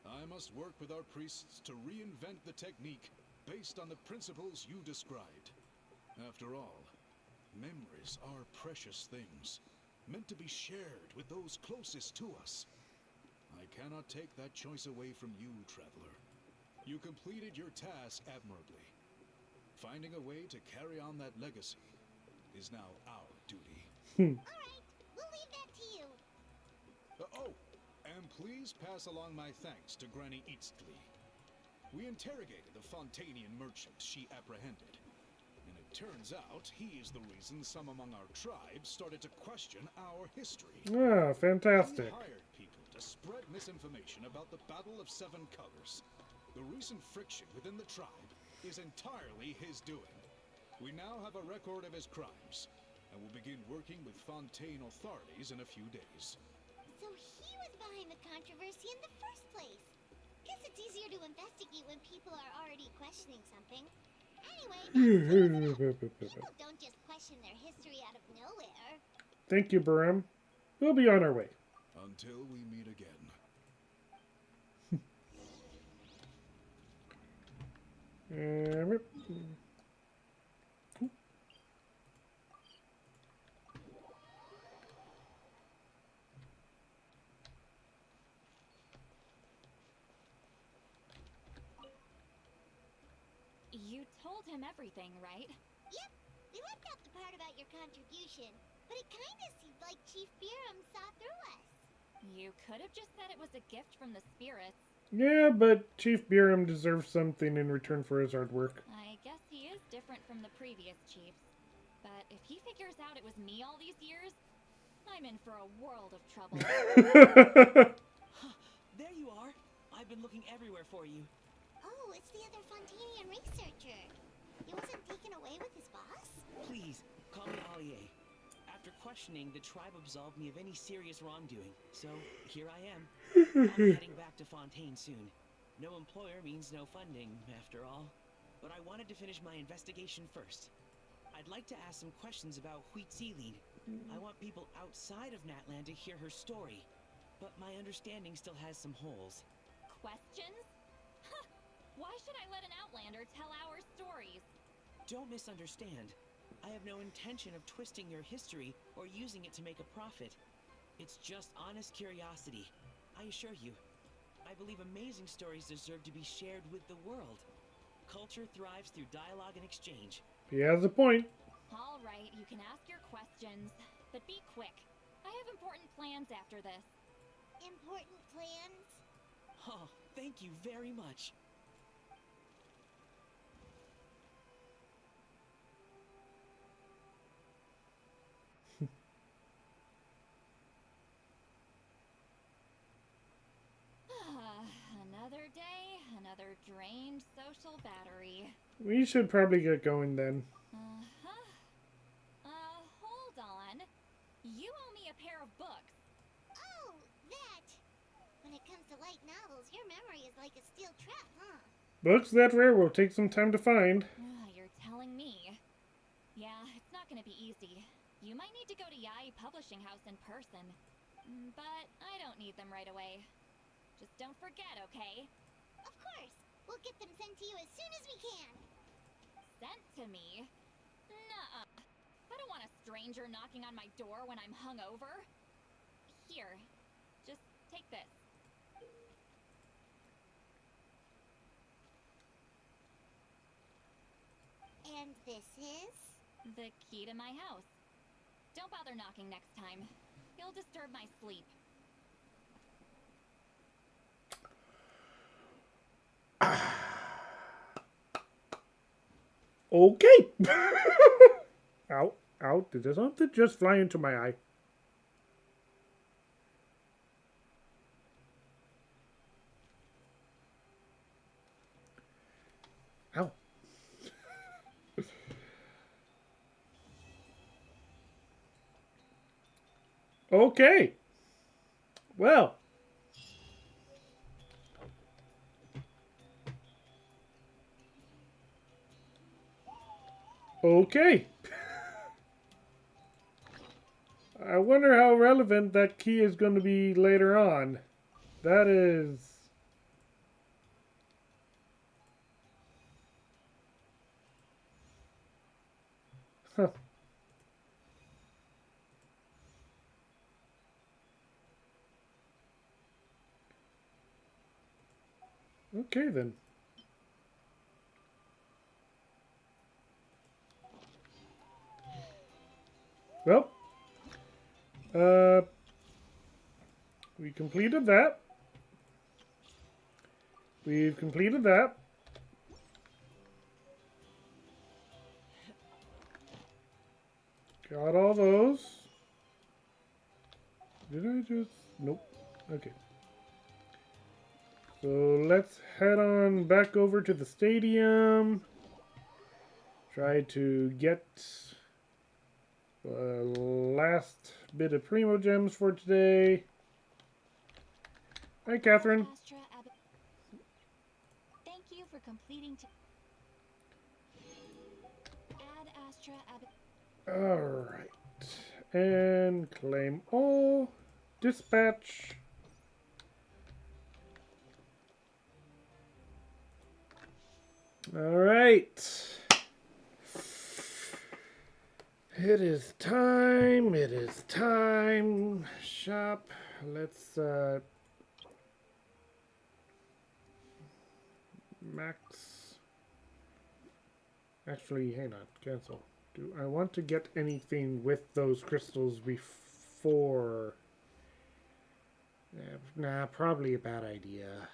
I must work with our priests to reinvent the technique based on the principles you described. After all, memories are precious things, meant to be shared with those closest to us. I cannot take that choice away from you, Traveler. You completed your task admirably. Finding a way to carry on that legacy is now our duty. Alright, we'll leave that to you. And please pass along my thanks to Granny Citlali. We interrogated the Fontanian merchant she apprehended, and it turns out he is the reason some among our tribes started to question our history. Ah, fantastic. He hired people to spread misinformation about the Battle of Seven Colors. The recent friction within the tribe is entirely his doing. We now have a record of his crimes, and will begin working with Fontaine authorities in a few days. So he was behind the controversy in the first place. Guess it's easier to investigate when people are already questioning something. Anyway, people don't just question their history out of nowhere. Thank you, Baram. We'll be on our way. Until we meet again. You told him everything, right? Yep, we left out the part about your contribution, but it kinda seemed like Chief Biram saw through us. You could have just said it was a gift from the spirits. Yeah, but Chief Biram deserves something in return for his hard work. I guess he is different from the previous chiefs. But if he figures out it was me all these years, I'm in for a world of trouble. There you are. I've been looking everywhere for you. Oh, it's the other Fontanian researcher. He wasn't taken away with his boss? Please, call me Allie. After questioning, the tribe absolved me of any serious wrongdoing. So, here I am. I'll be heading back to Fontaine soon. No employer means no funding, after all. But I wanted to finish my investigation first. I'd like to ask some questions about Huitziline. I want people outside of Natland to hear her story. But my understanding still has some holes. Questions? Huh. Why should I let an Outlander tell our stories? Don't misunderstand. I have no intention of twisting your history or using it to make a profit. It's just honest curiosity. I assure you. I believe amazing stories deserve to be shared with the world. Culture thrives through dialogue and exchange. He has a point. All right, you can ask your questions, but be quick. I have important plans after this. Important plans? Oh, thank you very much. Another day, another drained social battery. We should probably get going then. Hold on. You owe me a pair of books. Oh, that! When it comes to light novels, your memory is like a steel trap, huh? Books that rare will take some time to find. You're telling me. Yeah, it's not gonna be easy. You might need to go to Yai Publishing House in person. But I don't need them right away. Just don't forget, okay? Of course! We'll get them sent to you as soon as we can! Sent to me? Nuh-uh. I don't want a stranger knocking on my door when I'm hungover. Here, just take this. And this is? The key to my house. Don't bother knocking next time. You'll disturb my sleep. Okay. Ow, ow, did something just fly into my eye? Ow. Okay. Well. Okay. I wonder how relevant that key is going to be later on. That is... Huh. Okay then. Well, we completed that. We've completed that. Got all those. Did I just... Nope. Okay. So let's head on back over to the stadium. Try to get the last bit of Primo Gems for today. Hi, Catherine. Thank you for completing Ad Astra Alright. And claim all. Dispatch. Alright. It is time. It is time. Shop. Let's max. Actually, hang on. Cancel. Do I want to get anything with those crystals before? Nah, probably a bad idea.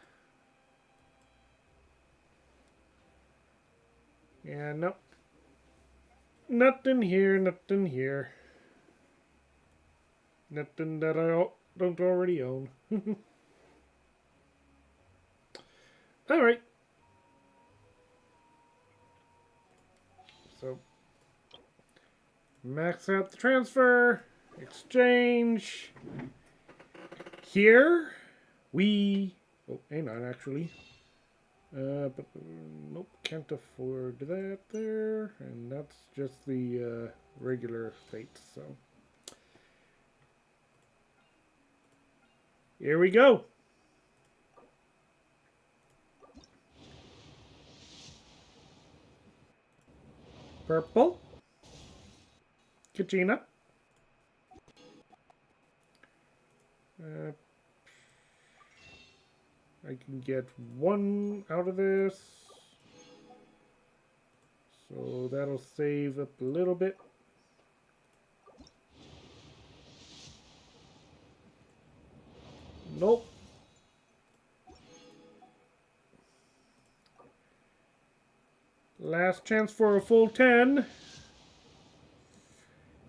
Yeah, nope. Nothing here, nothing here. Nothing that I don't already own. Alright. So, max out the transfer. Exchange. Here we... Oh, hang on, actually. But nope, can't afford that there. And that's just the regular fate, so... Here we go. Purple. Kachina. I can get one out of this. So that'll save up a little bit. Nope. Last chance for a full 10.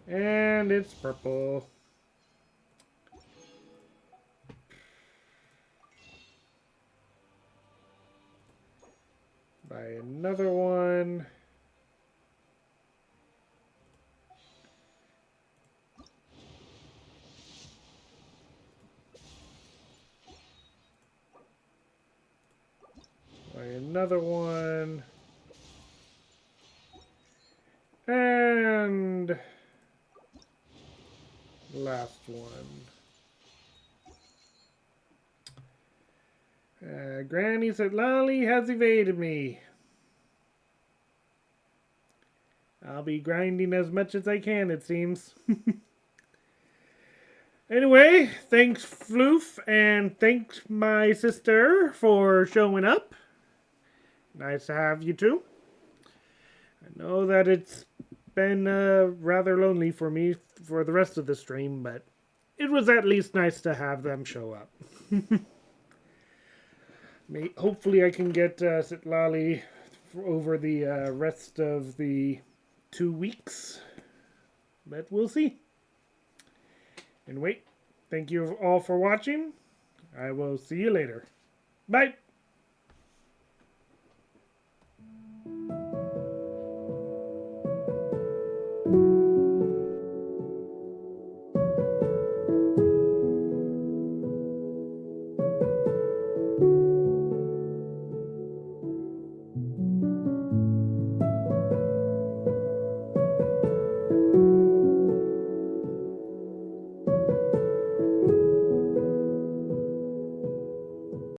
And it's purple. Buy another one. Buy another one. And last one. Granny Citlali has evaded me. I'll be grinding as much as I can, it seems. Anyway, thanks Floof, and thanks my sister for showing up. Nice to have you too. I know that it's been rather lonely for me for the rest of the stream, but it was at least nice to have them show up. Hopefully I can get Citlali over the rest of the 2 weeks, but we'll see. Anyway, thank you all for watching. I will see you later. Bye!